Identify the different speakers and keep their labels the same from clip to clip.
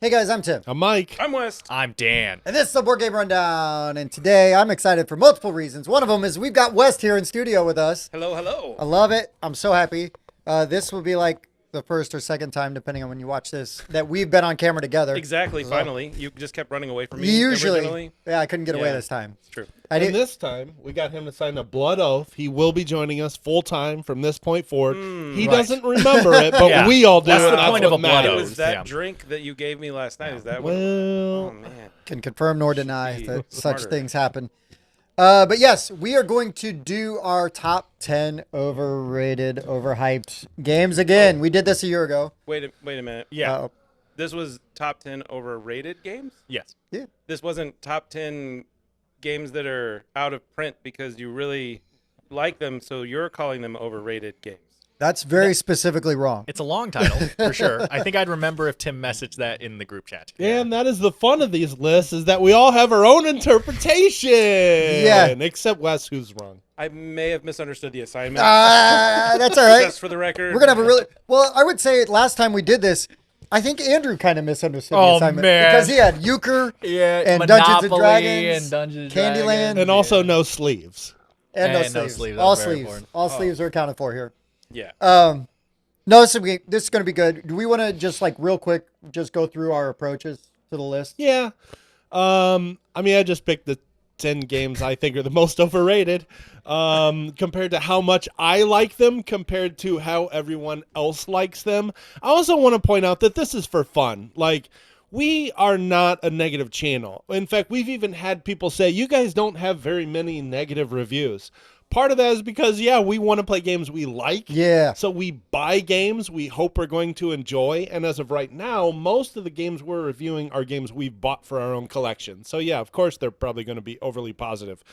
Speaker 1: Hey guys, I'm Tim.
Speaker 2: I'm Mike.
Speaker 3: I'm West.
Speaker 4: I'm Dan.
Speaker 1: And this is the Board Game Rundown. And today I'm excited for multiple reasons. One of them is we've got West here in studio with us.
Speaker 3: Hello, hello.
Speaker 1: I love it. I'm so happy. This will be like the first or second time, depending on when you watch this, that we've been on camera together.
Speaker 3: Exactly, finally. You just kept running away from me
Speaker 1: Usually.
Speaker 3: originally.
Speaker 1: Yeah, I couldn't get away
Speaker 3: Yeah.
Speaker 1: this time.
Speaker 3: It's true.
Speaker 1: I
Speaker 2: And
Speaker 1: did.
Speaker 2: this time, we got him to sign a blood oath. He will be joining us full-time from this point forward. He
Speaker 4: right.
Speaker 2: doesn't remember it, but
Speaker 4: Yeah.
Speaker 2: we all do.
Speaker 4: That's
Speaker 2: and
Speaker 4: the
Speaker 2: that's
Speaker 4: point
Speaker 2: what
Speaker 4: of a blood
Speaker 3: It
Speaker 2: matters.
Speaker 4: oath.
Speaker 3: was that
Speaker 4: Yeah.
Speaker 3: drink that you gave me last night. Is that what?
Speaker 2: Well,
Speaker 3: Oh, man.
Speaker 1: Can confirm nor deny
Speaker 3: Gee,
Speaker 1: that such
Speaker 3: smarter.
Speaker 1: things happen. But yes, we are going to do our top 10 overrated, overhyped games again. We did this a year ago.
Speaker 3: Wait a minute.
Speaker 4: Yeah.
Speaker 3: This was top 10 overrated games?
Speaker 4: Yes.
Speaker 1: Yeah.
Speaker 3: This wasn't top 10 games that are out of print because you really like them, so you're calling them overrated games.
Speaker 1: That's very specifically wrong.
Speaker 4: It's a long title, for sure. I think I'd remember if Tim messaged that in the group chat.
Speaker 2: and that is the fun of these lists, is that we all have our own interpretation.
Speaker 1: Yeah.
Speaker 2: Except Wes, who's wrong.
Speaker 3: I may have misunderstood the assignment.
Speaker 1: That's all right.
Speaker 3: Just for the record.
Speaker 1: We're going to have a really... Well, I would say last time we did this, I think Andrew kind of misunderstood the
Speaker 4: Oh,
Speaker 1: assignment.
Speaker 4: man.
Speaker 1: Because he had Euchre
Speaker 4: Yeah,
Speaker 1: and
Speaker 4: Monopoly
Speaker 1: Dungeons and Dragons,
Speaker 4: and Dungeons
Speaker 1: Candyland.
Speaker 4: Dragons.
Speaker 2: And also no sleeves.
Speaker 1: and no
Speaker 4: And no
Speaker 1: sleeves.
Speaker 4: sleeves,
Speaker 1: All
Speaker 4: that's very
Speaker 1: sleeves.
Speaker 4: important.
Speaker 1: All sleeves are accounted for here.
Speaker 3: Yeah.
Speaker 1: No, this is going to be good. Do we want to just like real quick just go through our approaches to the list?
Speaker 2: Yeah. I just picked the 10 games I think are the most overrated compared to how much I like them compared to how everyone else likes them. I also want to point out that this is for fun. Like, we are not a negative channel. In fact, we've even had people say, you guys don't have very many negative reviews. Part of that is because, we want to play games we like.
Speaker 1: Yeah.
Speaker 2: So we buy games we hope we're going to enjoy. And as of right now, most of the games we're reviewing are games we've bought for our own collection. So of course, they're probably going to be overly positive.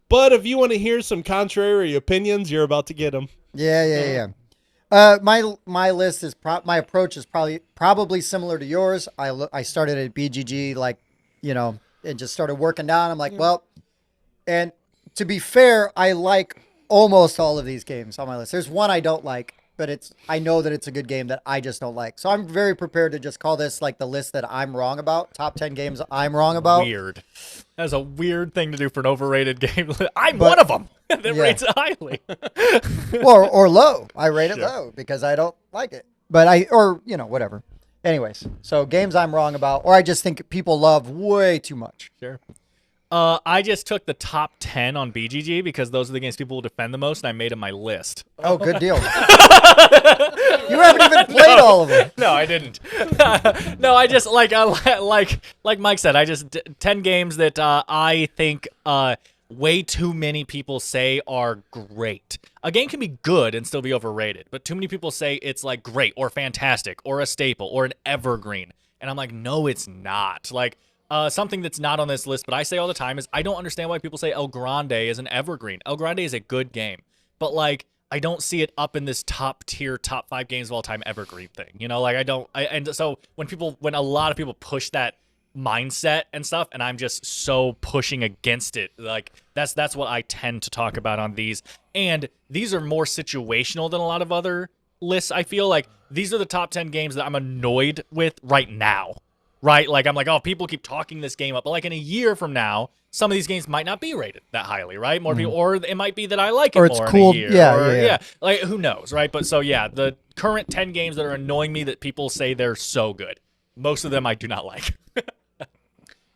Speaker 2: But if you want to hear some contrary opinions, you're about to get them.
Speaker 1: Yeah. My list is my approach is probably similar to yours. I started at BGG and just started working down. I'm like, and to be fair, I like almost all of these games on my list. There's one I don't like, but I know that it's a good game that I just don't like. So I'm very prepared to just call this like the list that I'm wrong about. Top 10 games I'm wrong about.
Speaker 4: Weird. That's a weird thing to do for an overrated game. I'm one of them that rates it highly.
Speaker 1: or low. I rate it low because I don't like it. But whatever. Anyways, so games I'm wrong about, or I just think people love way too much.
Speaker 4: Sure. I just took the top 10 on BGG because those are the games people will defend the most, and I made them my list.
Speaker 1: Oh, good deal. You haven't even played all of them.
Speaker 4: No, I didn't. No, I just like Mike said. I just 10 games that I think way too many people say are great. A game can be good and still be overrated, but too many people say it's like great or fantastic or a staple or an evergreen, and I'm like, no, it's not. Like. Something that's not on this list, but I say all the time is I don't understand why people say El Grande is an evergreen. El Grande is a good game, but like I don't see it up in this top tier, top 5 games of all time evergreen thing. And so when a lot of people push that mindset and stuff, and I'm just so pushing against it, like that's what I tend to talk about on these. And these are more situational than a lot of other lists. I feel like these are the top 10 games that I'm annoyed with right now. Right? Like, I'm like, oh, people keep talking this game up. But, like, in a year from now, some of these games might not be rated that highly, right? More people, or it might be that I like it
Speaker 1: Or it's
Speaker 4: more
Speaker 1: cool.
Speaker 4: in a year.
Speaker 1: Yeah.
Speaker 4: Like, who knows, right? But, so, the current 10 games that are annoying me that people say they're so good. Most of them I do not like.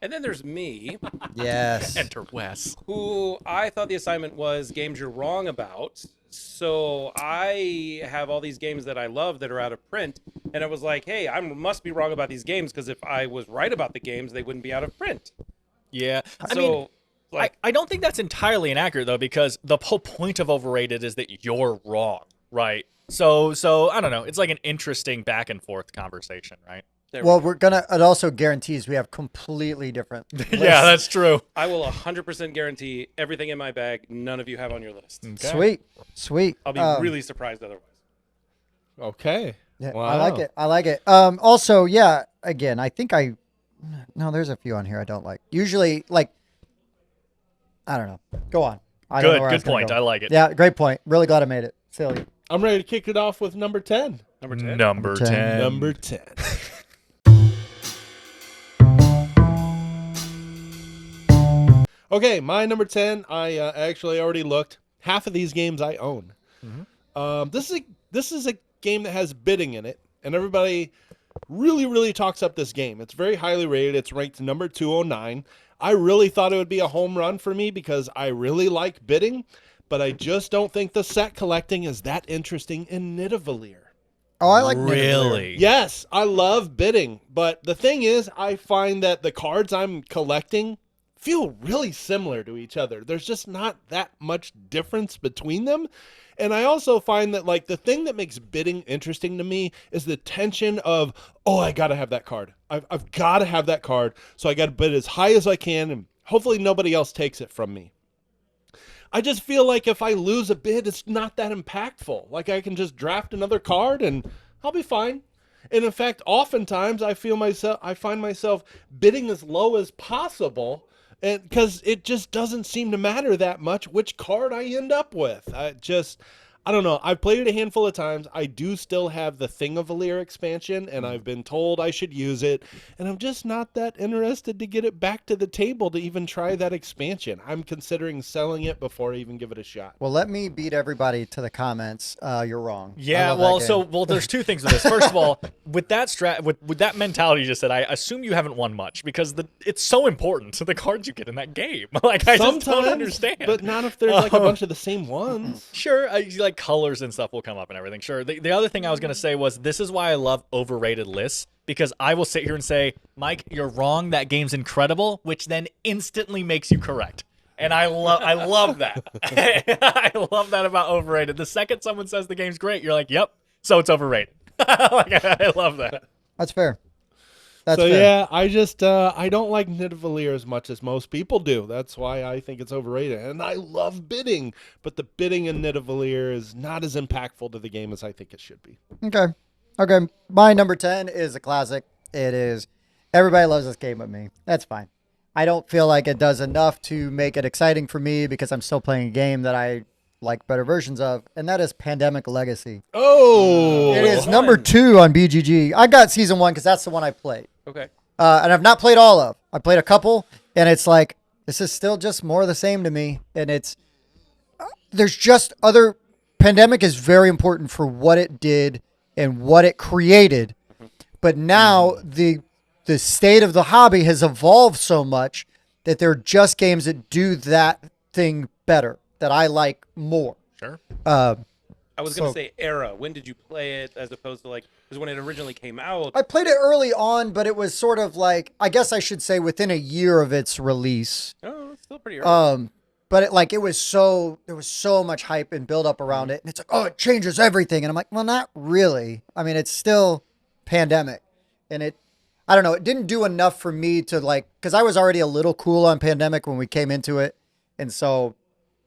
Speaker 3: And then there's me,
Speaker 1: Yes.
Speaker 4: Enter Wes.
Speaker 3: who I thought the assignment was games you're wrong about. So I have all these games that I love that are out of print. And I was like, hey, I must be wrong about these games because if I was right about the games, they wouldn't be out of print.
Speaker 4: Yeah.
Speaker 3: So,
Speaker 4: I don't think that's entirely inaccurate, though, because the whole point of Overrated is that you're wrong, right? So I don't know. It's like an interesting back and forth conversation, right?
Speaker 1: Well, it also guarantees we have completely different lists.
Speaker 4: Yeah, that's true.
Speaker 3: I will 100% guarantee everything in my bag none of you have on your list.
Speaker 4: Okay.
Speaker 1: Sweet.
Speaker 3: I'll be really surprised otherwise.
Speaker 2: Okay.
Speaker 1: Yeah,
Speaker 2: Wow.
Speaker 1: I like it. Also, again, I think there's a few on here I don't like. Usually, like, I don't know. Go on. I don't know where I was
Speaker 4: Good
Speaker 1: gonna
Speaker 4: point.
Speaker 1: go.
Speaker 4: I like it.
Speaker 1: Yeah, great point. Really glad I made it. Silly.
Speaker 2: I'm ready to kick it off with number 10.
Speaker 3: Number 10.
Speaker 4: Number 10.
Speaker 2: Number 10. Okay, my number 10, I actually already looked. Half of these games I own. This is a game that has bidding in it, and everybody really, really talks up this game. It's very highly rated. It's ranked number 209. I really thought it would be a home run for me because I really like bidding, but I just don't think the set collecting is that interesting in Nidavellir.
Speaker 1: Oh, I like Nidavellir.
Speaker 4: Really?
Speaker 2: Yes, I love bidding, but the thing is, I find that the cards I'm collecting feel really similar to each other. There's just not that much difference between them. And I also find that, like, the thing that makes bidding interesting to me is the tension of, oh, I got to have that card. I've got to have that card, so I got to bid as high as I can, and hopefully nobody else takes it from me. I just feel like if I lose a bid, it's not that impactful. Like, I can just draft another card and I'll be fine. And in fact, oftentimes I find myself bidding as low as possible, and because it just doesn't seem to matter that much which card I end up with. I don't know. I've played it a handful of times. I do still have the Thingavalir expansion, and I've been told I should use it, and I'm just not that interested to get it back to the table to even try that expansion. I'm considering selling it before I even give it a shot.
Speaker 1: Well, let me beat everybody to the comments. You're wrong. I
Speaker 4: Yeah,
Speaker 1: love that game.
Speaker 4: there's two things with this. First of all, with that with that mentality you just said, I assume you haven't won much because it's so important to the cards you get in that game. Like, I just don't understand.
Speaker 2: But not if there's like a bunch of the same ones.
Speaker 4: Sure, like colors and stuff will come up and everything. Sure. The other thing I was going to say was this is why I love overrated lists, because I will sit here and say, Mike, you're wrong. That game's incredible, which then instantly makes you correct. And I love that. I love that about overrated. The second someone says the game's great, you're like, yep, so it's overrated. Like, I love that.
Speaker 1: That's fair. That's
Speaker 2: So
Speaker 1: fair.
Speaker 2: yeah, I just I don't like Nidavellir as much as most people do. That's why I think it's overrated. And I love bidding, but the bidding in Nidavellir is not as impactful to the game as I think it should be.
Speaker 1: Okay. Okay. My number 10 is a classic. It is. Everybody loves this game but me. That's fine. I don't feel like it does enough to make it exciting for me because I'm still playing a game that I like better versions of, and that is Pandemic Legacy.
Speaker 2: Oh,
Speaker 1: It is number 2 on BGG. I got season 1 because that's the one I played.
Speaker 3: Okay.
Speaker 1: And I've not played all of. I played a couple, and it's like, this is still just more of the same to me. And there's just other. Pandemic is very important for what it did and what it created. But now the state of the hobby has evolved so much that there are just games that do that thing better, that I like more.
Speaker 4: Sure.
Speaker 3: I was going to say era. When did you play it as opposed to, like, because when it originally came out?
Speaker 1: I played it early on, but it was sort of like, I guess I should say within a year of its release.
Speaker 3: Oh, it's still pretty early.
Speaker 1: But there was so much hype and build up around it. And it's like, oh, it changes everything. And I'm like, well, not really. I mean, it's still Pandemic. And I don't know, it didn't do enough for me to because I was already a little cool on Pandemic when we came into it. And so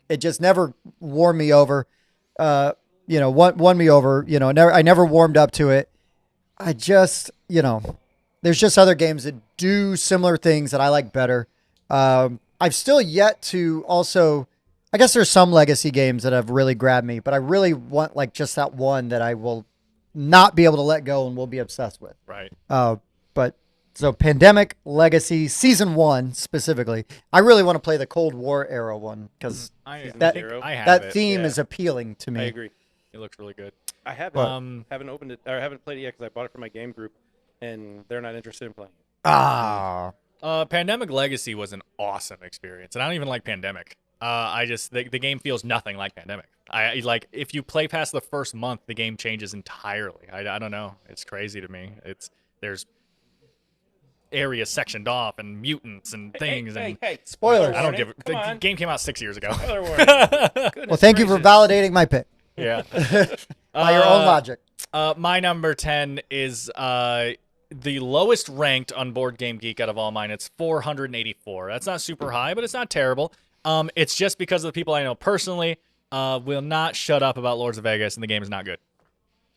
Speaker 1: it just never won me over. Won me over. I never warmed up to it. I just, there's just other games that do similar things that I like better. I've still yet to also, I guess there's some legacy games that have really grabbed me, but I really want just that one that I will not be able to let go and will be obsessed with.
Speaker 4: Right.
Speaker 1: So Pandemic Legacy Season 1 specifically, I really want to play the Cold War era one because that theme is appealing to me.
Speaker 3: I agree.
Speaker 4: It looks really good.
Speaker 3: I haven't opened it, or I haven't played it yet because I bought it for my game group, and they're not interested in playing it.
Speaker 4: Pandemic Legacy was an awesome experience, and I don't even like Pandemic. The game feels nothing like Pandemic. If you play past the first month, the game changes entirely. I don't know. It's crazy to me. There's areas sectioned off and mutants and things.
Speaker 3: Hey,
Speaker 1: Spoilers.
Speaker 4: I don't give.
Speaker 3: Come
Speaker 4: The
Speaker 3: on.
Speaker 4: game came out 6 years ago.
Speaker 3: Spoiler warning.
Speaker 1: Well, thank you for validating my pick
Speaker 4: Yeah.
Speaker 1: by your own logic.
Speaker 4: My number 10 is the lowest ranked on Board Game Geek out of all mine. It's 484. That's not super high, but it's not terrible. It's just because of the people I know personally will not shut up about Lords of Vegas, and the game is not good.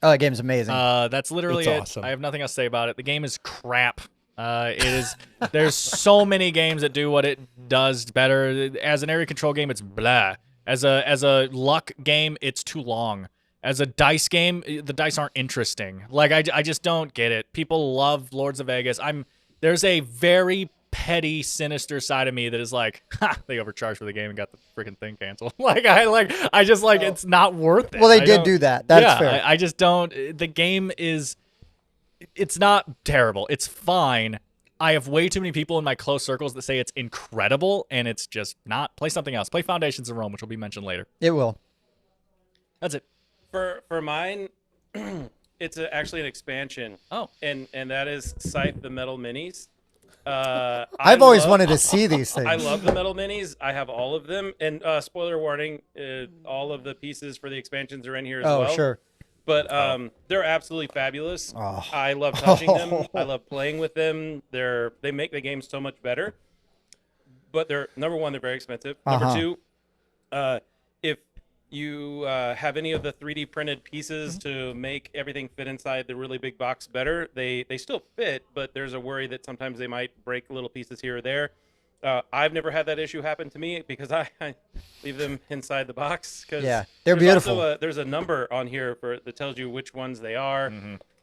Speaker 1: Oh, that game's amazing.
Speaker 4: That's literally
Speaker 2: It's
Speaker 4: it.
Speaker 2: awesome.
Speaker 4: I have nothing else to say about it. The game is crap. It is. There's so many games that do what it does better. As an area control game, it's blah. As a luck game, it's too long. As a dice game, the dice aren't interesting. I just don't get it. People love Lords of Vegas. There's a very petty, sinister side of me that is like, ha, they overcharged for the game and got the freaking thing canceled. I just it's not worth it.
Speaker 1: Well, they
Speaker 4: I
Speaker 1: did
Speaker 4: don't-
Speaker 1: do that. That's
Speaker 4: yeah,
Speaker 1: fair.
Speaker 4: I just don't. The game is, it's not terrible. It's fine. I have way too many people in my close circles that say it's incredible, and it's just not. Play something else. Play Foundations of Rome, which will be mentioned later.
Speaker 1: It will.
Speaker 4: That's it.
Speaker 3: For mine, it's actually an expansion.
Speaker 4: Oh.
Speaker 3: And that is Scythe the Metal Minis.
Speaker 1: I've always wanted to see these things.
Speaker 3: I love the Metal Minis. I have all of them. And spoiler warning, all of the pieces for the expansions are in here as well.
Speaker 1: Oh, sure.
Speaker 3: But they're absolutely fabulous.
Speaker 1: Oh.
Speaker 3: I love touching them. I love playing with them. They make the game so much better. But they're number one, they're very expensive. Number two, if you have any of the 3D printed pieces to make everything fit inside the really big box better, they still fit, but there's a worry that sometimes they might break little pieces here or there. I've never had that issue happen to me because I leave them inside the box. Cause
Speaker 1: Yeah, they're
Speaker 3: there's
Speaker 1: beautiful.
Speaker 3: Also there's a number on here that tells you which ones they are.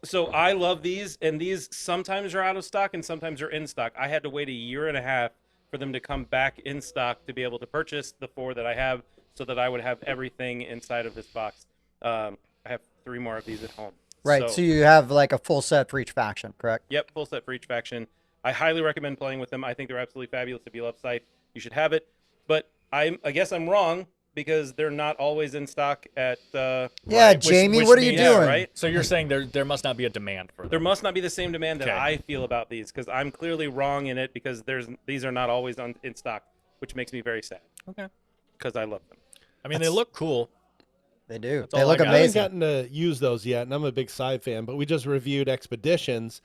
Speaker 3: So I love these, and these sometimes are out of stock and sometimes are in stock. I had to wait a year and a half for them to come back in stock to be able to purchase the 4 that I have, so that I would have everything inside of this box. I have 3 more of these at home.
Speaker 1: Right. So you have like a full set for each faction, correct?
Speaker 3: Yep, full set for each faction. I highly recommend playing with them. I think they're absolutely fabulous. If you love Scythe, you should have it. But I guess I'm wrong because they're not always in stock at.
Speaker 1: Yeah,
Speaker 3: right,
Speaker 1: Jamie,
Speaker 4: which
Speaker 1: what are you
Speaker 4: means-
Speaker 1: doing?
Speaker 3: right?
Speaker 4: So you're saying there must not be a demand for
Speaker 3: There
Speaker 4: them.
Speaker 3: must not be the same demand that
Speaker 4: Okay.
Speaker 3: I feel about these because I'm clearly wrong in it because these are not always in stock, which makes me very sad
Speaker 4: Okay.
Speaker 3: because I love them.
Speaker 4: I mean, they look cool.
Speaker 1: They do.
Speaker 4: That's
Speaker 1: They
Speaker 4: all
Speaker 1: look
Speaker 4: I got.
Speaker 2: I haven't
Speaker 1: amazing.
Speaker 2: gotten to use those yet, and I'm a big Sci fan, but we just reviewed Expeditions,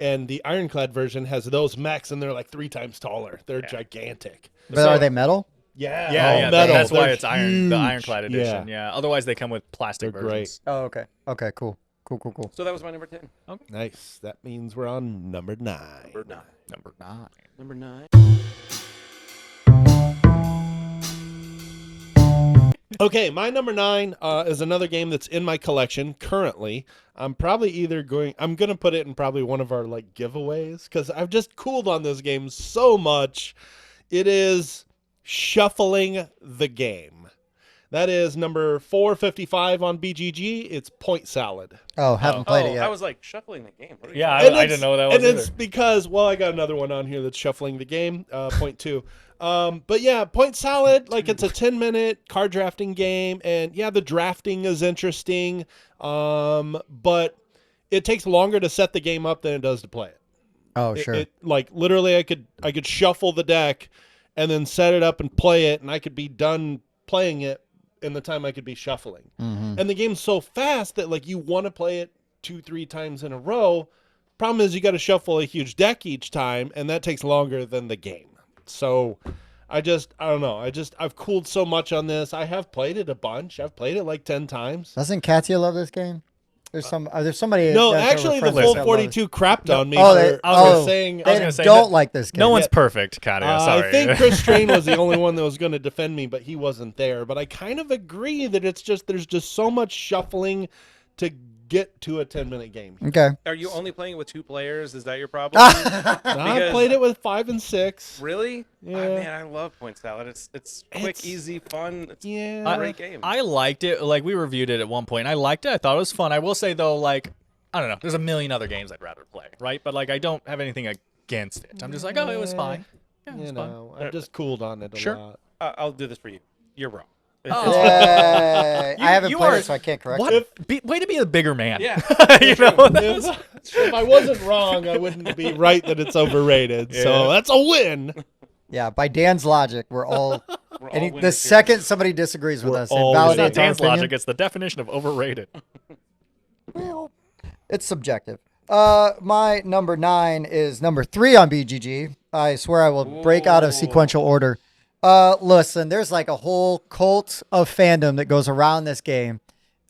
Speaker 2: and the Ironclad version has those mechs, and they're like 3 times taller. They're gigantic.
Speaker 1: But are they metal?
Speaker 2: Yeah,
Speaker 4: Yeah,
Speaker 2: all
Speaker 4: yeah.
Speaker 2: metal.
Speaker 4: That's why
Speaker 2: They're
Speaker 4: it's the
Speaker 2: huge.
Speaker 4: Ironclad edition. Yeah. Otherwise, they come with plastic
Speaker 2: They're
Speaker 4: versions.
Speaker 1: Oh, okay. Okay, cool. Cool.
Speaker 3: So that was my number 10.
Speaker 2: Nice. That means we're on number 9.
Speaker 4: Number 9.
Speaker 3: Number 9.
Speaker 2: Okay, my number 9 is another game that's in my collection currently. I'm probably I'm going to put it in probably one of our like giveaways because I've just cooled on this game so much. It is Shuffling the Game. That is number 455 on BGG. It's Point Salad.
Speaker 1: Oh, haven't played it yet.
Speaker 3: I was like shuffling the game. What are you
Speaker 4: Yeah,
Speaker 3: doing?
Speaker 4: I didn't know what that was
Speaker 2: And it's
Speaker 4: either.
Speaker 2: because, well, I got another one on here that's Shuffling the Game, point 2. But yeah, Point Salad, like it's a 10-minute card drafting game, and yeah, the drafting is interesting, but it takes longer to set the game up than it does to play it.
Speaker 1: Oh, sure.
Speaker 2: Like literally, I could shuffle the deck, and then set it up and play it, and I could be done playing it in the time I could be shuffling. And the game's so fast that like you want to play it 2-3 times in a row. Problem is you got to shuffle a huge deck each time, and that takes longer than the game. So I don't know. I've cooled so much on this. I have played it a bunch. I've played it like 10 times.
Speaker 1: Doesn't Katya love this game? There's somebody.
Speaker 2: No,
Speaker 1: that's
Speaker 2: actually,
Speaker 1: over
Speaker 2: the
Speaker 1: friends
Speaker 2: full
Speaker 1: that love
Speaker 2: 42 crapped on me
Speaker 1: Oh,
Speaker 2: for,
Speaker 1: they-
Speaker 2: for
Speaker 1: oh,
Speaker 2: saying.
Speaker 4: I was
Speaker 1: They
Speaker 4: gonna say
Speaker 1: don't
Speaker 4: that-
Speaker 1: like this game.
Speaker 4: No one's perfect, Katya. Sorry.
Speaker 2: I think Chris Strain was the only one that was going to defend me, but he wasn't there. But I kind of agree that there's just so much shuffling to get to a 10-minute game.
Speaker 1: Okay.
Speaker 3: Are you only playing it with 2 players? Is that your problem?
Speaker 2: I played it with 5 and 6.
Speaker 3: Really?
Speaker 2: Yeah.
Speaker 3: Man, I love Point Salad. It's quick,
Speaker 2: It's-
Speaker 3: easy, fun. It's
Speaker 2: Yeah.
Speaker 3: a great game.
Speaker 4: I liked it. Like, we reviewed it at one point. I liked it. I thought it was fun. I will say, though, like, I don't know. There's a million other games I'd rather play, right? But, like, I don't have anything against it. I'm just like, oh, it was fine. Yeah, it was
Speaker 2: You
Speaker 4: fun.
Speaker 2: know, I've just cooled on it a
Speaker 4: Sure.
Speaker 2: lot.
Speaker 3: I'll do this for you. You're wrong.
Speaker 4: Oh.
Speaker 1: Yay. I haven't
Speaker 4: you
Speaker 1: played
Speaker 4: are-
Speaker 1: it, so I can't correct
Speaker 4: What?
Speaker 1: it.
Speaker 4: Way to be a bigger man.
Speaker 3: Yeah.
Speaker 4: You know?
Speaker 2: If I wasn't wrong, I wouldn't be right that it's overrated. So
Speaker 4: Yeah.
Speaker 2: that's a win.
Speaker 1: Yeah, by Dan's logic, we're all.
Speaker 3: We're all
Speaker 1: the
Speaker 3: winners here.
Speaker 1: second somebody disagrees with
Speaker 2: We're
Speaker 1: us,
Speaker 2: all
Speaker 1: it
Speaker 2: winners.
Speaker 4: It's not
Speaker 1: validates our
Speaker 4: Dan's
Speaker 1: opinion.
Speaker 4: logic. It's the definition of overrated.
Speaker 1: Well, it's subjective. My number 9 is number 3 on BGG. I swear I will break out of
Speaker 3: Ooh.
Speaker 1: sequential order. Listen, there's like a whole cult of fandom that goes around this game.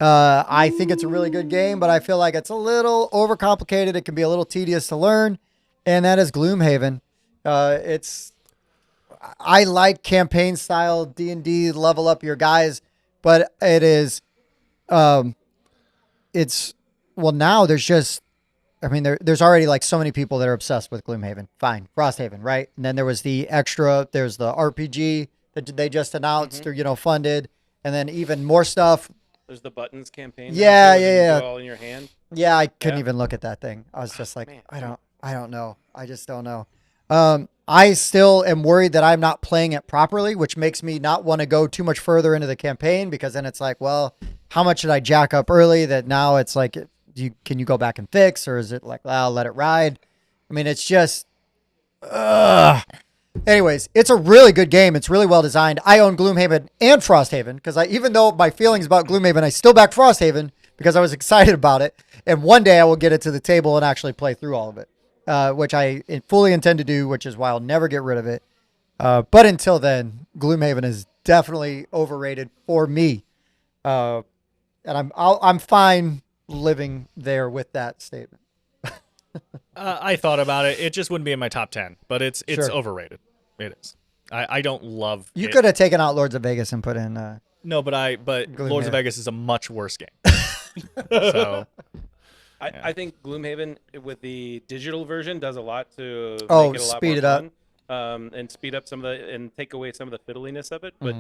Speaker 1: I think it's a really good game, but I feel like it's a little overcomplicated. It can be a little tedious to learn, and that is Gloomhaven. I like campaign style D&D, level up your guys, but it is, now there's just I mean, there's already like so many people that are obsessed with Gloomhaven. Fine, Frosthaven, right? And then there was the extra. There's the RPG that they just announced or funded, and then even more stuff.
Speaker 3: There's the buttons campaign.
Speaker 1: Yeah,
Speaker 3: now, too, that you can
Speaker 1: yeah.
Speaker 3: do all in your hand.
Speaker 1: Yeah, I couldn't
Speaker 3: Yeah.
Speaker 1: even look at that thing. I was just like,
Speaker 3: Man.
Speaker 1: I don't know. I just don't know. I still am worried that I'm not playing it properly, which makes me not want to go too much further into the campaign because then it's like, well, how much did I jack up early that now it's like, can you go back and fix, or is it like, well, let it ride? I mean, it's just, anyways, it's a really good game. It's really well designed. I own Gloomhaven and Frosthaven because even though my feelings about Gloomhaven, I still back Frosthaven because I was excited about it. And one day I will get it to the table and actually play through all of it, which I fully intend to do, which is why I'll never get rid of it. But until then, Gloomhaven is definitely overrated for me. And I'm fine living there with that statement.
Speaker 4: I thought about it. It just wouldn't be in my top 10, but it's
Speaker 1: Sure.
Speaker 4: overrated. It is. I don't love
Speaker 1: You
Speaker 4: it.
Speaker 1: could have taken out Lords of Vegas and put in.
Speaker 4: No, but Lords
Speaker 1: Gloomhaven.
Speaker 4: of Vegas is a much worse game. So
Speaker 3: I think Gloomhaven with the digital version does a lot to make it a lot
Speaker 1: speed
Speaker 3: more
Speaker 1: it up.
Speaker 3: fun, and speed up some of the and take away some of the fiddliness of it. But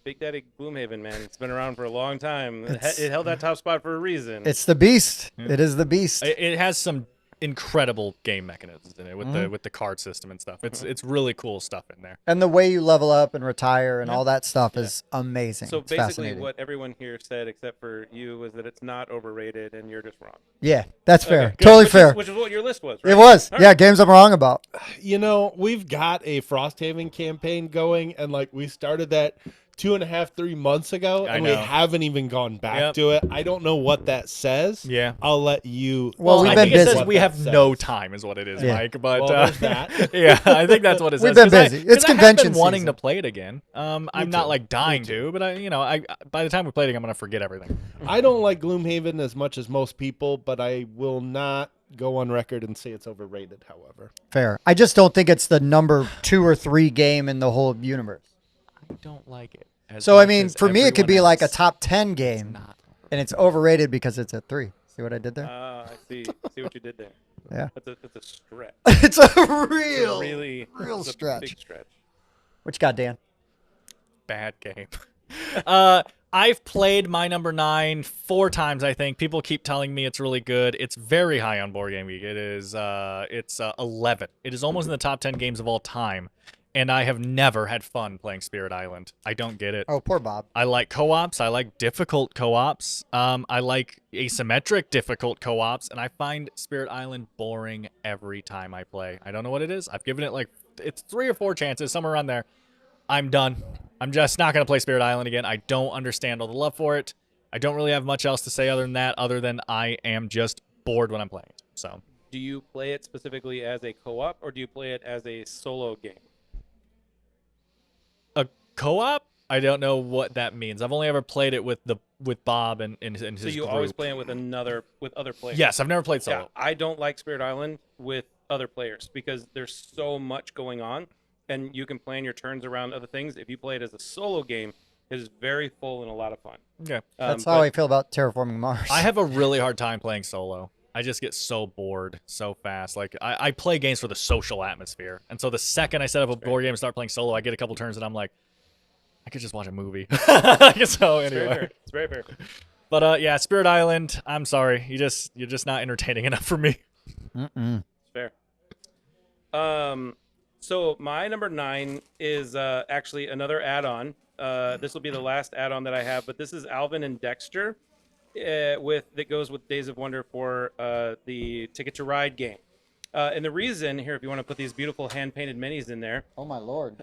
Speaker 3: Big Daddy Gloomhaven, man, it's been around for a long time. It held that top spot for a reason.
Speaker 1: It's the beast. It is the beast.
Speaker 4: it has some incredible game mechanisms in it with the card system and stuff. It's really cool stuff in there.
Speaker 1: And the way you level up and retire and all that stuff is amazing.
Speaker 3: So
Speaker 1: It's
Speaker 3: basically,
Speaker 1: fascinating.
Speaker 3: what everyone here said, except for you, was that it's not overrated, and you're just wrong.
Speaker 1: Yeah, that's fair.
Speaker 3: Okay, good.
Speaker 1: Totally
Speaker 3: Which
Speaker 1: fair.
Speaker 3: which is what your list was, right?
Speaker 1: It was.
Speaker 3: All
Speaker 1: Yeah,
Speaker 3: right.
Speaker 1: games I'm wrong about.
Speaker 2: You know, we've got a Frosthaven campaign going, and like we started that 2.5, 3 months ago,
Speaker 4: I
Speaker 2: and we
Speaker 4: know.
Speaker 2: haven't even gone back
Speaker 4: Yep.
Speaker 2: to it. I don't know what that says.
Speaker 4: Yeah.
Speaker 2: I'll let you.
Speaker 1: Well, we've
Speaker 4: I
Speaker 1: been
Speaker 4: think it
Speaker 1: busy.
Speaker 4: says
Speaker 2: what
Speaker 4: we
Speaker 2: that
Speaker 4: have
Speaker 2: says.
Speaker 4: no time, is what it is,
Speaker 1: Yeah.
Speaker 4: Mike. But
Speaker 2: Well, there's that.
Speaker 4: yeah, I think that's what it says.
Speaker 1: We've been
Speaker 4: 'Cause
Speaker 1: busy. It's
Speaker 4: 'cause I have
Speaker 1: convention
Speaker 4: been wanting
Speaker 1: season.
Speaker 4: to play it again. I'm not
Speaker 2: too.
Speaker 4: like dying to, but I by the time we play it again, I'm gonna forget everything.
Speaker 2: I don't like Gloomhaven as much as most people, but I will not go on record and say it's overrated. However,
Speaker 1: Fair. I just don't think it's the number 2 or 3 game in the whole universe.
Speaker 4: I don't like it. as
Speaker 1: So, I
Speaker 4: much
Speaker 1: mean,
Speaker 4: as
Speaker 1: for me, it could be
Speaker 4: everyone
Speaker 1: like a
Speaker 4: else.
Speaker 1: top 10 game,
Speaker 4: Not.
Speaker 1: and it's overrated because it's a 3. See what I did there?
Speaker 3: I see what you did there.
Speaker 1: Yeah.
Speaker 3: That's a stretch.
Speaker 1: It's a
Speaker 3: It's a
Speaker 1: real.
Speaker 3: really
Speaker 1: real
Speaker 3: it's a
Speaker 1: stretch.
Speaker 3: Big stretch.
Speaker 1: What you got, Dan?
Speaker 4: Bad game. I've played my number 9 4 times. I think people keep telling me it's really good. It's very high on Board Game Geek. It is. It's 11. It is almost in the top 10 games of all time, and I have never had fun playing Spirit Island. I don't get it.
Speaker 1: Oh, poor Bob.
Speaker 4: I like co-ops. I like difficult co-ops. I like asymmetric difficult co-ops, and I find Spirit Island boring every time I play. I don't know what it is. I've given it like it's 3 or 4 chances, somewhere around there. I'm done. I'm just not going to play Spirit Island again. I don't understand all the love for it. I don't really have much else to say other than that, other than I am just bored when I'm playing it. So,
Speaker 3: Do you play it specifically as a co-op, or do you play it as a solo game?
Speaker 4: a co-op? I don't know what that means. I've only ever played it with Bob and his
Speaker 3: So you
Speaker 4: group.
Speaker 3: always play it with other players.
Speaker 4: Yes, I've never played
Speaker 3: Yeah,
Speaker 4: solo.
Speaker 3: I don't like Spirit Island with other players because there's so much going on, and you can plan your turns around other things. If you play it as a solo game, it is very full and a lot of fun.
Speaker 4: Yeah.
Speaker 1: That's how I feel about Terraforming Mars.
Speaker 4: I have a really hard time playing solo. I just get so bored so fast. Like I play games for the social atmosphere, and so the second I set up a board game and start playing solo, I get a couple turns and I'm like, I could just watch a movie. So
Speaker 3: It's very
Speaker 4: anyway,
Speaker 3: fair. It's very fair.
Speaker 4: but yeah, Spirit Island. I'm sorry, you're just not entertaining enough for me.
Speaker 1: Mm-mm.
Speaker 3: It's fair. So my number 9 is actually another add-on. This will be the last add-on that I have, but this is Alvin and Dexter, that goes with Days of Wonder for the Ticket to Ride game. And the reason here, if you want to put these beautiful hand-painted minis in there,
Speaker 1: Oh, my Lord.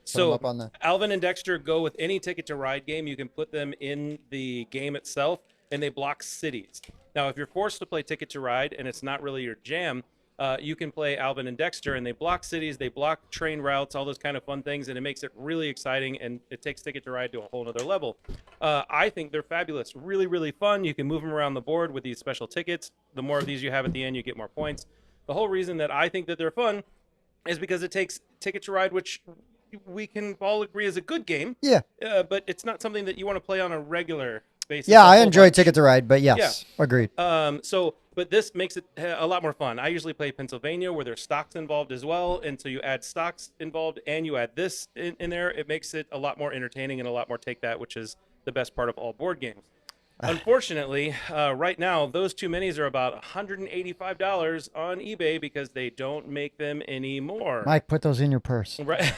Speaker 3: so
Speaker 1: up on the-
Speaker 3: Alvin and Dexter go with any Ticket to Ride game. You can put them in the game itself, and they block cities. Now, if you're forced to play Ticket to Ride and it's not really your jam, you can play Alvin and Dexter, and they block cities, they block train routes, all those kind of fun things, and it makes it really exciting, and it takes Ticket to Ride to a whole nother level. I think they're fabulous, really, really fun. You can move them around the board with these special tickets. The more of these you have at the end, you get more points. The whole reason that I think that they're fun is because it takes Ticket to Ride, which we can all agree is a good game,
Speaker 1: Yeah.
Speaker 3: but it's not something that you want to play on a regular spaces.
Speaker 1: Yeah,
Speaker 3: a
Speaker 1: I
Speaker 3: whole
Speaker 1: enjoy
Speaker 3: bunch.
Speaker 1: Ticket to Ride, but yes, agreed.
Speaker 3: But this makes it a lot more fun. I usually play Pennsylvania where there's stocks involved as well. And so you add stocks involved and you add this in there. It makes it a lot more entertaining and a lot more take that, which is the best part of all board games. Unfortunately, right now, those two minis are about $185 on eBay because they don't make them anymore.
Speaker 1: Mike, put those in your purse.
Speaker 3: Right.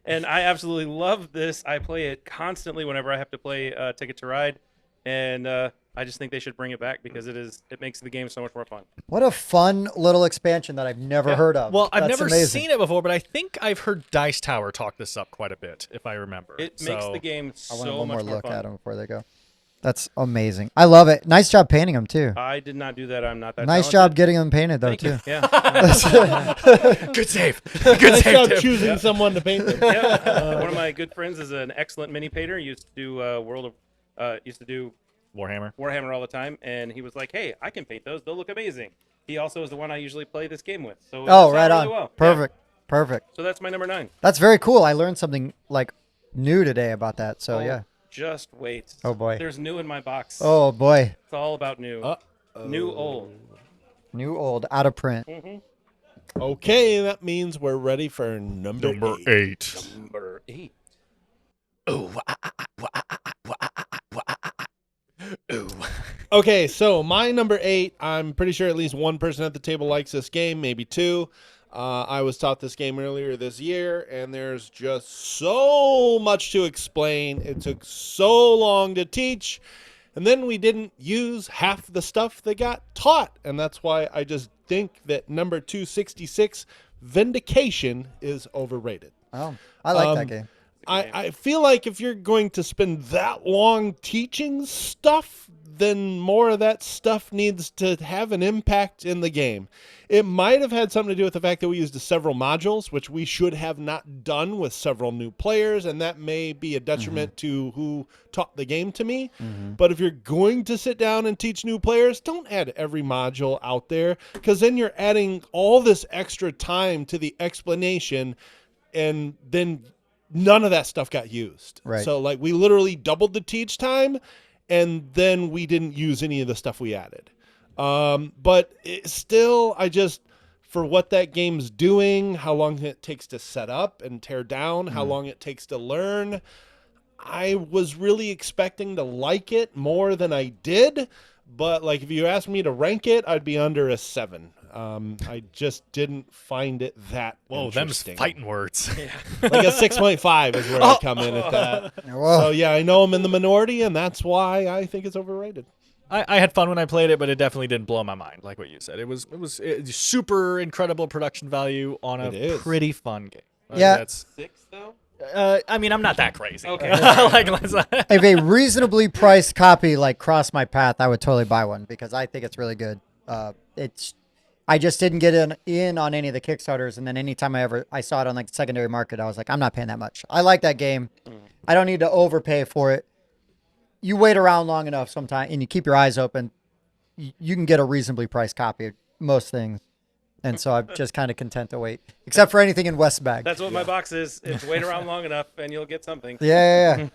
Speaker 3: And I absolutely love this. I play it constantly whenever I have to play Ticket to Ride. And I just think they should bring it back because it makes the game so much more fun.
Speaker 1: What a fun little expansion that I've never heard of.
Speaker 4: Well, I've
Speaker 1: That's
Speaker 4: never
Speaker 1: amazing.
Speaker 4: seen it before, but I think I've heard Dice Tower talk this up quite a bit, if I remember.
Speaker 3: It makes
Speaker 4: So-
Speaker 3: the game
Speaker 1: I want
Speaker 3: so
Speaker 1: one
Speaker 3: much
Speaker 1: more
Speaker 3: more
Speaker 1: look
Speaker 3: fun.
Speaker 1: at them before they go. That's amazing. I love it. Nice job painting them too.
Speaker 3: I did not do that. I'm not that
Speaker 1: Nice
Speaker 3: talented.
Speaker 1: job getting them painted though
Speaker 3: Thank
Speaker 1: too.
Speaker 3: you. Yeah.
Speaker 4: Good save. Good
Speaker 2: Nice
Speaker 4: save,
Speaker 2: job
Speaker 4: Tim.
Speaker 2: choosing someone to paint them.
Speaker 3: Yeah. One of my good friends is an excellent mini painter. Used to do used to do
Speaker 4: Warhammer.
Speaker 3: Warhammer all the time, and he was like, "Hey, I can paint those. They'll look amazing." He also is the one I usually play this game with. So it
Speaker 1: Oh,
Speaker 3: works
Speaker 1: right
Speaker 3: out
Speaker 1: on.
Speaker 3: really well.
Speaker 1: Perfect. Perfect.
Speaker 3: Yeah. So that's my number 9.
Speaker 1: That's very cool. I learned something like new today about that. So yeah.
Speaker 3: Just wait.
Speaker 1: Oh, boy.
Speaker 3: There's new in my box.
Speaker 1: Oh boy.
Speaker 3: It's all about new. New old.
Speaker 1: New old out of print.
Speaker 2: Okay, that means we're ready for number 8.
Speaker 3: Number 8.
Speaker 2: Okay, so my number 8, I'm pretty sure at least one person at the table likes this game, maybe two. I was taught this game earlier this year, and there's just so much to explain. It took so long to teach, and then we didn't use half the stuff that got taught, and that's why I just think that number 266, Vindication, is overrated.
Speaker 1: Oh, I like that game.
Speaker 2: I feel like if you're going to spend that long teaching stuff, then more of that stuff needs to have an impact in the game. It might have had something to do with the fact that we used several modules, which we should have not done with several new players, and that may be a detriment to who taught the game to me. But if you're going to sit down and teach new players, don't add every module out there, because then you're adding all this extra time to the explanation, and then none of that stuff got used.
Speaker 1: Right.
Speaker 2: So like we literally doubled the teach time, and then we didn't use any of the stuff we added. But still, for what that game's doing, how long it takes to set up and tear down, how long it takes to learn, I was really expecting to like it more than I did. But like, if you asked me to rank it, I'd be under a 7. I just didn't find it that
Speaker 4: Whoa, them's
Speaker 2: interesting.
Speaker 4: fighting words.
Speaker 2: Like a 6.5 is where I come in at that.
Speaker 1: Whoa.
Speaker 2: So yeah, I know I'm in the minority, and that's why I think it's overrated.
Speaker 4: I had fun when I played it, but it definitely didn't blow my mind, like what you said. It was super incredible production value on
Speaker 2: It
Speaker 4: a
Speaker 2: is.
Speaker 4: pretty fun game.
Speaker 1: Yeah.
Speaker 4: That's.
Speaker 3: 6 though.
Speaker 4: I mean, I'm not that crazy.
Speaker 3: Okay.
Speaker 4: like, let's.
Speaker 1: If a reasonably priced copy like crossed my path, I would totally buy one because I think it's really good. I just didn't get in on any of the Kickstarters, and then anytime I saw it on like the secondary market, I was like, I'm not paying that much. I like that game. I don't need to overpay for it. You wait around long enough sometime, and you keep your eyes open, you can get a reasonably priced copy of most things. And so I'm just kind of content to wait, except for anything in Westbag.
Speaker 3: That's what my box is. It's wait around long enough and you'll get something.
Speaker 1: Yeah.
Speaker 2: It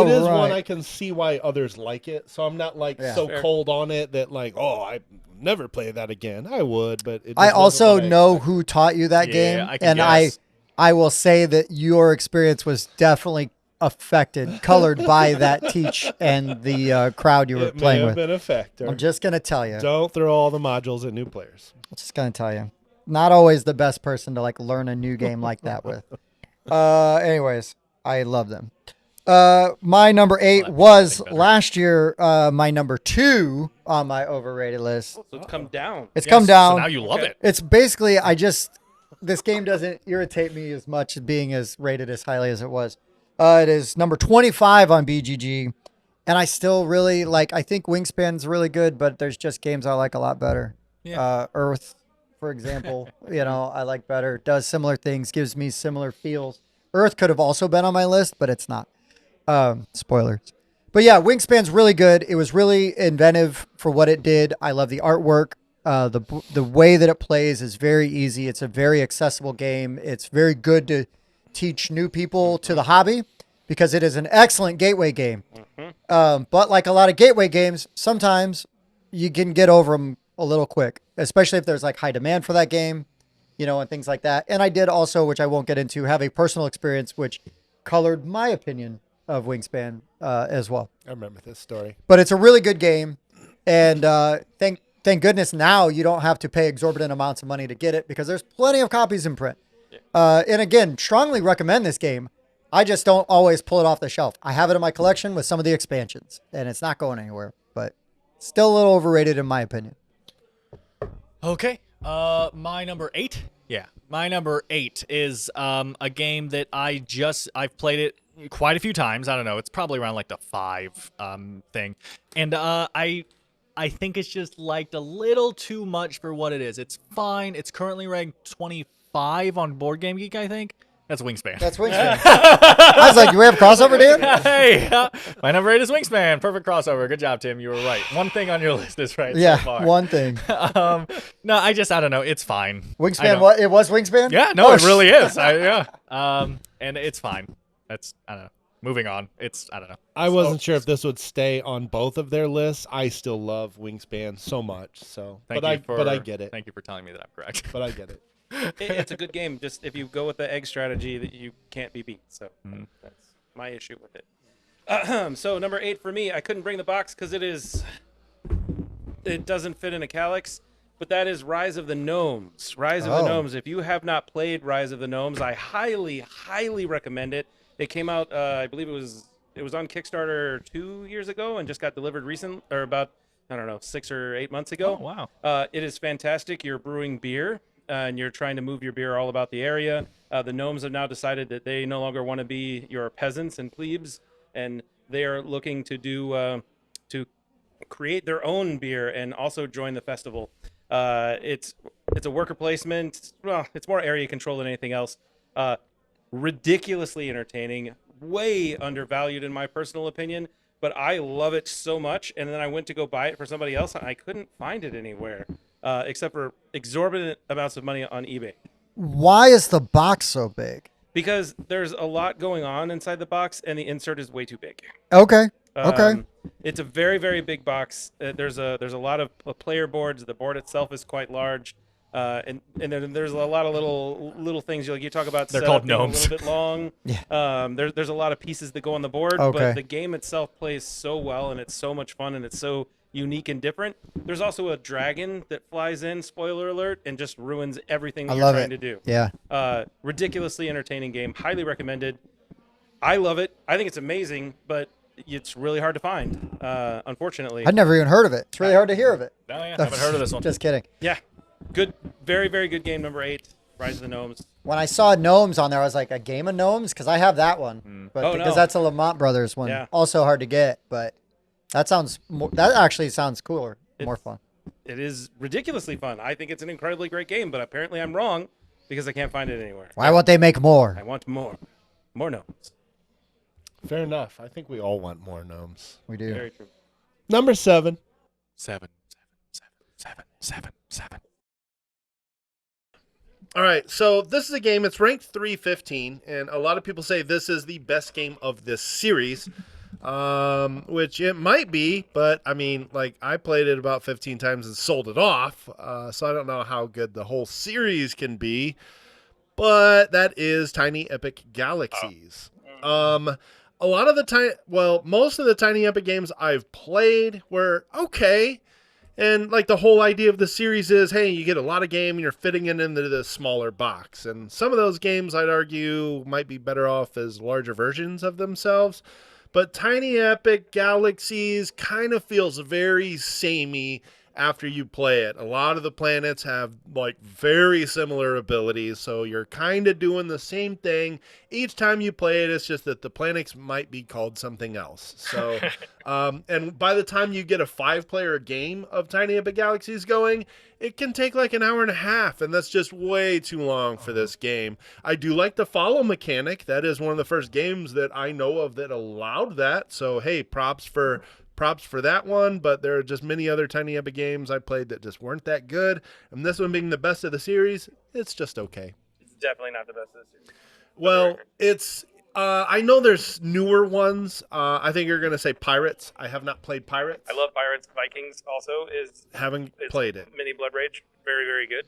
Speaker 2: is
Speaker 1: right.
Speaker 2: one I can see why others like it, so I'm not like
Speaker 1: Yeah.
Speaker 2: so
Speaker 3: Fair.
Speaker 2: cold on it that like, oh, I never play that again. I would, but it
Speaker 1: I
Speaker 2: just wasn't
Speaker 1: also
Speaker 2: what I
Speaker 1: know
Speaker 2: expected.
Speaker 1: who taught you that
Speaker 4: Yeah,
Speaker 1: game,
Speaker 4: I can
Speaker 1: and
Speaker 4: guess.
Speaker 1: I will say that your experience was definitely colored by that teach and the crowd you were
Speaker 2: It may
Speaker 1: playing
Speaker 2: have
Speaker 1: with.
Speaker 2: been a factor.
Speaker 1: I'm just gonna tell you.
Speaker 2: Don't throw all the modules at new players.
Speaker 1: I'm just gonna tell you. Not always the best person to like learn a new game like that with. Anyways, I love them. My number 8 was last year. My number 2 on my overrated list.
Speaker 3: So it's come down.
Speaker 1: It's come down.
Speaker 4: So now you love
Speaker 3: Okay.
Speaker 4: it.
Speaker 1: It's basically this game doesn't irritate me as much as being as rated as highly as it was. It is number 25 on BGG, and I still really like. I think Wingspan's really good, but there's just games I like a lot better.
Speaker 4: Yeah.
Speaker 1: Earth, for example, I like better. Does similar things, gives me similar feels. Earth could have also been on my list, but it's not. Spoilers. But yeah, Wingspan's really good. It was really inventive for what it did. I love the artwork. The way that it plays is very easy. It's a very accessible game. It's very good to teach new people to the hobby because it is an excellent gateway game. But like a lot of gateway games, sometimes you can get over them a little quick, especially if there's like high demand for that game, and things like that. And I did also, which I won't get into, have a personal experience which colored my opinion of Wingspan as well.
Speaker 2: I remember this story.
Speaker 1: But it's a really good game, and thank goodness now you don't have to pay exorbitant amounts of money to get it because there's plenty of copies in print. And again, strongly recommend this game. I just don't always pull it off the shelf. I have it in my collection with some of the expansions, and it's not going anywhere. But still a little overrated in my opinion.
Speaker 4: Okay. My number 8. Yeah, my number 8 is a game that I've played it quite a few times. I don't know. It's probably around like the 5 thing, and I think it's just liked a little too much for what it is. It's fine. It's currently ranked 25 on Board Game Geek, I think. That's Wingspan.
Speaker 1: That's Wingspan. I was like, do we have crossover, Dan?
Speaker 4: Hey, my number 8 is Wingspan. Perfect crossover. Good job, Tim. You were right. One thing on your list is right
Speaker 1: Yeah,
Speaker 4: so far.
Speaker 1: one thing.
Speaker 4: No, I don't know. It's fine.
Speaker 1: Wingspan, what? It was Wingspan?
Speaker 4: Yeah, no,
Speaker 1: Oh,
Speaker 4: it really is. And it's fine. That's, I don't know. Moving on. I don't know.
Speaker 2: I wasn't sure if this would stay on both of their lists. I still love Wingspan so much. So, but I get it.
Speaker 4: Thank you for telling me that I'm correct.
Speaker 2: But I get it.
Speaker 3: It's a good game. Just if you go with the egg strategy, that you can't be beat. So that's my issue with it. So number 8 for me, I couldn't bring the box because it doesn't fit in a calyx, but that is Rise of the Gnomes. Rise of the Gnomes. If you have not played Rise of the Gnomes, I highly, highly recommend it. It came out, I believe it was on Kickstarter 2 years ago and just got delivered about 6 or 8 months ago.
Speaker 4: Oh, wow.
Speaker 3: It is fantastic. You're brewing beer. And you're trying to move your beer all about the area. The gnomes have now decided that they no longer want to be your peasants and plebes, and they are looking to to create their own beer and also join the festival. It's a worker placement. Well, it's more area control than anything else. Ridiculously entertaining, way undervalued in my personal opinion, but I love it so much. And then I went to go buy it for somebody else, and I couldn't find it anywhere. Except for exorbitant amounts of money on eBay.
Speaker 1: Why is the box so big?
Speaker 3: Because there's a lot going on inside the box, and the insert is way too big.
Speaker 1: Okay. Okay.
Speaker 3: It's a very, very big box. There's a lot of player boards. The board itself is quite large, and then there's a lot of little things. You talk about.
Speaker 4: They're called gnomes.
Speaker 3: A little bit long.
Speaker 1: Yeah.
Speaker 3: There's a lot of pieces that go on the board,
Speaker 1: Okay.
Speaker 3: but the game itself plays so well, and it's so much fun, and it's so unique and different. There's also a dragon that flies in, spoiler alert, and just ruins everything that you're trying to do.
Speaker 1: Yeah.
Speaker 3: Ridiculously entertaining game. Highly recommended. I love it. I think it's amazing, but it's really hard to find, unfortunately.
Speaker 1: I'd never even heard of it. It's really hard to hear of it.
Speaker 4: No, yeah, haven't heard of this one.
Speaker 1: Just kidding.
Speaker 3: Yeah. Good. Very, very good game, number 8, Rise of the Gnomes.
Speaker 1: When I saw gnomes on there, I was like, a game of gnomes? Because I have that one. But
Speaker 3: Oh,
Speaker 1: because
Speaker 3: no.
Speaker 1: that's a Lamont Brothers one.
Speaker 3: Yeah.
Speaker 1: Also hard to get, but that actually sounds cooler, more fun.
Speaker 3: It is ridiculously fun. I think it's an incredibly great game, but apparently I'm wrong because I can't find it anywhere.
Speaker 1: Why won't they make more?
Speaker 3: I want more. More gnomes.
Speaker 2: Fair enough. I think we all want more gnomes.
Speaker 1: We do.
Speaker 3: Very true.
Speaker 2: Number 7.
Speaker 4: 7.
Speaker 2: All right, so this is a game. It's ranked 315, and a lot of people say this is the best game of this series, which it might be, but I mean, like, I played it about 15 times and sold it off, so I don't know how good the whole series can be, but that is Tiny Epic Galaxies. A lot of the most of the Tiny Epic games I've played were okay. And like the whole idea of the series is, hey, you get a lot of game and you're fitting it into this smaller box. And some of those games, I'd argue, might be better off as larger versions of themselves. But Tiny Epic Galaxies kind of feels very samey after you play it. A lot of the planets have like very similar abilities, so you're kind of doing the same thing each time you play it. It's just that the planets might be called something else. So and by the time you get a 5-player game of Tiny Epic Galaxies going, it can take like an hour and a half, and that's just way too long for this game. I do like the follow mechanic. That is one of the first games that I know of that allowed that, so hey, props for that one, but there are just many other Tiny Epic games I played that just weren't that good, and this one being the best of the series, it's just okay.
Speaker 3: It's definitely not the best of the series.
Speaker 2: Well, it's I know there's newer ones. I think you're going to say Pirates. I have not played Pirates.
Speaker 3: I love Pirates. Vikings also is
Speaker 2: Haven't played it.
Speaker 3: mini Blood Rage. Very, very good.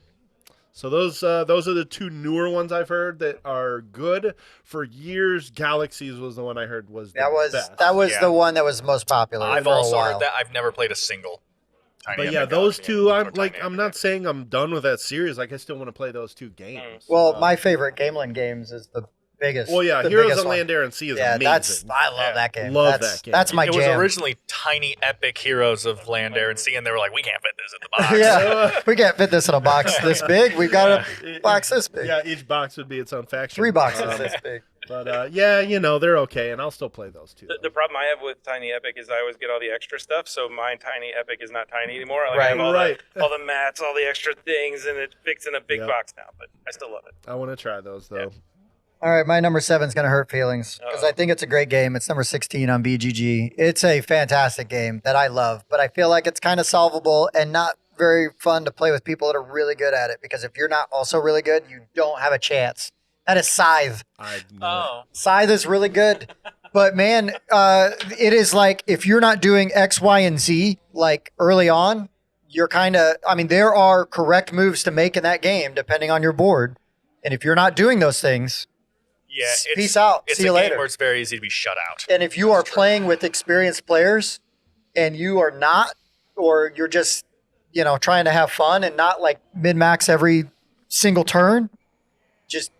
Speaker 2: So those are the two newer ones I've heard that are good. For years, Galaxies was the one I heard was the best.
Speaker 1: that was
Speaker 4: Yeah.
Speaker 1: the one that was most popular.
Speaker 4: I've
Speaker 1: for a
Speaker 4: also
Speaker 1: while.
Speaker 4: heard that. I've never played a single. Tiny
Speaker 2: But
Speaker 4: Epic
Speaker 2: yeah, those
Speaker 4: Galaxy
Speaker 2: two,
Speaker 4: or
Speaker 2: I'm
Speaker 4: Tiny
Speaker 2: I'm
Speaker 4: Epic
Speaker 2: not saying I'm done with that series. Like I still want to play those two games.
Speaker 1: Well, my favorite Gamelin games is the biggest.
Speaker 2: Well, yeah,
Speaker 1: the
Speaker 2: Heroes
Speaker 1: biggest
Speaker 2: of
Speaker 1: one.
Speaker 2: Land, Air, and Sea is
Speaker 1: Yeah,
Speaker 2: amazing.
Speaker 1: I love that game.
Speaker 2: Love
Speaker 1: that's,
Speaker 2: that game.
Speaker 1: That's my
Speaker 4: It
Speaker 1: jam.
Speaker 4: was originally Tiny Epic Heroes of Land, Air, and Sea, and they were like, we can't fit this in the box.
Speaker 1: Yeah, we can't fit this in a box this big. We got a box this big.
Speaker 2: Yeah, each box would be its own faction.
Speaker 1: 3 boxes this big.
Speaker 2: But yeah, they're okay, and I'll still play those two.
Speaker 3: The problem I have with Tiny Epic is I always get all the extra stuff, so my Tiny Epic is not tiny anymore. Like, I have all the mats, all the extra things, and it fits in a big box now, but I still love it.
Speaker 2: I want to try those, though.
Speaker 1: All right, my number 7 is going to hurt feelings because I think it's a great game. It's number 16 on BGG. It's a fantastic game that I love, but I feel like it's kind of solvable and not very fun to play with people that are really good at it because if you're not also really good, you don't have a chance. That is Scythe. Scythe is really good. But man, it is like if you're not doing X, Y, and Z like early on, you're kind of, I mean, there are correct moves to make in that game depending on your board. And if you're not doing those things, peace out.
Speaker 4: It's
Speaker 1: See you
Speaker 4: a
Speaker 1: later.
Speaker 4: game where it's very easy to be shut out.
Speaker 1: And if you are playing with experienced players and you are not, or you're just, trying to have fun and not like min-max every single turn,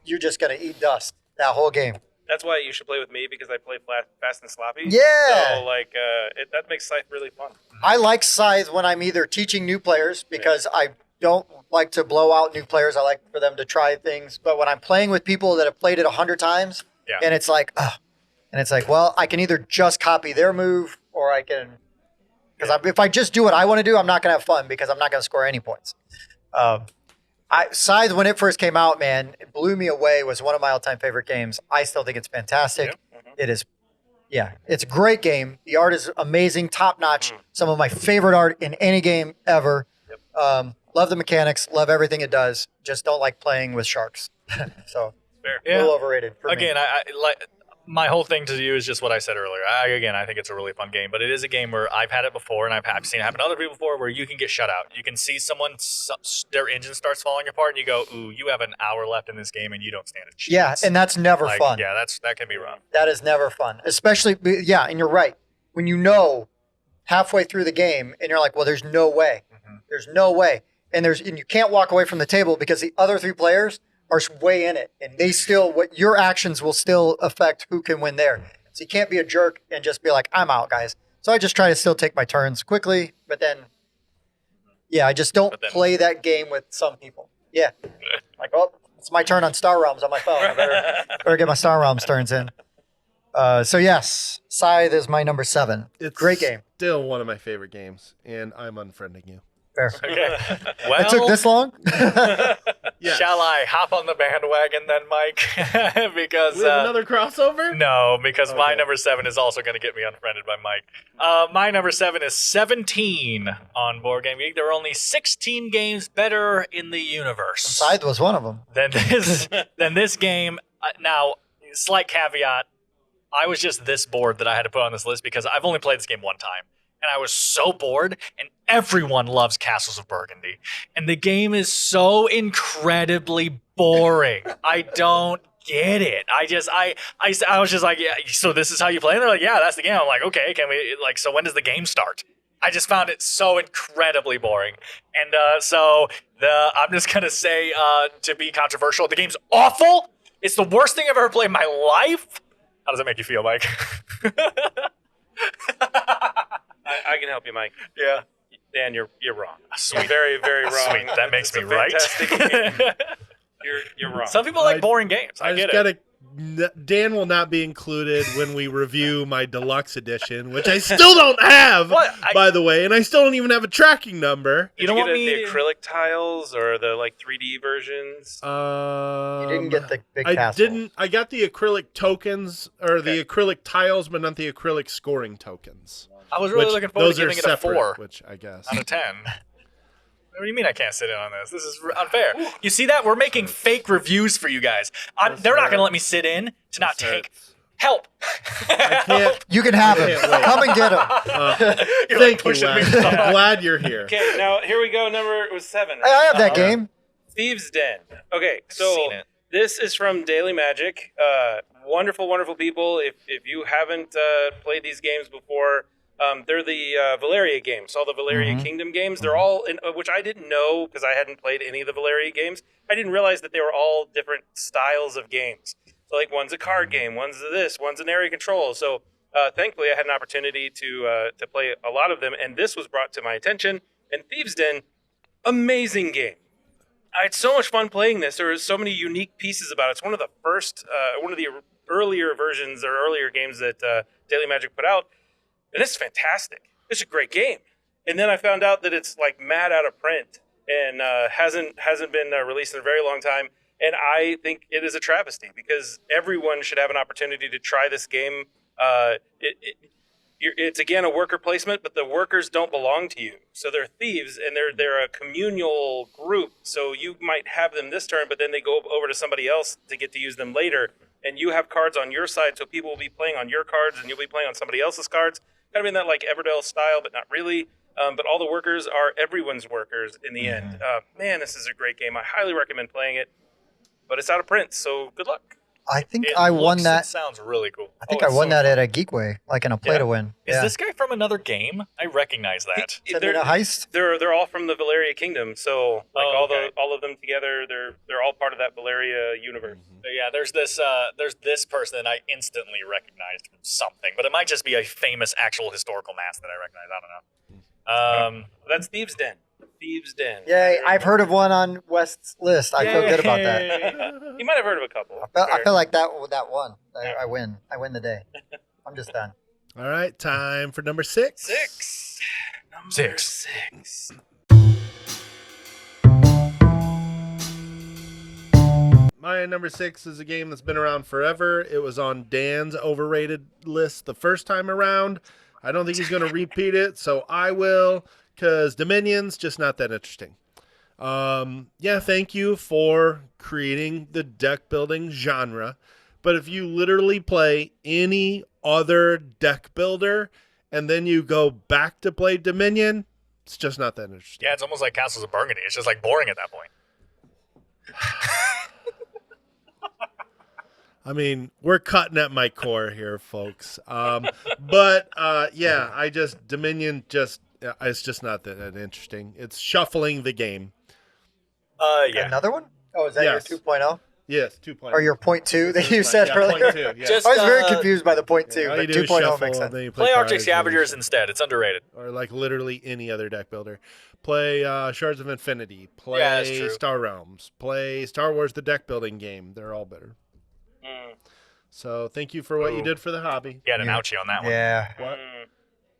Speaker 1: you're just going to eat dust that whole game.
Speaker 3: That's why you should play with me because I play fast and sloppy.
Speaker 1: Yeah.
Speaker 3: So that makes Scythe really fun.
Speaker 1: I like Scythe when I'm either teaching new players because I don't like to blow out new players. I like for them to try things. But when I'm playing with people that have played it 100 times and it's like, well, I can either just copy their move or I can, because if I just do what I want to do, I'm not going to have fun because I'm not going to score any points. Scythe, when it first came out, man, it blew me away. It was one of my all-time favorite games. I still think it's fantastic.
Speaker 3: Yep.
Speaker 1: It is, it's a great game. The art is amazing, top-notch. Some of my favorite art in any game ever.
Speaker 3: Yep.
Speaker 1: Love the mechanics. Love everything it does. Just don't like playing with sharks. So,
Speaker 3: Fair.
Speaker 1: a little overrated for me.
Speaker 4: Again, I like my whole thing to you is just what I said earlier. I think it's a really fun game, but it is a game where I've had it before, and I've seen it happen to other people before, where you can get shut out. You can see someone, their engine starts falling apart, and you go, "Ooh, you have an hour left in this game, and you don't stand a chance."
Speaker 1: Yeah, and that's never fun.
Speaker 4: Yeah, that can be rough.
Speaker 1: That is never fun. Especially, and you're right. When you know halfway through the game, and you're like, "Well, there's no way. There's no way." And you can't walk away from the table because the other 3 players are way in it, and your actions will still affect who can win there. So you can't be a jerk and just be like, I'm out, guys. So I just try to still take my turns quickly, but then, I just don't play that game with some people. Yeah. Like, it's my turn on Star Realms on my phone. I better get my Star Realms turns in. So yes, Scythe is my number 7.
Speaker 2: It's
Speaker 1: great game.
Speaker 2: Still one of my favorite games, and I'm unfriending you.
Speaker 1: Fair.
Speaker 4: Okay. Well,
Speaker 1: It took this long?
Speaker 2: Yes.
Speaker 4: Shall I hop on the bandwagon then, Mike? Because
Speaker 2: We have another crossover?
Speaker 4: no, because my
Speaker 2: Okay.
Speaker 4: number 7 is also going to get me unfriended by Mike. My number 7 is 17 on Board Game Geek. There are only 16 games better in the universe
Speaker 1: Scythe was one of them.
Speaker 4: than this game. Now, slight caveat: I was just this bored that I had to put on this list because I've only played this game one time. And I was so bored, and everyone loves Castles of Burgundy. And the game is so incredibly boring. I don't get it. I was just like, yeah, so this is how you play? And they're like, yeah, that's the game. I'm like, okay, so when does the game start? I just found it so incredibly boring. And I'm just going to say, to be controversial, the game's awful. It's the worst thing I've ever played in my life. How does that make you feel, Mike?
Speaker 3: I can help you, Mike.
Speaker 4: Yeah.
Speaker 3: Dan, you're wrong.
Speaker 4: Sweet.
Speaker 3: You're very, very wrong.
Speaker 4: Sweet. That makes
Speaker 3: It's
Speaker 4: me
Speaker 3: a
Speaker 4: right.
Speaker 3: fantastic game. You're wrong.
Speaker 4: Some people like boring games. I
Speaker 2: just
Speaker 4: get it.
Speaker 2: Dan will not be included when we review my deluxe edition, which I still don't have, by the way, and I still don't even have a tracking number.
Speaker 3: Did
Speaker 4: don't
Speaker 3: you
Speaker 4: want
Speaker 3: get
Speaker 4: me
Speaker 3: the acrylic tiles or the 3D versions?
Speaker 1: You didn't get the big
Speaker 2: I
Speaker 1: castle.
Speaker 2: didn't. I got the acrylic tokens or the acrylic tiles, but not the acrylic scoring tokens.
Speaker 4: I was really
Speaker 2: Which
Speaker 4: looking forward
Speaker 2: those
Speaker 4: to
Speaker 2: are
Speaker 4: giving it a
Speaker 2: separate,
Speaker 4: 4
Speaker 2: which I guess.
Speaker 4: out of 10. What do you mean I can't sit in on this? This is unfair. You see that? We're making fake reviews for you guys. They're not going to let me sit in to not take. Help!
Speaker 2: I can't.
Speaker 1: You can have him.
Speaker 2: can't wait.
Speaker 1: Come and get him.
Speaker 4: You're
Speaker 2: Thank you,
Speaker 4: pushing me
Speaker 2: Wes.
Speaker 4: to
Speaker 2: I'm glad you're here.
Speaker 3: Okay, now here we go. It was 7.
Speaker 1: Hey, I
Speaker 3: Right?
Speaker 1: have that game.
Speaker 3: Thieves' Den. Okay, so
Speaker 4: Seen it.
Speaker 3: this is from Daily Magic. Wonderful, wonderful people. If you haven't played these games before, they're the Valeria games, all the Valeria Kingdom games. They're all, which I didn't know because I hadn't played any of the Valeria games. I didn't realize that they were all different styles of games. So like one's a card game, one's this, one's an area control. So thankfully I had an opportunity to play a lot of them, and this was brought to my attention. And Thieves' Den, amazing game. I had so much fun playing this. There were so many unique pieces about it. It's one of the first, one of the earlier versions or earlier games that Daily Magic put out, and it's fantastic. It's a great game. And then I found out that it's like mad out of print and hasn't been released in a very long time. And I think it is a travesty because everyone should have an opportunity to try this game. It's again a worker placement, but the workers don't belong to you. So they're thieves, and they're a communal group. So you might have them this turn, but then they go over to somebody else to get to use them later. And you have cards on your side, so people will be playing on your cards, and you'll be playing on somebody else's cards. Kind of in that like Everdell style, but not really. But all the workers are everyone's workers in the end. Man, this is a great game. I highly recommend playing it. But it's out of print, so good luck.
Speaker 1: I think
Speaker 4: It
Speaker 1: I won
Speaker 4: looks
Speaker 1: that.
Speaker 4: and sounds really cool.
Speaker 1: I think
Speaker 3: Oh,
Speaker 1: I
Speaker 3: it's
Speaker 1: won
Speaker 3: so
Speaker 1: that
Speaker 3: fun.
Speaker 1: at a Geekway, like in a play to win.
Speaker 4: Is
Speaker 1: Yeah.
Speaker 4: this guy from another game? I recognize that.
Speaker 1: Is it a heist?
Speaker 3: They're all from the Valeria Kingdom, so like
Speaker 4: Oh, okay.
Speaker 3: all of them together, they're all part of that Valeria universe.
Speaker 4: So yeah, there's this person that I instantly recognized from something, but it might just be a famous actual historical mask that I recognize. I don't know.
Speaker 3: That's Thieves' Den. Thieves' Den.
Speaker 1: Yay! I've heard of one on West's list. I feel good about that.
Speaker 3: You might have heard of a couple.
Speaker 1: I feel like that won. I win. I win the day. I'm just done.
Speaker 2: All right, time for number 6.
Speaker 3: Number six.
Speaker 2: My number 6 is a game that's been around forever. It was on Dan's overrated list the first time around. I don't think he's going to repeat it, so I will, because Dominion's just not that interesting. Yeah, thank you for creating the deck building genre. But if you literally play any other deck builder and then you go back to play Dominion, it's just not that interesting.
Speaker 4: Yeah, it's almost like Castles of Burgundy. It's just like boring at that point.
Speaker 2: I mean, we're cutting at my core here, folks. But Dominion it's just not that interesting. It's shuffling the game.
Speaker 4: Yeah.
Speaker 1: Another one? Oh, is that
Speaker 2: Yes.
Speaker 1: your 2.0?
Speaker 2: Yes, 2.0.
Speaker 1: Or your point 2 that you said
Speaker 2: yeah,
Speaker 1: earlier?
Speaker 2: Point 2, yeah.
Speaker 4: Just
Speaker 1: I was very
Speaker 4: uh,
Speaker 1: confused by the point 2,
Speaker 2: All you
Speaker 1: but
Speaker 2: do is
Speaker 1: 2.0
Speaker 2: shuffle,
Speaker 1: makes sense.
Speaker 2: then you
Speaker 4: Play
Speaker 2: cards,
Speaker 4: Arctic
Speaker 2: and
Speaker 4: Scavengers
Speaker 2: you-
Speaker 4: instead. It's underrated.
Speaker 2: Or like literally any other deck builder. Play Shards of Infinity. Play
Speaker 4: Yeah, that's true.
Speaker 2: Star Realms. Play Star Wars the deck building game. They're all better. So thank you for what you did for the hobby.
Speaker 4: You had an ouchie on that one.
Speaker 1: Yeah.
Speaker 2: What?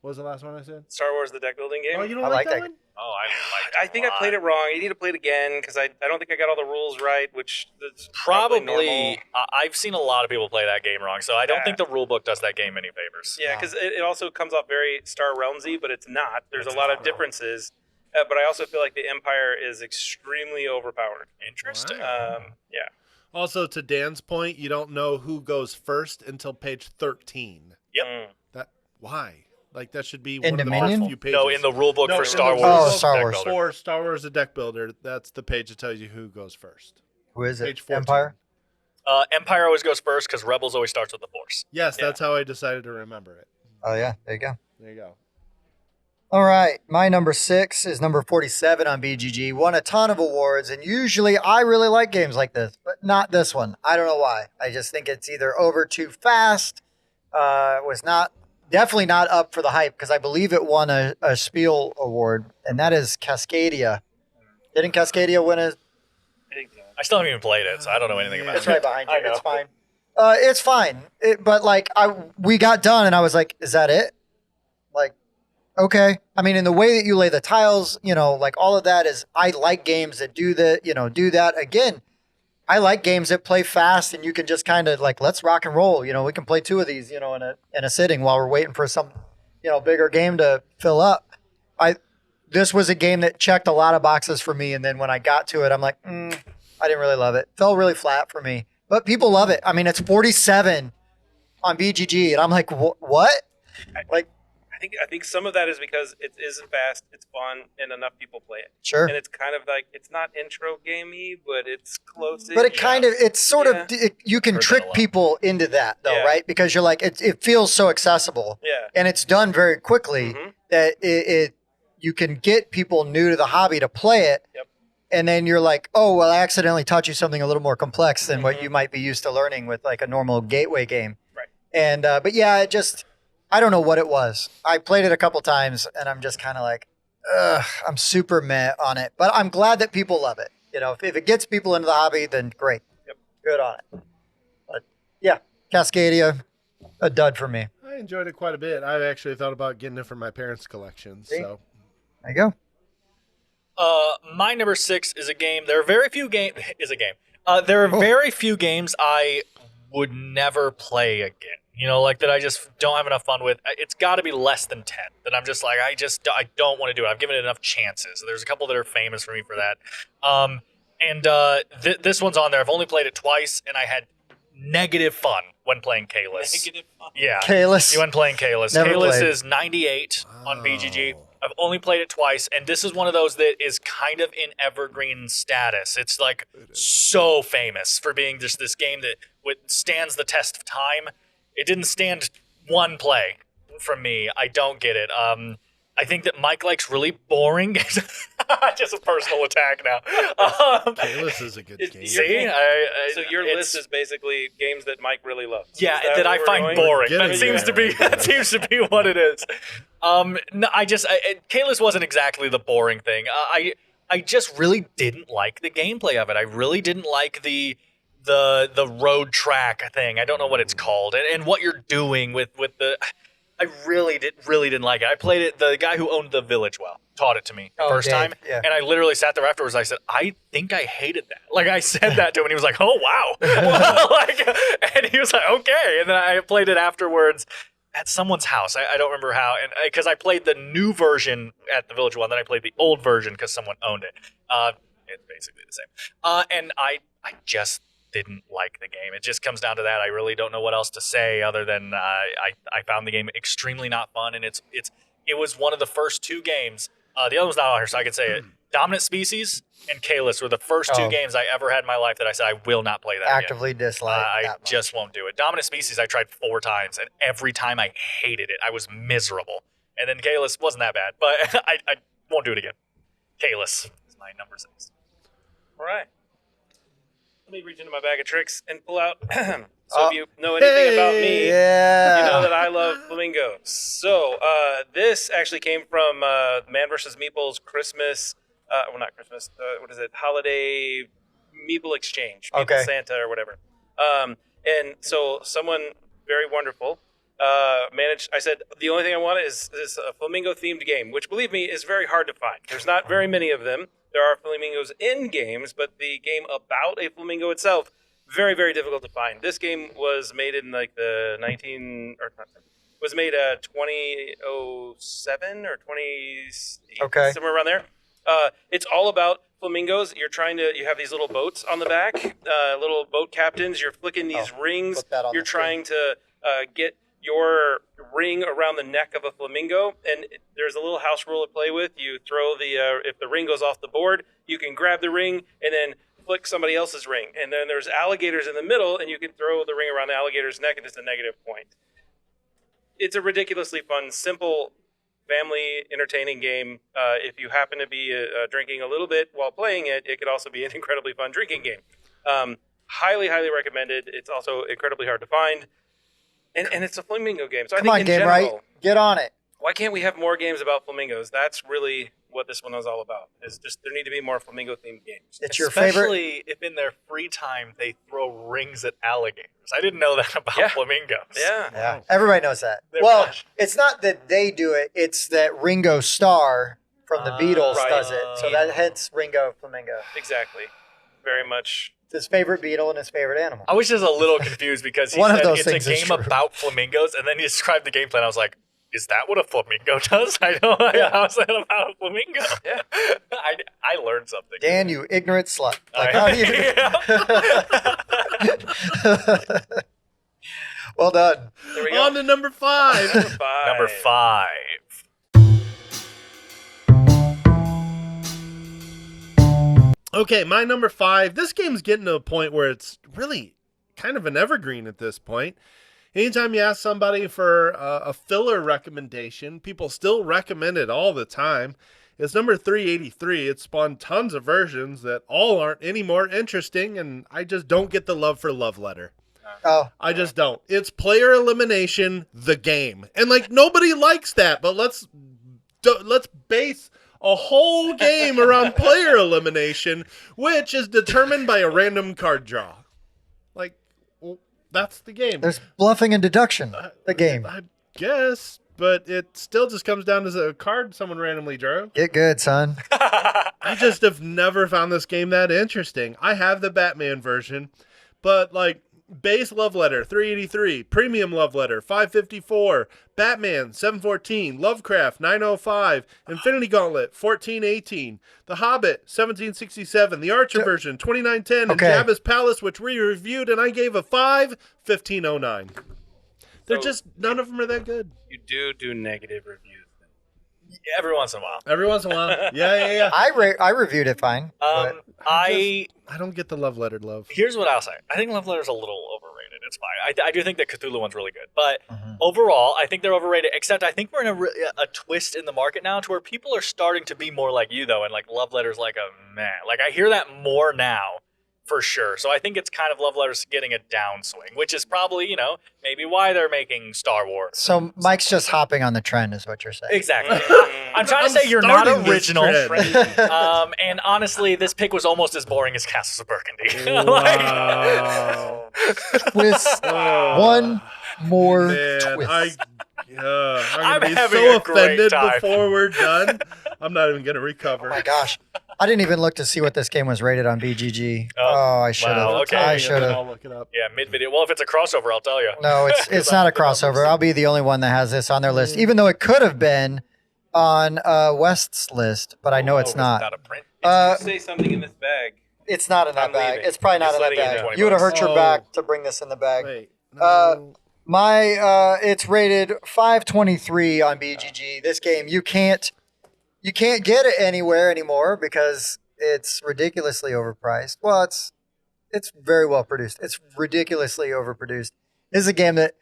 Speaker 2: What was the last one I said?
Speaker 3: Star Wars: The Deck Building Game.
Speaker 2: Oh, you don't
Speaker 1: I
Speaker 2: like
Speaker 1: like
Speaker 2: that
Speaker 1: that.
Speaker 2: one?
Speaker 4: Oh, I liked it
Speaker 3: I think
Speaker 4: a
Speaker 3: I played
Speaker 4: lot.
Speaker 3: it wrong. I need to play it again because I don't think I got all the rules right, which is probably normal.
Speaker 4: Probably, I've seen a lot of people play that game wrong, so I don't
Speaker 3: Yeah.
Speaker 4: think the rule book does that game any favors.
Speaker 3: Yeah, because it also comes off very Star Realmsy, but it's not. There's a lot of differences. But I also feel like the Empire is extremely overpowered.
Speaker 4: Interesting.
Speaker 3: Yeah.
Speaker 2: Also, to Dan's point, you don't know who goes first until page 13.
Speaker 4: Yep.
Speaker 2: Why? Like, that should be
Speaker 1: In
Speaker 2: one of the
Speaker 1: Dominion?
Speaker 2: first few pages.
Speaker 4: No, in the rule book
Speaker 2: No,
Speaker 4: for
Speaker 2: in
Speaker 4: Star
Speaker 2: the
Speaker 4: Wars.
Speaker 2: rule
Speaker 1: book Star
Speaker 4: Deck
Speaker 1: Wars.
Speaker 4: Builder.
Speaker 2: For Star Wars the deck builder, that's the page that tells you who goes first.
Speaker 1: Who is it?
Speaker 2: Page 14.
Speaker 1: Empire?
Speaker 4: Empire always goes first because Rebels always starts with the Force.
Speaker 2: Yes, that's how I decided to remember it.
Speaker 1: Oh, yeah. There you go.
Speaker 2: There you go.
Speaker 1: All right. My number 6 is number 47 on BGG. Won a ton of awards, and usually I really like games like this, but not this one. I don't know why. I just think it's either over too fast, definitely not up for the hype, because I believe it won a Spiel award, and that is Cascadia. Didn't Cascadia win a...
Speaker 3: I think so.
Speaker 4: I still haven't even played it, so I don't know anything about
Speaker 1: It's
Speaker 4: it.
Speaker 1: right behind you.
Speaker 4: I know.
Speaker 1: It's fine. It's fine. But like we got done, and I was like, "Is that it?" Like, okay. I mean, in the way that you lay the tiles, like all of that is. I like games that do that. Again, I like games that play fast, and you can just kind of like, let's rock and roll. We can play 2 of these, in a sitting while we're waiting for some, bigger game to fill up. This was a game that checked a lot of boxes for me, and then when I got to it, I'm like, I didn't really love it. Fell really flat for me. But people love it. I mean, it's 47 on BGG, and I'm like, what? Like,
Speaker 3: I think some of that is because it is fast, it's fun, and enough people play it.
Speaker 1: sure.
Speaker 3: And it's kind of like, it's not intro gamey, but it's close.
Speaker 1: But it's sort of, you can
Speaker 4: Heard that a
Speaker 1: trick
Speaker 4: lot.
Speaker 1: people into that, though,
Speaker 3: Yeah.
Speaker 1: right? Because you're like, it feels so accessible,
Speaker 3: Yeah.
Speaker 1: and it's done very quickly
Speaker 3: Mhm.
Speaker 1: that you can get people new to the hobby to play it.
Speaker 3: Yep.
Speaker 1: And then you're like, oh, well, I accidentally taught you something a little more complex than what
Speaker 3: Mhm.
Speaker 1: you might be used to learning with like a normal gateway game.
Speaker 3: Right.
Speaker 1: And, but yeah, I don't know what it was. I played it a couple times and I'm just kind of like, ugh, I'm super meh on it. But I'm glad that people love it. You know, if it gets people into the hobby, then great.
Speaker 3: Yep.
Speaker 1: Good on it. But yeah, Cascadia, a dud for me.
Speaker 2: I enjoyed it quite a bit. I actually thought about getting it from my parents' collection.
Speaker 1: See?
Speaker 2: So
Speaker 1: There you go.
Speaker 4: My number 6 is a game. There are very few games. There are very few games I would never play again. You know, like that I just don't have enough fun with. It's got to be less than 10. That I'm just like, I don't want to do it. I've given it enough chances. There's a couple that are famous for me for that. This one's on there. I've only played it twice, and I had negative fun when playing Kalis.
Speaker 3: Negative fun.
Speaker 4: Yeah.
Speaker 1: Kalis.
Speaker 4: You went playing Kalis.
Speaker 1: Never
Speaker 4: Kalis
Speaker 1: played.
Speaker 4: is 98 on BGG.
Speaker 2: Oh.
Speaker 4: I've only played it twice, and this is one of those that is kind of in evergreen status. It's like so famous for being just this game that stands the test of time. It didn't stand one play from me. I don't get it. I think that Mike likes really boring games. Just a personal attack now.
Speaker 2: Kalis is a good game.
Speaker 4: See?
Speaker 3: So your
Speaker 4: it's-
Speaker 3: list is basically games that Mike really loves.
Speaker 4: Yeah,
Speaker 3: Is
Speaker 4: that I
Speaker 3: where we're
Speaker 4: find
Speaker 3: going?
Speaker 4: boring.
Speaker 2: Getting
Speaker 4: That seems
Speaker 2: there.
Speaker 4: to be that seems to be what it is. No, Kalis wasn't exactly the boring thing. I just really didn't like the gameplay of it. I really didn't like the road track thing. I don't know what it's called, and what you're doing with the. I really didn't like it. I played it. The guy who owned the village taught it to me the first
Speaker 1: Dave,
Speaker 4: time,
Speaker 1: yeah.
Speaker 4: and I literally sat there afterwards. I said, I think I hated that. Like I said that to him, and he was like, "Oh wow," and he was like, "Okay." And then I played it afterwards at someone's house. I don't remember how, and because I played the new version at the village one, then I played the old version because someone owned it. It's basically the same. And I just didn't like the game. It just comes down to that. I really don't know what else to say other than I found the game extremely not fun, and it was one of the first two games. The other one's not on here, so I could say it. Dominant Species and Kalis were the first two games I ever had in my life that I said I will not play that again.
Speaker 1: Actively dislike
Speaker 4: I
Speaker 1: that much.
Speaker 4: just won't do it. Dominant Species I tried 4 times, and every time I hated it. I was miserable. And then Kalis wasn't that bad, but I won't do it again. Kalis is my number 6.
Speaker 3: All right. Let me reach into my bag of tricks and pull out. So if you know anything about me,
Speaker 1: Yeah.
Speaker 3: you know that I love flamingos. So this actually came from Man vs. Meeple's Christmas. Well, not Christmas. What is it? Holiday Meeple Exchange. Meeple
Speaker 1: Okay.
Speaker 3: Santa or whatever. And so someone very wonderful managed. I said the only thing I want is a flamingo themed game, which believe me is very hard to find. There's not very many of them. There are flamingos in games, but the game about a flamingo itself, very, very difficult to find. This game was made in like the 2007 or 20,
Speaker 1: Okay.
Speaker 3: somewhere around there. It's all about flamingos. You have these little boats on the back, little boat captains. You're flicking these rings.
Speaker 1: put that on
Speaker 3: You're
Speaker 1: the screen.
Speaker 3: trying to get your ring around the neck of a flamingo, and there's a little house rule to play with. You throw if the ring goes off the board, you can grab the ring and then flick somebody else's ring. And then there's alligators in the middle, and you can throw the ring around the alligator's neck, and it's a negative point. It's a ridiculously fun, simple, family entertaining game. If you happen to be drinking a little bit while playing it, it could also be an incredibly fun drinking game. Highly, highly recommended. It's also incredibly hard to find. And it's a flamingo game. So
Speaker 1: Come
Speaker 3: I
Speaker 1: on,
Speaker 3: think
Speaker 1: Game
Speaker 3: in
Speaker 1: Right.
Speaker 3: general,
Speaker 1: Get on it.
Speaker 3: why can't we have more games about flamingos? That's really what this one was all about. Is just there need to be more flamingo themed games.
Speaker 1: It's your favorite.
Speaker 4: Especially if in their free time they throw rings at alligators. I didn't know that about
Speaker 3: Yeah.
Speaker 4: flamingos.
Speaker 3: Yeah.
Speaker 1: Yeah, everybody knows that.
Speaker 4: They're
Speaker 1: Well,
Speaker 4: gosh.
Speaker 1: it's not that they do it; it's that Ringo Starr from the Beatles
Speaker 3: Right.
Speaker 1: does it. So that hence Ringo Flamingo.
Speaker 3: Exactly. Very much.
Speaker 1: It's his favorite Beatle and his favorite animal.
Speaker 4: I was just a little confused because he
Speaker 1: One of
Speaker 4: said
Speaker 1: those
Speaker 4: it's a
Speaker 1: things is
Speaker 4: game
Speaker 1: true.
Speaker 4: about flamingos, and then he described the game plan. I was like, is that what a flamingo does? I don't know.
Speaker 1: Yeah.
Speaker 4: How's that about a flamingo?
Speaker 3: Yeah.
Speaker 4: I learned something.
Speaker 1: Dan, you ignorant slut. Like,
Speaker 4: I-
Speaker 1: how do you? Well done.
Speaker 4: There we go.
Speaker 2: On to number 5.
Speaker 4: Number 5.
Speaker 2: Okay, my number 5. This game's getting to a point where it's really kind of an evergreen at this point. Anytime you ask somebody for a filler recommendation, people still recommend it all the time. It's number 383. It's spawned tons of versions that all aren't any more interesting, and I just don't get the love for Love Letter.
Speaker 1: Oh,
Speaker 2: I just don't. It's player elimination, the game. And, like, nobody likes that, but let's base a whole game around player elimination, which is determined by a random card draw. Like, well, that's the game.
Speaker 1: there's bluffing and deduction. The game.
Speaker 2: I guess, but it still just comes down to a card someone randomly drew.
Speaker 1: Get good, son.
Speaker 2: I just have never found this game that interesting. I have the Batman version, but like base Love Letter 383, premium Love Letter 554, Batman 714, Lovecraft 905, Infinity Gauntlet 1418, The Hobbit 1767, the Archer version 2910,
Speaker 1: Okay.
Speaker 2: and Jabba's Palace, which we reviewed and I gave a 5, 1509. They're
Speaker 3: So-
Speaker 2: just none of them are that good.
Speaker 3: You do negative reviews.
Speaker 4: Every once in a while.
Speaker 2: Every once in a while, yeah.
Speaker 1: I reviewed it fine. but
Speaker 4: I
Speaker 2: don't get the Love Letter love.
Speaker 4: Here's what I'll say. I think Love Letter's a little overrated. It's fine. I do think the Cthulhu one's really good, but
Speaker 1: Mhm.
Speaker 4: overall, I think they're overrated. Except I think we're in a twist in the market now to where people are starting to be more like you though, and like Love Letter's like a man. Like I hear that more now. For sure. So I think it's kind of Love Letters getting a downswing, which is probably, maybe why they're making Star Wars.
Speaker 1: So Mike's just hopping on the trend, is what you're saying.
Speaker 4: Exactly. I'm trying to say you're not
Speaker 2: starting this
Speaker 4: original.
Speaker 2: trend.
Speaker 4: And honestly, this pick was almost as boring as Castles of Burgundy.
Speaker 2: Wow.
Speaker 1: Twist. One more
Speaker 2: Man,
Speaker 1: twist.
Speaker 2: I'm
Speaker 4: I'm
Speaker 2: gonna be
Speaker 4: having
Speaker 2: so
Speaker 4: a great
Speaker 2: offended
Speaker 4: time.
Speaker 2: before we're done. I'm not even gonna recover.
Speaker 1: Oh my gosh. I didn't even look to see what this game was rated on BGG.
Speaker 4: Oh,
Speaker 1: I should have.
Speaker 4: wow, okay.
Speaker 1: I should
Speaker 2: I'll
Speaker 1: have.
Speaker 2: look it up.
Speaker 4: Yeah, mid-video. Well, if it's a crossover, I'll tell you.
Speaker 1: No, it's not a crossover. I'll be the only one that has this on their list, even though it could have been on West's list, but I know it's
Speaker 4: It's
Speaker 1: not.
Speaker 4: not a print.
Speaker 1: Uh,
Speaker 3: You say something in this bag.
Speaker 1: It's not in that
Speaker 3: I'm
Speaker 1: bag.
Speaker 3: leaving.
Speaker 1: It's probably not
Speaker 3: Just
Speaker 1: in that
Speaker 3: letting you
Speaker 1: bag.
Speaker 3: know.
Speaker 1: You would have hurt your
Speaker 2: Oh.
Speaker 1: back to bring this in the bag.
Speaker 2: Wait.
Speaker 1: Uh,
Speaker 2: No.
Speaker 1: It's rated 523 on BGG. This game you can't get it anywhere anymore because it's ridiculously overpriced. Well, it's very well produced. It's ridiculously overproduced. This is a game that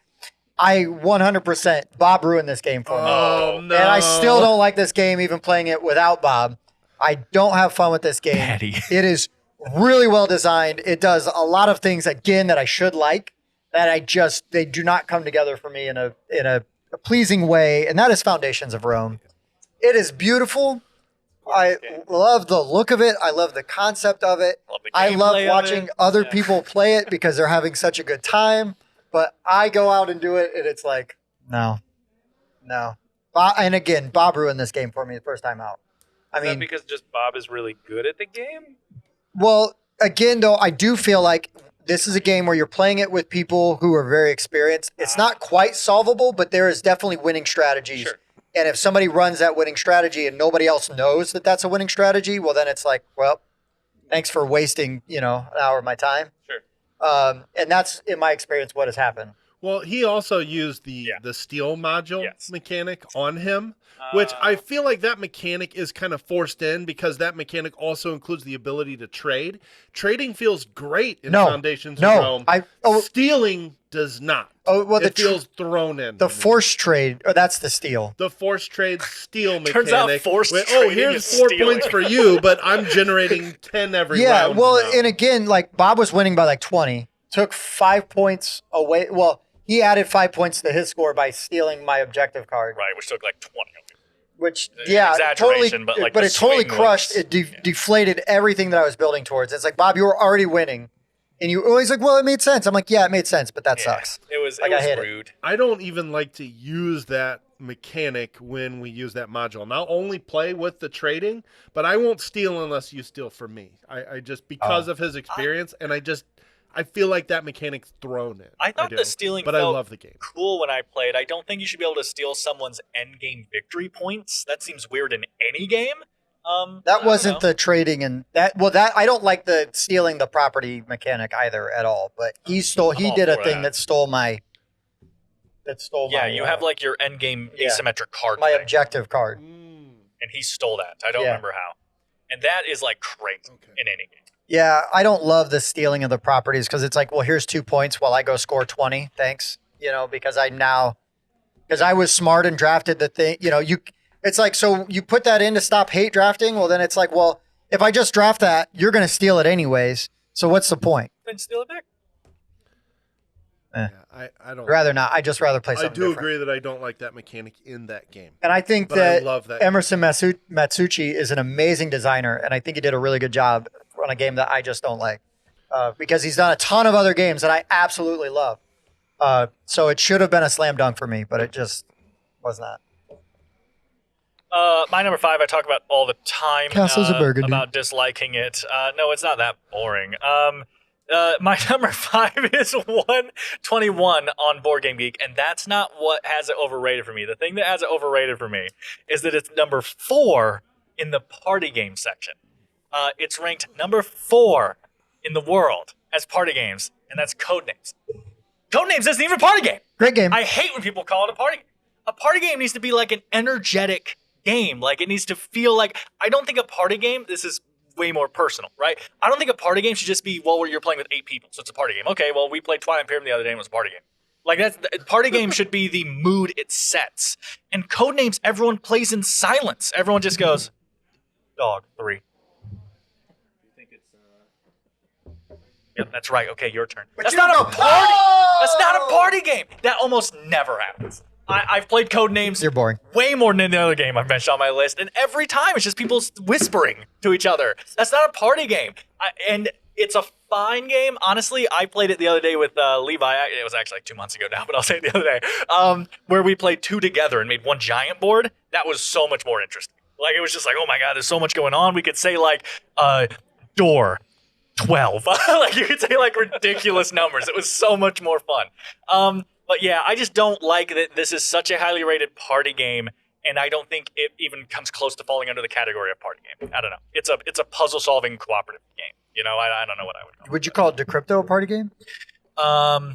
Speaker 1: I 100% Bob ruined this game for me.
Speaker 2: Oh no.
Speaker 1: And I still don't like this game even playing it without Bob. I don't have fun with this game.
Speaker 4: Daddy.
Speaker 1: It is really well designed. It does a lot of things again that I should like that they do not come together for me in a pleasing way, and that is Foundations of Rome. It is beautiful. I love the look of it. I love the concept of it.
Speaker 4: Love the
Speaker 1: I love
Speaker 4: gameplay of
Speaker 1: watching
Speaker 4: it.
Speaker 1: other
Speaker 4: Yeah.
Speaker 1: people play it because they're having such a good time. But I go out and do it, and it's like, no. And again, Bob ruined this game for me the first time out. I
Speaker 3: Is that
Speaker 1: mean,
Speaker 3: because just Bob is really good at the game?
Speaker 1: well, again, though, I do feel like this is a game where you're playing it with people who are very experienced. It's not quite solvable, but there is definitely winning strategies.
Speaker 3: Sure.
Speaker 1: And if somebody runs that winning strategy and nobody else knows that that's a winning strategy, well, then it's like, well, thanks for wasting, an hour of my time.
Speaker 3: Sure.
Speaker 1: And that's, in my experience, what has happened.
Speaker 2: Well, he also used the
Speaker 4: Yeah.
Speaker 2: the steel module
Speaker 4: Yes.
Speaker 2: mechanic on him, which I
Speaker 3: Uh,
Speaker 2: feel like that mechanic is kind of forced in because that mechanic also includes the ability to trade. Trading feels great in
Speaker 1: No.
Speaker 2: Foundations of
Speaker 1: No.
Speaker 2: Rome. Stealing does not.
Speaker 1: Well,
Speaker 2: It feels thrown in.
Speaker 1: the force trade, or that's the steal.
Speaker 2: The force trade steal mechanic.
Speaker 4: Turns out force
Speaker 2: where,
Speaker 4: trading
Speaker 2: here's
Speaker 4: is
Speaker 2: 4
Speaker 4: stealing.
Speaker 2: points for you, but I'm generating 10 every
Speaker 1: Yeah,
Speaker 2: round.
Speaker 1: well,
Speaker 2: now.
Speaker 1: and again, like Bob was winning by like 20, took 5 points away. Well, he added 5 points to his score by stealing my objective card,
Speaker 4: Right, which took like 20 of it.
Speaker 1: which totally,
Speaker 4: Exaggeration, but, like, the
Speaker 1: it totally
Speaker 4: swing
Speaker 1: crushed.
Speaker 4: was-
Speaker 1: It deflated everything that I was building towards. It's like, Bob, you were already winning, and you always like, well, it made sense. I'm like, yeah, it made sense, but that sucks.
Speaker 4: It was,
Speaker 1: Like, I hate it.
Speaker 4: rude.
Speaker 2: I don't even like to use that mechanic when we use that module. I'll only play with the trading, but I won't steal unless you steal from me. I just because of his experience, and I feel like that mechanic's thrown in.
Speaker 4: I thought
Speaker 2: do.
Speaker 4: the stealing
Speaker 2: but I
Speaker 4: felt
Speaker 2: love the game.
Speaker 4: cool when I played. I don't think you should be able to steal someone's endgame victory points. That seems weird in any game. I
Speaker 1: That
Speaker 4: don't
Speaker 1: wasn't
Speaker 4: know.
Speaker 1: the trading and that. Well, that I don't like the stealing the property mechanic either at all. But he
Speaker 4: all
Speaker 1: did a
Speaker 4: for
Speaker 1: thing that stole my that stole
Speaker 4: Yeah,
Speaker 1: my,
Speaker 4: you have like your end game
Speaker 1: yeah.
Speaker 4: asymmetric card
Speaker 1: my
Speaker 4: thing,
Speaker 1: objective card.
Speaker 4: and he stole that. I don't
Speaker 1: Yeah.
Speaker 4: remember how. And that is like crazy
Speaker 2: Okay.
Speaker 4: in any game.
Speaker 1: Yeah, I don't love the stealing of the properties because it's like, well, here's 2 points while I go score 20. Thanks. Because I was smart and drafted the thing. It's like, so you put that in to stop hate drafting. Well, then it's like, well, if I just draft that, you're going to steal it anyways. So what's the point?
Speaker 4: Then steal it back.
Speaker 2: Yeah, I don't.
Speaker 1: Rather not. I just rather play
Speaker 2: I
Speaker 1: something
Speaker 2: do
Speaker 1: different.
Speaker 2: agree that I don't like that mechanic in that game.
Speaker 1: And I think
Speaker 2: But I
Speaker 1: that
Speaker 2: love that
Speaker 1: Emerson Matsuchi is an amazing designer, and I think he did a really good job on a game that I just don't like because he's done a ton of other games that I absolutely love. So it should have been a slam dunk for me, but it just was not.
Speaker 4: My number 5, I talk about all the time.
Speaker 1: Castles of Burgundy.
Speaker 4: About disliking it. No, it's not that boring. My number 5 is 121 on Board Game Geek, and that's not what has it overrated for me. The thing that has it overrated for me is that it's number 4 in the party game section. It's ranked number 4 in the world as party games, and that's Codenames. Codenames isn't even a party game.
Speaker 1: Great game.
Speaker 4: I hate when people call it a party game. A party game needs to be like an energetic game. Like, it needs to feel like, I don't think a party game, this is way more personal, right? I don't think a party game should just be, well, where you're playing with 8 people, so it's a party game. Okay, well, we played Twilight Imperium the other day and it was a party game. Like, party game should be the mood it sets. And Codenames, everyone plays in silence. Everyone just goes, dog, 3. Yep, that's right. Okay, your turn.
Speaker 1: But
Speaker 4: That's
Speaker 1: you
Speaker 4: not a
Speaker 1: don't
Speaker 4: party.
Speaker 1: go, "Oh!"
Speaker 4: That's not a party game. That almost never happens. I've played Codenames
Speaker 1: You're boring.
Speaker 4: way more than any other game I've mentioned on my list, and every time it's just people whispering to each other. That's not a party game, and it's a fine game. Honestly, I played it the other day with Levi. It was actually like 2 months ago now, but I'll say it the other day, where we played 2 together and made one giant board. That was so much more interesting. Like, it was just like, oh my god, there's so much going on. We could say like door 12. Like, you could say like ridiculous numbers. It was so much more fun. But yeah, I just don't like that this is such a highly rated party game, and I don't think it even comes close to falling under the category of party game. I don't know. It's a puzzle solving cooperative game. I don't know what I would call it.
Speaker 1: Would you call it Decrypto a party game?
Speaker 4: I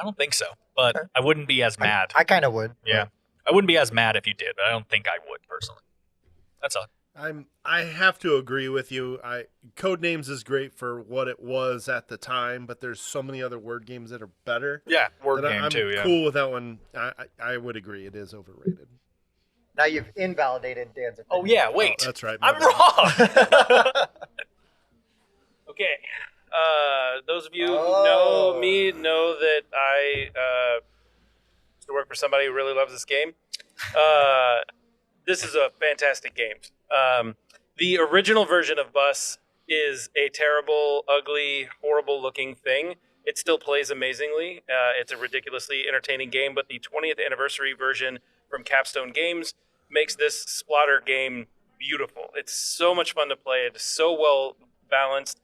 Speaker 4: don't think so, but
Speaker 1: Okay.
Speaker 4: I wouldn't be as mad.
Speaker 1: I kind of would.
Speaker 4: Yeah, I wouldn't be as mad if you did, but I don't think I would personally. That's all.
Speaker 2: I have to agree with you. Codenames is great for what it was at the time, but there's so many other word games that are better.
Speaker 4: Yeah, word
Speaker 2: that
Speaker 4: game
Speaker 2: I'm
Speaker 4: too. Yeah.
Speaker 2: cool with that one. I would agree it is overrated.
Speaker 1: Now you've invalidated Dan's opinion.
Speaker 4: Oh yeah, wait.
Speaker 2: Oh, that's right.
Speaker 4: I'm
Speaker 2: my bad.
Speaker 4: wrong.
Speaker 3: Okay. Those of you who
Speaker 1: Oh.
Speaker 3: know me know that I used to work for somebody who really loves this game. This is a fantastic game. The original version of Bus is a terrible, ugly, horrible-looking thing. It still plays amazingly. It's a ridiculously entertaining game, but the 20th anniversary version from Capstone Games makes this Splotter game beautiful. It's so much fun to play. It's so well balanced.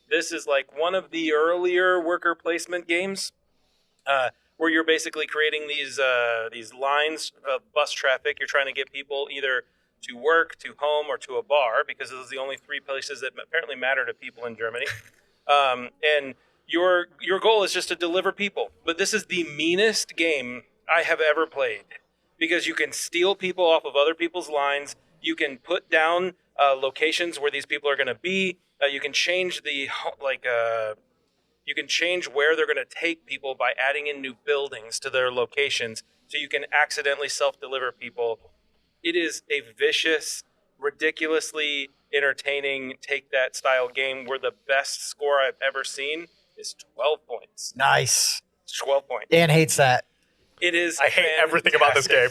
Speaker 3: This is like one of the earlier worker placement games where you're basically creating these lines of bus traffic. You're trying to get people either to work, to home, or to a bar, because those are the only 3 places that apparently matter to people in Germany. And your goal is just to deliver people. But this is the meanest game I have ever played, because you can steal people off of other people's lines. You can put down locations where these people are going to be. You can change you can change where they're going to take people by adding in new buildings to their locations, so you can accidentally self-deliver people. It is a vicious, ridiculously entertaining take-that style game where the best score I've ever seen is 12 points.
Speaker 1: Nice.
Speaker 3: 12 points.
Speaker 1: Dan hates that.
Speaker 3: It is.
Speaker 4: I hate everything about this game.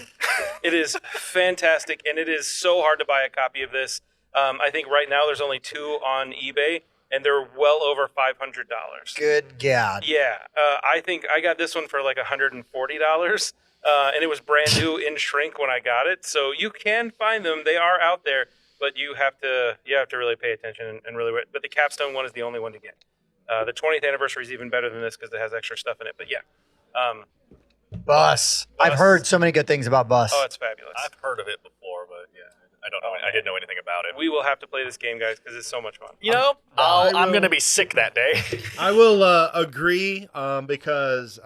Speaker 3: It is fantastic, and it is so hard to buy a copy of this. I think right now there's only 2 on eBay, and they're well over $500.
Speaker 1: Good God.
Speaker 3: Yeah, I think I got this one for like $140, and it was brand new in shrink when I got it. So you can find them; they are out there, but you have to really pay attention and really. But the Capstone one is the only one to get. The 20th anniversary is even better than this because it has extra stuff in it. But yeah,
Speaker 1: Bus. I've heard so many good things about Bus.
Speaker 3: oh, it's fabulous.
Speaker 4: I've heard of it before, but yeah, I don't know. I didn't know anything about it.
Speaker 3: We will have to play this game, guys, because it's so much fun.
Speaker 4: You know, I'm gonna be sick that day.
Speaker 2: I will agree because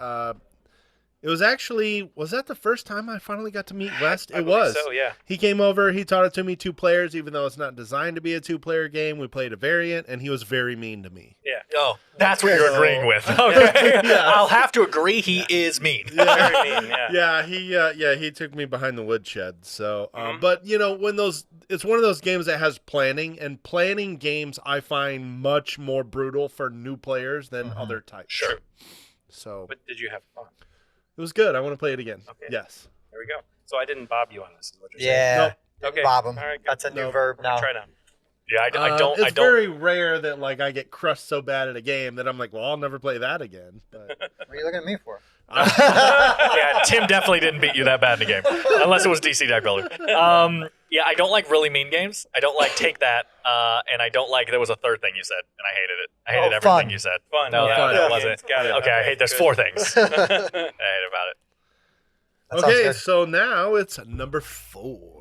Speaker 2: it was actually, was that the first time I finally got to meet West?
Speaker 3: I
Speaker 2: It
Speaker 3: believe
Speaker 2: was.
Speaker 3: so, yeah.
Speaker 2: He came over, he taught it to me 2 players, even though it's not designed to be a 2-player game. We played a variant, and he was very mean to me.
Speaker 3: Yeah.
Speaker 4: Oh, that's what you're agreeing with. Okay, I'll have to agree. He is mean.
Speaker 3: Very mean, yeah.
Speaker 2: He took me behind the woodshed. So, but you know, it's one of those games that has planning, and planning games I find much more brutal for new players than other types.
Speaker 3: Sure.
Speaker 2: So,
Speaker 3: But did you have fun?
Speaker 2: it was good. I want to play it again.
Speaker 3: Okay.
Speaker 2: Yes.
Speaker 3: There we go. So I didn't bob you on this, is what you're
Speaker 1: Yeah.
Speaker 2: Nope.
Speaker 3: Okay.
Speaker 1: Bob 'em.
Speaker 3: All right, good.
Speaker 1: That's a new
Speaker 2: Nope.
Speaker 1: verb now.
Speaker 3: Try now.
Speaker 4: Yeah, I don't.
Speaker 2: It's very rare that like I get crushed so bad at a game that I'm like, well, I'll never play that again. But
Speaker 1: What are you looking at me for?
Speaker 4: Yeah, Tim definitely didn't beat you that bad in the game, unless it was DC Deck Builder. Yeah, I don't like really mean games. I don't like Take That, and I don't like. There was a third thing you said, and I hated it. I hated everything
Speaker 1: fun.
Speaker 4: you said.
Speaker 3: Fun.
Speaker 4: No,
Speaker 3: yeah.
Speaker 4: that wasn't.
Speaker 3: Got it.
Speaker 4: Okay, I hate. There's
Speaker 3: good.
Speaker 4: 4 things I hate about it.
Speaker 1: That sounds
Speaker 2: okay,
Speaker 1: good.
Speaker 2: so now it's number 4.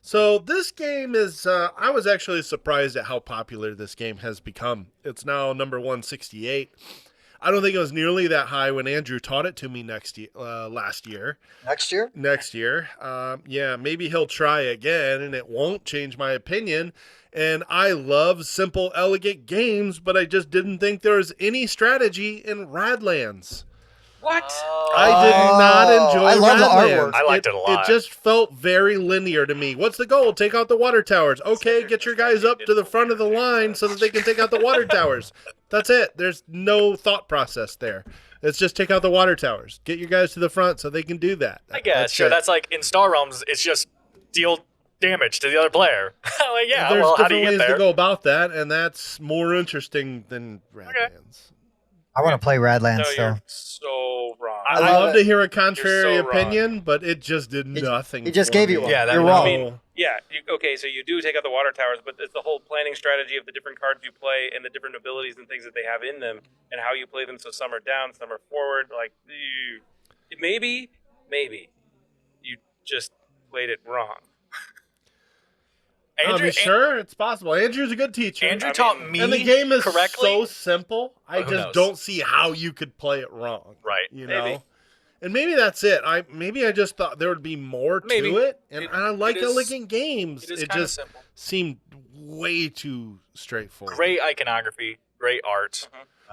Speaker 2: So this game is, I was actually surprised at how popular this game has become. It's now number 168. I don't think it was nearly that high when Andrew taught it to me last year.
Speaker 1: Next year?
Speaker 2: Yeah, maybe he'll try again, and it won't change my opinion. And I love simple, elegant games, but I just didn't think there was any strategy in Radlands.
Speaker 3: What?
Speaker 2: I did not enjoy
Speaker 1: I love the
Speaker 2: Radlands.
Speaker 1: artwork.
Speaker 4: I liked it a lot.
Speaker 2: It just felt very linear to me. What's the goal? Take out the water towers. Okay, get your guys up to the front of the line so that they can take out the water towers. That's it. There's no thought process there. It's just take out the water towers. Get your guys to the front so they can do that.
Speaker 4: I guess.
Speaker 2: That's
Speaker 4: Sure,
Speaker 2: it.
Speaker 4: that's like in Star Realms. It's just deal damage to the other player. Like, yeah.
Speaker 2: There's
Speaker 4: Well, how
Speaker 2: different
Speaker 4: do you
Speaker 2: ways
Speaker 4: get
Speaker 2: to
Speaker 4: there?
Speaker 2: go about that, and that's more interesting than Radlands.
Speaker 1: I want to play Radlands
Speaker 3: No,
Speaker 1: still.
Speaker 3: you're so wrong.
Speaker 2: I'd
Speaker 1: love
Speaker 2: love to hear a contrary
Speaker 3: You're so wrong.
Speaker 2: opinion, but it just did nothing.
Speaker 1: he just
Speaker 2: for
Speaker 1: gave
Speaker 2: me.
Speaker 1: you one.
Speaker 4: Yeah, that
Speaker 1: You're
Speaker 4: would-
Speaker 1: wrong.
Speaker 3: I mean, yeah. Okay, so you do take out the water towers, but it's the whole planning strategy of the different cards you play and the different abilities and things that they have in them and how you play them. So some are down, some are forward. Like, maybe you just played it wrong.
Speaker 4: Andrew,
Speaker 2: Sure, it's possible. Andrew's a good teacher.
Speaker 4: Andrew
Speaker 3: I
Speaker 4: taught
Speaker 3: mean-
Speaker 4: me
Speaker 2: And the game is
Speaker 4: correctly.
Speaker 2: so simple. I
Speaker 4: Who
Speaker 2: just
Speaker 4: knows?
Speaker 2: don't see how you could play it wrong.
Speaker 4: Right.
Speaker 2: You
Speaker 3: Maybe.
Speaker 2: know? And maybe that's it. I just thought there would be more
Speaker 4: Maybe.
Speaker 2: to it. And I like
Speaker 4: it is-
Speaker 2: elegant games.
Speaker 4: it is
Speaker 2: It
Speaker 4: kinda
Speaker 2: just
Speaker 4: simple.
Speaker 2: seemed way too straightforward.
Speaker 4: Great iconography, great art.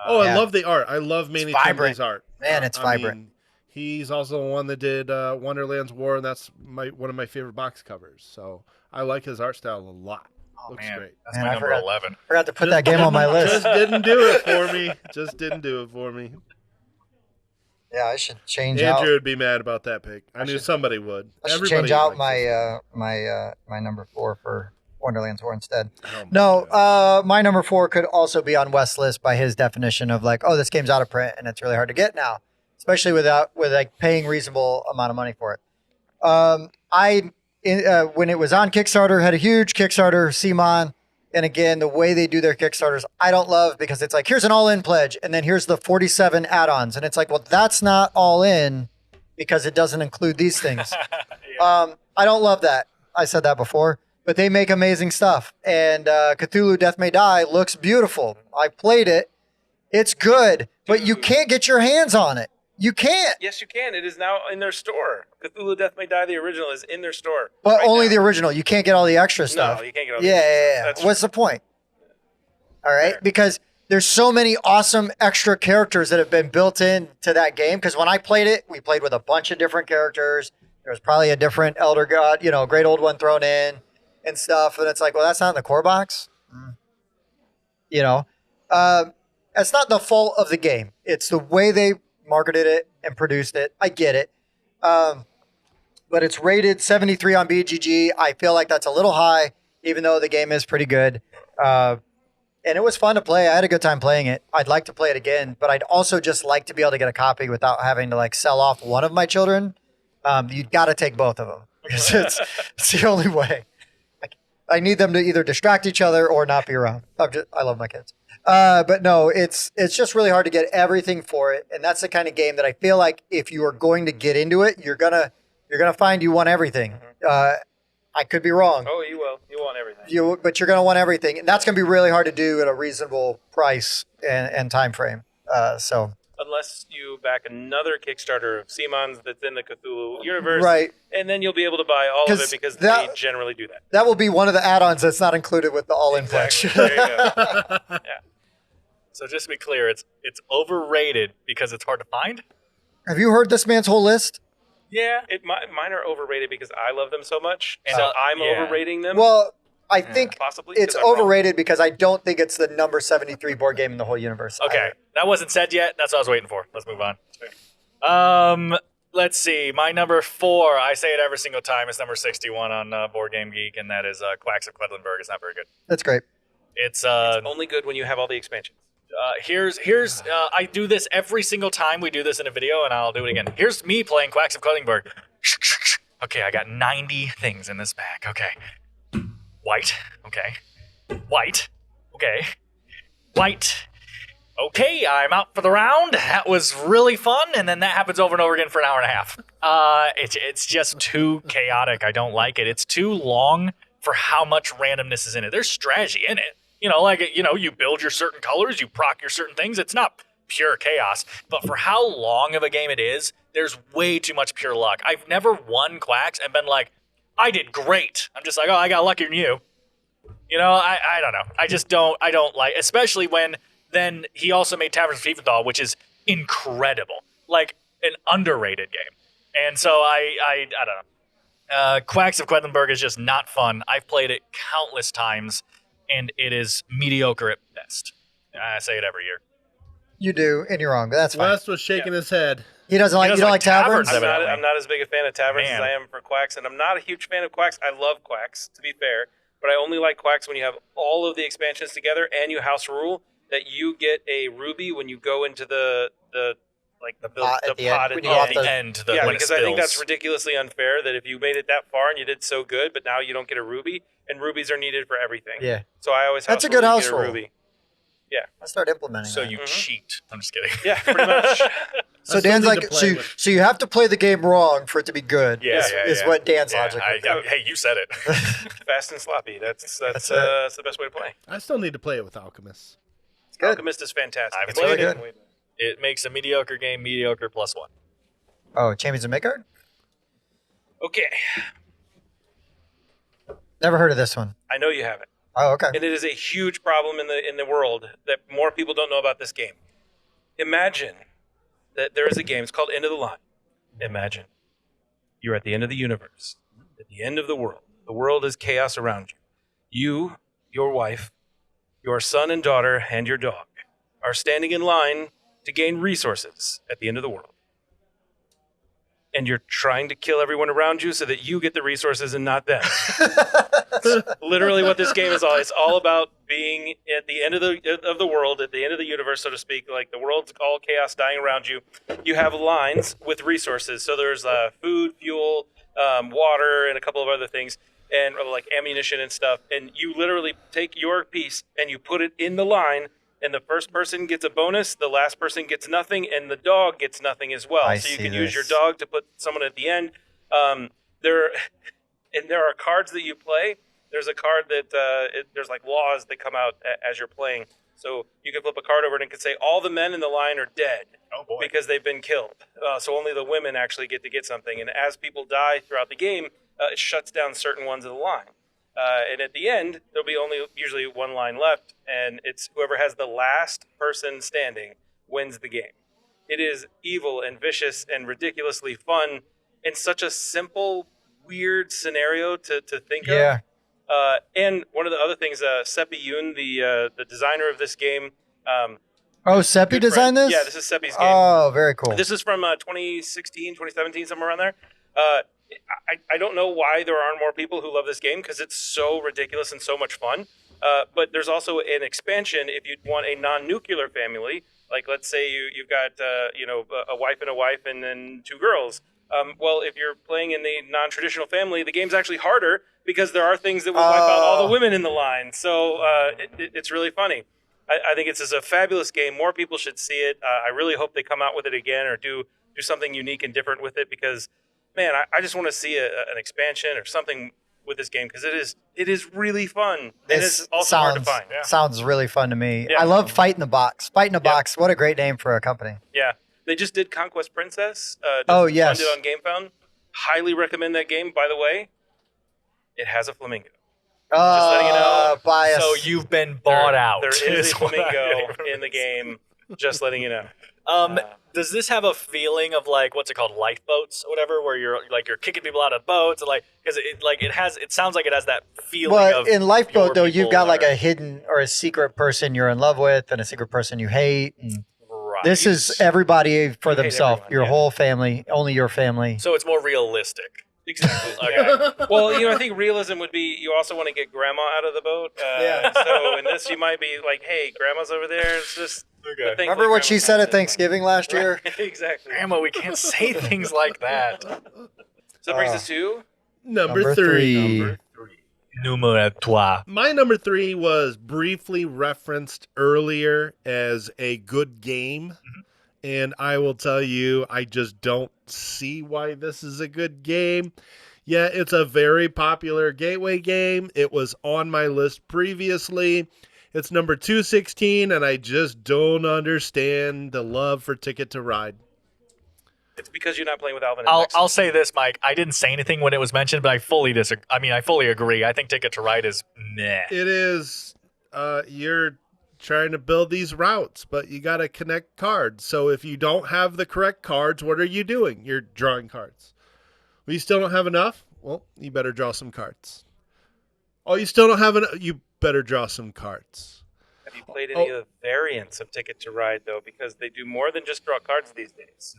Speaker 2: Oh, I
Speaker 1: Yeah.
Speaker 2: love the art. I love Manny
Speaker 1: vibrant.
Speaker 2: Tremblay's art.
Speaker 1: Man, it's vibrant.
Speaker 2: mean, he's also the one that did Wonderland's War, and that's one of my favorite box covers. So I like his art style a lot. Looks
Speaker 4: Man,
Speaker 2: great.
Speaker 4: that's
Speaker 1: Man,
Speaker 4: my
Speaker 1: I
Speaker 4: number
Speaker 1: forgot.
Speaker 4: 11.
Speaker 1: Forgot to put that game on my
Speaker 2: Just
Speaker 1: list.
Speaker 2: didn't do it for me. Just didn't do it for me.
Speaker 1: Yeah, I should change
Speaker 2: Andrew
Speaker 1: out.
Speaker 2: would be mad about that pick. I knew
Speaker 1: should-
Speaker 2: somebody would.
Speaker 1: I should
Speaker 2: Everybody
Speaker 1: change out
Speaker 2: likes this.
Speaker 1: my number 4 for Wonderland's War instead.
Speaker 2: Oh my
Speaker 1: No,
Speaker 2: God.
Speaker 1: my number 4 could also be on West's list by his definition of like, oh, this game's out of print and it's really hard to get now, especially with like paying reasonable amount of money for it. When it was on Kickstarter, had a huge Kickstarter, CMON. And again, the way they do their Kickstarters, I don't love because it's like, here's an all-in pledge, and then here's the 47 add-ons. And it's like, well, that's not all in because it doesn't include these things. I don't love that. I said that before. But they make amazing stuff. And Cthulhu Death May Die looks beautiful. I played it. It's good, but you can't get your hands on it. You can't.
Speaker 3: Yes, you can. It is now in their store. Cthulhu Death May Die, the original, is in their store.
Speaker 1: But
Speaker 3: right
Speaker 1: only
Speaker 3: now.
Speaker 1: the original. You can't get all the extra stuff.
Speaker 3: No, you can't get all the
Speaker 1: Yeah,
Speaker 3: extra
Speaker 1: yeah,
Speaker 3: stuff.
Speaker 1: yeah.
Speaker 3: That's
Speaker 1: What's the point? All right,
Speaker 3: Fair.
Speaker 1: because there's so many awesome extra characters that have been built in to that game. Because when I played it, we played with a bunch of different characters. There was probably a different Elder God, Great Old One thrown in and stuff. And it's like, well, that's not in the core box. It's not the fault of the game. It's the way they marketed it and produced it. I get it. But it's rated 73 on BGG. I feel like that's a little high, even though the game is pretty good. And it was fun to play. I had a good time playing it. I'd like to play it again, but I'd also just like to be able to get a copy without having to like sell off one of my children. You've got to take both of them because it's the only way. I need them to either distract each other or not be around. I love my kids. But no, it's just really hard to get everything for it, and that's the kind of game that I feel like if you are going to get into it, you're gonna find you want everything. I could be wrong.
Speaker 3: Oh, you will. You want everything.
Speaker 1: But you're gonna want everything, and that's gonna be really hard to do at a reasonable price and time frame. So
Speaker 3: Unless you back another Kickstarter of Simons that's in the Cthulhu universe,
Speaker 1: right,
Speaker 3: and then you'll be able to buy all of it because they generally do that.
Speaker 1: that will be one of the add-ons that's not included with the all-in
Speaker 3: Exactly.
Speaker 1: pledge.
Speaker 3: There you go. Yeah.
Speaker 4: So just to be clear, it's overrated because it's hard to find.
Speaker 1: Have you heard this man's whole list?
Speaker 3: Yeah, mine are overrated because I love them so much,
Speaker 4: And,
Speaker 3: so I'm
Speaker 4: yeah.
Speaker 3: overrating them.
Speaker 1: Well, I think
Speaker 3: possibly
Speaker 1: it's
Speaker 3: 'cause I'm wrong.
Speaker 1: overrated because I don't think it's the number 73 board game in the whole universe.
Speaker 4: Okay, that wasn't said yet. That's what I was waiting for. Let's move on. Let's see. My number 4, I say it every single time. It's number 61 on Board Game Geek, and that is Quacks of Quedlinburg. It's not very good.
Speaker 1: That's great.
Speaker 4: It's
Speaker 3: only good when you have all the expansions.
Speaker 4: here's I do this every single time we do this in a video, and I'll do it again. Here's me playing Quacks of Quedlinburg. Okay, I got 90 things in this bag. Okay. White. Okay. White. Okay. White. Okay, I'm out for the round. That was really fun, and then that happens over and over again for an hour and a half. It's just too chaotic. I don't like it. It's too long for how much randomness is in it. There's strategy in it. You build your certain colors, you proc your certain things. It's not pure chaos, but for how long of a game it is, there's way too much pure luck. I've never won Quacks and been like, I did great. I'm just like, oh, I got luckier than you. I don't know. I don't like, especially when then he also made Taverns of Tiefenthal, which is incredible. Like an underrated game. And so I don't know. Quacks of Quedlinburg is just not fun. I've played it countless times, and it is mediocre at best. I say it every year.
Speaker 1: You do, and you're wrong, but that's fine.
Speaker 2: Wes was shaking his head.
Speaker 1: He doesn't like. You don't like taverns?
Speaker 3: I'm not as big a fan of taverns
Speaker 4: Man.
Speaker 3: as I am for Quacks, and I'm not a huge fan of Quacks. I love Quacks, to be fair, but I only like Quacks when you have all of the expansions together and you house rule that you get a ruby when you go into the pot at the
Speaker 4: end.
Speaker 3: Yeah,
Speaker 4: when
Speaker 3: because
Speaker 4: it
Speaker 3: I think
Speaker 4: spills.
Speaker 3: that's ridiculously unfair that if you made it that far and you did so good, but now you don't get a ruby, and rubies are needed for everything.
Speaker 1: Yeah.
Speaker 3: So I always
Speaker 1: That's
Speaker 3: house
Speaker 1: a good
Speaker 3: rule, you
Speaker 1: house
Speaker 3: get a
Speaker 1: rule.
Speaker 3: ruby.
Speaker 1: I start implementing
Speaker 4: So
Speaker 1: that.
Speaker 4: you cheat. I'm just kidding.
Speaker 3: Yeah, pretty much.
Speaker 1: So
Speaker 2: I still
Speaker 1: Dan's
Speaker 2: need
Speaker 1: like,
Speaker 2: to play with-
Speaker 1: so you have to play the game wrong for it to be good.
Speaker 4: Yeah,
Speaker 1: is what Dan's
Speaker 4: Yeah,
Speaker 1: logic is.
Speaker 4: hey, you said it.
Speaker 3: Fast and sloppy. That's
Speaker 1: it.
Speaker 3: the best way to play.
Speaker 2: I still need to play it with Alchemists.
Speaker 1: It's good.
Speaker 3: Alchemist is fantastic.
Speaker 4: I've
Speaker 1: It's really
Speaker 4: played
Speaker 1: good.
Speaker 4: It makes a mediocre game mediocre +1.
Speaker 1: Oh, Champions of Midgard?
Speaker 3: Okay,
Speaker 1: Never heard of this one.
Speaker 3: I know you haven't.
Speaker 1: Oh, okay.
Speaker 3: And it is a huge problem in the world that more people don't know about this game. Imagine that there is a game. It's called End of the Line. Imagine you're at the end of the universe, at the end of the world. The world is chaos around you. You, your wife, your son and daughter, and your dog are standing in line to gain resources at the end of the world. And you're trying to kill everyone around you so that you get the resources and not them. Literally what this game is all. It's all about being at the end of the world, at the end of the universe, so to speak. Like the world's all chaos dying around you. You have lines with resources. So there's food, fuel, water, and a couple of other things, and like ammunition and stuff. And you literally take your piece and you put it in the line, and the first person gets a bonus, the last person gets nothing, and the dog gets nothing as well.
Speaker 1: I
Speaker 3: So you
Speaker 1: see
Speaker 3: can use your
Speaker 1: this.
Speaker 3: dog to put someone at the end. There are cards that you play. There's a card that there's like laws that come out as you're playing. So you can flip a card over and it can say all the men in the line are dead because they've been killed. So only the women actually get to get something. And as people die throughout the game, it shuts down certain ones of the line. And at the end, there'll be only usually one line left, and it's whoever has the last person standing wins the game. It is evil and vicious and ridiculously fun in such a simple, weird scenario to think
Speaker 1: Yeah.
Speaker 3: of. And one of the other things, Seppi Yoon, the designer of this game.
Speaker 1: Oh, Seppi
Speaker 3: good
Speaker 1: designed
Speaker 3: friend.
Speaker 1: this?
Speaker 3: Yeah, this is Seppi's game.
Speaker 1: Oh, very cool.
Speaker 3: This is from 2016, 2017, somewhere around there. I don't know why there aren't more people who love this game because it's so ridiculous and so much fun. But there's also an expansion if you want a non-nuclear family. Like, let's say you've got a wife and then 2 girls. Well, if you're playing in the non-traditional family, the game's actually harder because there are things that would wipe out all the women in the line. So it's really funny. I think it's a fabulous game. More people should see it. I really hope they come out with it again or do something unique and different with it because, man, I just want to see an expansion or something with this game because it is really fun and it's also hard to find. Yeah.
Speaker 1: Sounds really fun to me.
Speaker 3: Yeah.
Speaker 1: I love Fight in the Box. Fight in the Box. What a great name for a company.
Speaker 3: Yeah, they just did Conquest Princess.
Speaker 1: Yes.
Speaker 3: Funded on GameFound. Highly recommend that game. By the way, it has a flamingo. Just letting you know.
Speaker 1: Bias.
Speaker 4: So you've been bought out.
Speaker 3: There is a flamingo in the game. Just letting you know.
Speaker 4: Does this have a feeling of like what's it called, lifeboats or whatever, where you're kicking people out of boats and because it sounds like it has that feeling
Speaker 1: Well,
Speaker 4: of
Speaker 1: in Lifeboat though, you've got like
Speaker 4: a
Speaker 1: a hidden or a secret person you're in love with and a secret person you hate. And
Speaker 4: right.
Speaker 1: this is everybody for themselves.
Speaker 3: everyone,
Speaker 1: Your
Speaker 3: yeah.
Speaker 1: whole family, only your family.
Speaker 4: So it's more realistic.
Speaker 3: Exactly.
Speaker 4: Okay.
Speaker 3: Yeah. Well, I think realism would be you also want to get grandma out of the boat. So in this, you might be like, hey, grandma's over there. It's just the thing
Speaker 1: Remember
Speaker 3: that
Speaker 1: what she
Speaker 3: grandma
Speaker 1: said at
Speaker 3: does.
Speaker 1: Thanksgiving last year?
Speaker 3: Exactly.
Speaker 4: Grandma, we can't say things like that.
Speaker 3: So that brings us to
Speaker 2: Number three.
Speaker 4: Numero trois.
Speaker 2: My number 3 was briefly referenced earlier as a good game. And I will tell you, I just don't see why this is a good game. Yeah, it's a very popular gateway game. It was on my list previously. It's number 216, and I just don't understand the love for Ticket to Ride.
Speaker 3: it's because you're not playing with Alvin and Dexter.
Speaker 4: I'll say this, Mike. I didn't say anything when it was mentioned, but I fully disagree. I fully agree. I think Ticket to Ride is meh.
Speaker 2: It is, you're trying to build these routes, but you got to connect cards. So if you don't have the correct cards, what are you doing? You're drawing cards. Well, you still don't have enough? Well, you better draw some cards. Oh, you still don't have enough? You better draw some cards.
Speaker 3: Have you played any of the variants of Ticket to Ride, though? Because they do more than just draw cards these days.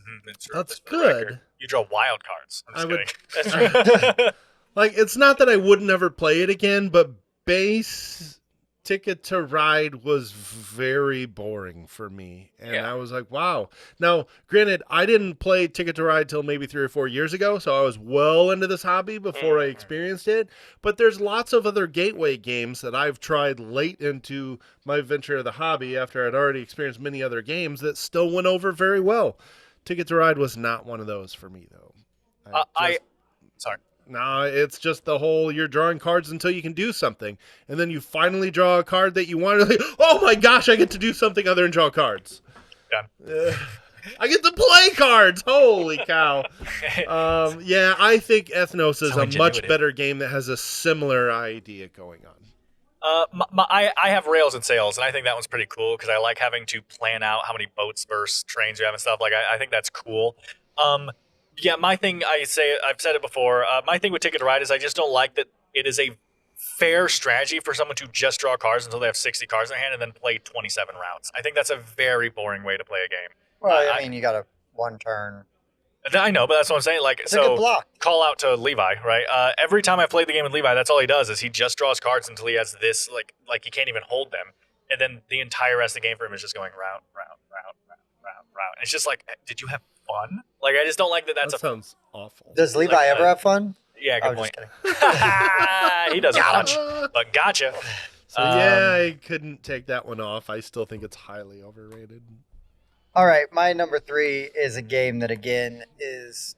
Speaker 2: That's
Speaker 3: for the record.
Speaker 2: good.
Speaker 4: You draw wild cards. I'm just
Speaker 2: I would-
Speaker 4: kidding.
Speaker 3: That's right.
Speaker 2: Like, it's not that I would never play it again, but base Ticket to Ride was very boring for me. And
Speaker 4: Yeah.
Speaker 2: I was like, wow. Now, granted, I didn't play Ticket to Ride till maybe 3 or 4 years ago, so I was well into this hobby before I experienced it. But there's lots of other gateway games that I've tried late into my venture of the hobby after I'd already experienced many other games that still went over very well. Ticket to Ride was not one of those for me, though.
Speaker 4: Sorry.
Speaker 2: No, it's just the whole you're drawing cards until you can do something. And then you finally draw a card that you want to, like, oh my gosh, I get to do something other than draw cards.
Speaker 4: Done.
Speaker 2: I get to play cards. Holy cow. Yeah, I think Ethnos is
Speaker 4: So
Speaker 2: a much
Speaker 4: ingenuitive.
Speaker 2: better game that has a similar idea going on.
Speaker 4: I have Rails and Sails, and I think that one's pretty cool because I like having to plan out how many boats versus trains you have and stuff. Like, I think that's cool. Yeah, my thing, I've said it before, my thing with Ticket to Ride is I just don't like that it is a fair strategy for someone to just draw cards until they have 60 cards in their hand and then play 27 rounds. I think that's a very boring way to play a game.
Speaker 1: Well, I mean, you got a one turn.
Speaker 4: I know, but that's what I'm saying. Like,
Speaker 1: It's a good block.
Speaker 4: call out to Levi, right? Every time I've played the game with Levi, that's all he does is he just draws cards until he has this, like he can't even hold them. And then the entire rest of the game for him is just going round. And it's just like, did you have fun? Like, I just don't like that that's
Speaker 2: That sounds awful.
Speaker 1: Does Levi
Speaker 4: like,
Speaker 1: ever have fun?
Speaker 4: Yeah,
Speaker 1: I
Speaker 4: good
Speaker 1: was
Speaker 4: point.
Speaker 1: just kidding.
Speaker 4: He doesn't much, but gotcha.
Speaker 2: So yeah, I couldn't take that one off. I still think it's highly overrated.
Speaker 1: All right, my number 3 is a game that, again, is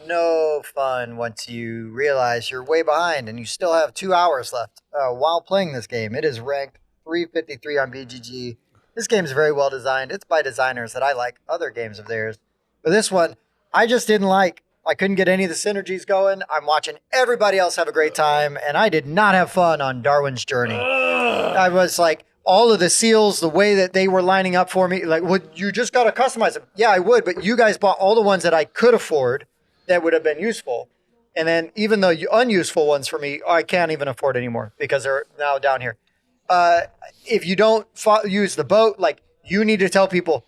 Speaker 1: no fun once you realize you're way behind and you still have 2 hours left while playing this game. It is ranked 353 on BGG. This game is very well designed. It's by designers that I like other games of theirs. But this one, I just didn't like. I couldn't get any of the synergies going. I'm watching everybody else have a great time, and I did not have fun on Darwin's Journey. I was like, all of the seals, the way that they were lining up for me, like, would you just got to customize them? Yeah, I would, but you guys bought all the ones that I could afford that would have been useful. And then even the unuseful ones for me, I can't even afford anymore because they're now down here. If you don't use the boat, like, you need to tell people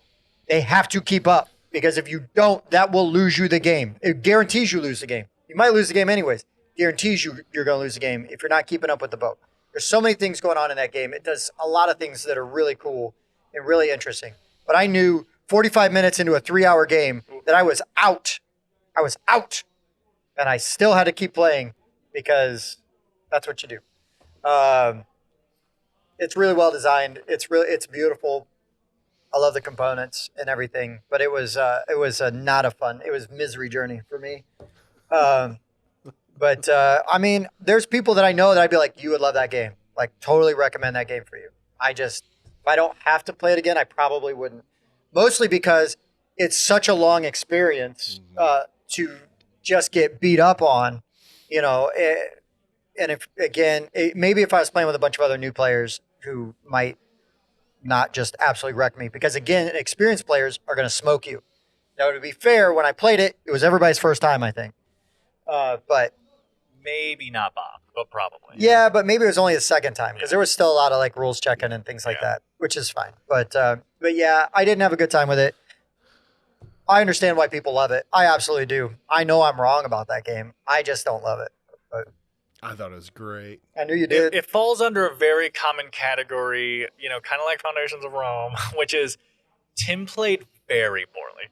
Speaker 1: they have to keep up, because if you don't, that will lose you the game. It guarantees you lose the game. You might lose the game anyways. Guarantees you're going to lose the game if you're not keeping up with the boat. There's so many things going on in that game. It does a lot of things that are really cool and really interesting. But I knew 45 minutes into a 3-hour game that I was out. I was out. And I still had to keep playing because That's what you do. It's really well designed. It's beautiful. I love the components and everything, but it was not a fun. It was misery journey for me. Um, but I mean, there's people that I know that I'd be like, you would love that game. Like, totally recommend that game for you. If I don't have to play it again, I probably wouldn't. Mostly because it's such a long experience to just get beat up on, you know. And maybe if I was playing with a bunch of other new players who might not just absolutely wreck me, because again, experienced players are going to smoke you. Now, to be fair, when I played it, it was everybody's first time, I think. But
Speaker 4: Maybe not Bob, but probably.
Speaker 1: yeah, but maybe it was only the second time because there was still a lot of like rules checking and things like that, which is fine. But yeah, I didn't have a good time with it. I understand why people love it. I absolutely do. I know I'm wrong about that game. I just don't love it. But
Speaker 2: I thought it was great.
Speaker 1: I knew you did.
Speaker 4: It falls under a very common category, you know, kind of like Foundations of Rome, which is Tim played very poorly.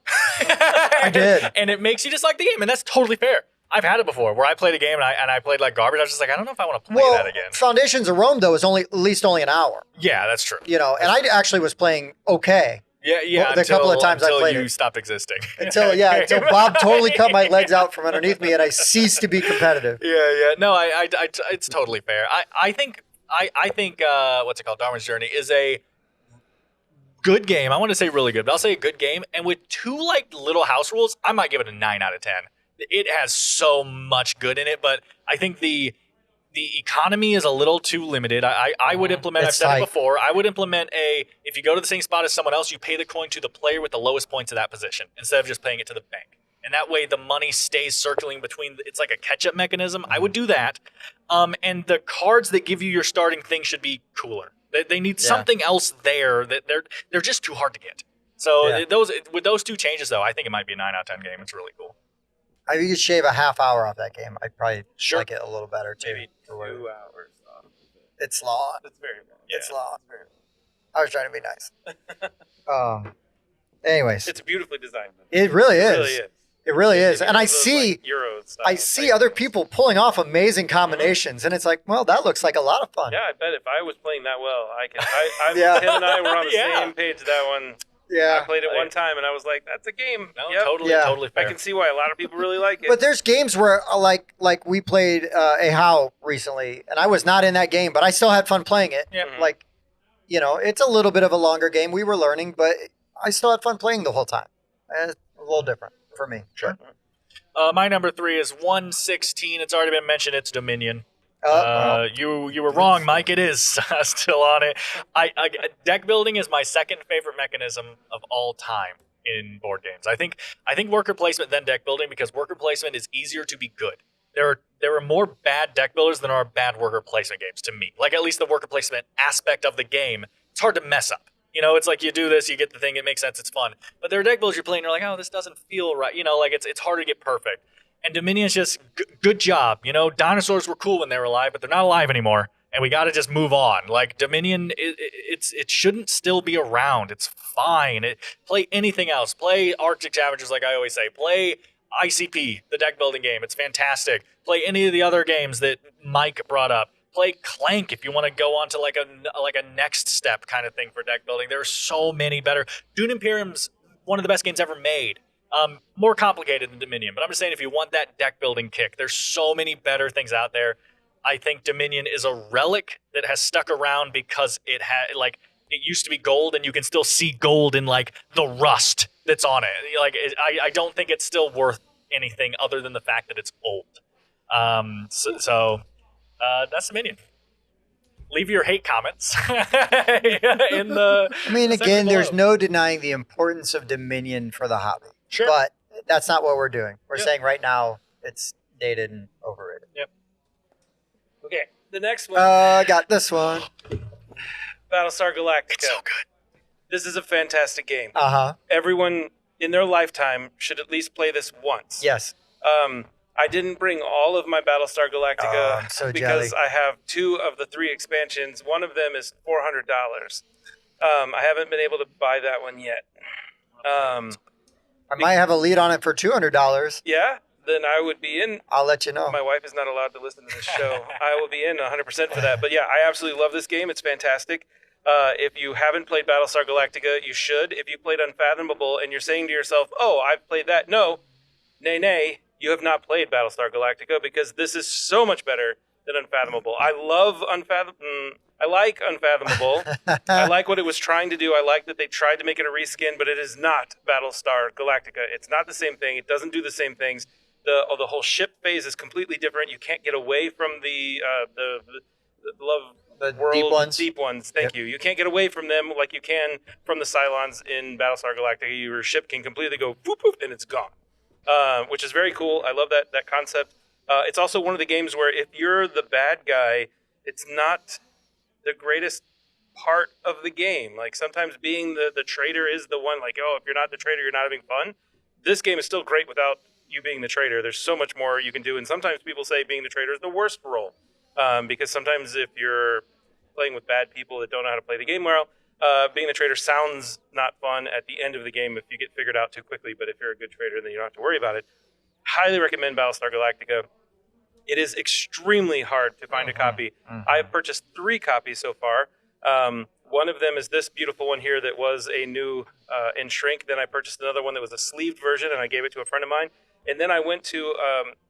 Speaker 1: I did.
Speaker 4: And it makes you dislike the game, and that's totally fair. I've had it before where I played a game and I played like garbage. I was just like, I don't know if I want to play that again.
Speaker 1: Foundations of Rome though is at least only an hour.
Speaker 4: Yeah, that's true.
Speaker 1: You know, and I actually was playing okay.
Speaker 4: Yeah.
Speaker 1: The couple of times I played
Speaker 4: you
Speaker 1: it.
Speaker 4: stopped existing.
Speaker 1: Until Bob totally cut my legs out from underneath me and I ceased to be competitive.
Speaker 4: Yeah. No, I it's totally fair. I think what's it called? Darwin's Journey is a good game. I want to say really good, but I'll say a good game. And with two like little house rules, I might give it a 9 out of 10. It has so much good in it, but I think the economy is a little too limited. I would implement, I've said it before, I would implement if you go to the same spot as someone else, you pay the coin to the player with the lowest points of that position instead of just paying it to the bank. And that way the money stays circling between, it's like a catch-up mechanism. I would do that. And the cards that give you your starting thing should be cooler. They need something else there that they're just too hard to get. So with those two changes, though, I think it might be a 9 out of 10 game. It's really cool.
Speaker 1: I think you could shave a half hour off that game. I'd probably like it a little better too.
Speaker 3: Maybe 2 hours off.
Speaker 1: It's long.
Speaker 3: It's very long.
Speaker 1: It's long. I was trying to be nice. Anyways,
Speaker 3: It's beautifully designed.
Speaker 1: it really is.
Speaker 3: It really is.
Speaker 1: It really is.
Speaker 3: It's
Speaker 1: And
Speaker 3: one
Speaker 1: I
Speaker 3: of those,
Speaker 1: see,
Speaker 3: like, Euro style
Speaker 1: I see
Speaker 3: type
Speaker 1: other
Speaker 3: games.
Speaker 1: people pulling off amazing combinations, and it's like, well, that looks like a lot of fun.
Speaker 3: Yeah, I bet if I was playing that well, I could.
Speaker 1: Yeah.
Speaker 3: Tim and I were on the
Speaker 4: Yeah.
Speaker 3: same page that one.
Speaker 1: Yeah.
Speaker 3: I played it one time, and I was like, "That's a game."
Speaker 4: No,
Speaker 3: Yep.
Speaker 4: totally
Speaker 3: I
Speaker 4: fair.
Speaker 3: can see why a lot of people really like it.
Speaker 1: But there's games where, like we played a How recently, and I was not in that game, but I still had fun playing it.
Speaker 4: Yeah.
Speaker 3: Mhm.
Speaker 1: Like, you know, it's a little bit of a longer game. We were learning, but I still had fun playing the whole time. And it's a little different for me. Sure.
Speaker 4: My number 3 is 116. It's already been mentioned. It's Dominion.
Speaker 1: Well,
Speaker 4: You were wrong, Mike. It is still on it. Deck building is my second favorite mechanism of all time in board games. I think worker placement then deck building because worker placement is easier to be good. There are more bad deck builders than are bad worker placement games to me. Like at least the worker placement aspect of the game, it's hard to mess up. You know, it's like you do this, you get the thing, it makes sense, it's fun. But there are deck builders you're playing, you're like, oh, this doesn't feel right. You know, like it's hard to get perfect. And Dominion's just good job. You know, dinosaurs were cool when they were alive, but they're not alive anymore. And we got to just move on. Like Dominion, it shouldn't still be around. It's fine. Play anything else. Play Arctic Scavengers, like I always say. Play ICP, the deck building game. It's fantastic. Play any of the other games that Mike brought up. Play Clank if you want to go on to like a next step kind of thing for deck building. There are so many better. Dune Imperium's one of the best games ever made. More complicated than Dominion, but I'm just saying if you want that deck building kick, there's so many better things out there. I think Dominion is a relic that has stuck around because it used to be gold and you can still see gold in like the rust that's on it. I don't think it's still worth anything other than the fact that it's old. So that's Dominion. Leave your hate comments in the.
Speaker 1: I mean,
Speaker 4: section
Speaker 1: again, there's
Speaker 4: below.
Speaker 1: no denying the importance of Dominion for the hobby.
Speaker 4: Sure.
Speaker 1: But that's not what we're doing. We're
Speaker 4: Yep.
Speaker 1: saying right now it's dated and overrated.
Speaker 3: Okay, the next one,
Speaker 1: I got this one.
Speaker 3: Battlestar Galactica.
Speaker 4: It's so good.
Speaker 3: This is a fantastic game.
Speaker 1: Uh-huh.
Speaker 3: Everyone in their lifetime should at least play this once.
Speaker 1: Yes.
Speaker 3: I didn't bring all of my Battlestar Galactica
Speaker 1: Oh, I'm so
Speaker 3: because
Speaker 1: jelly.
Speaker 3: I have 2 of the 3 expansions. One of them is $400. I haven't been able to buy that one yet.
Speaker 1: I might have a lead on it for $200.
Speaker 3: Yeah? then I would be in.
Speaker 1: I'll let you know.
Speaker 3: My wife is not allowed to listen to this show. I will be in 100% for that. But yeah, I absolutely love this game. It's fantastic. If you haven't played Battlestar Galactica, you should. If you played Unfathomable and you're saying to yourself, oh, I've played that. No, nay, you have not played Battlestar Galactica because this is so much better than Unfathomable. I like Unfathomable. I like what it was trying to do. I like that they tried to make it a reskin, but it is not Battlestar Galactica. It's not the same thing. It doesn't do the same things. The whole ship phase is completely different. You can't get away from the love world
Speaker 1: deep ones.
Speaker 3: Thank you. You can't get away from them like you can from the Cylons in Battlestar Galactica. Your ship can completely go boop boop and it's gone, which is very cool. I love that concept. It's also one of the games where if you're the bad guy, it's not the greatest part of the game. Like sometimes being the traitor is the one. Like, oh, if you're not the traitor, you're not having fun. This game is still great without you being the traitor. There's so much more you can do, and sometimes people say being the traitor is the worst role. Because sometimes if you're playing with bad people that don't know how to play the game well, being the traitor sounds not fun at the end of the game if you get figured out too quickly. But if you're a good traitor, then you don't have to worry about it. Highly recommend Battlestar Galactica. It is extremely hard to find a copy. I have purchased 3 copies so far. One of them is this beautiful one here that was a new in shrink. Then I purchased another one that was a sleeved version, and I gave it to a friend of mine. And then I went to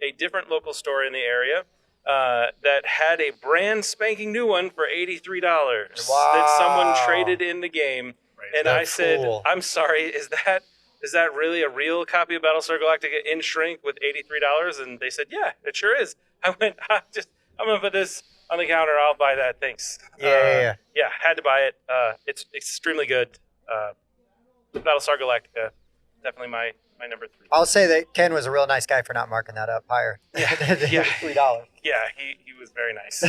Speaker 3: a different local store in the area that had a brand spanking new one for $83 that someone traded in the game. Right. And I said, cool. I'm sorry, is that really a real copy of Battlestar Galactica in shrink with $83? And they said, yeah, it sure is. I went, I'm going to put this on the counter. I'll buy that. Thanks. Yeah, had to buy it. It's extremely good. Battlestar Galactica, definitely my number 3.
Speaker 1: I'll say that Ken was a real nice guy for not marking that up higher.
Speaker 3: Yeah.
Speaker 1: $3.
Speaker 3: Yeah, he was very nice.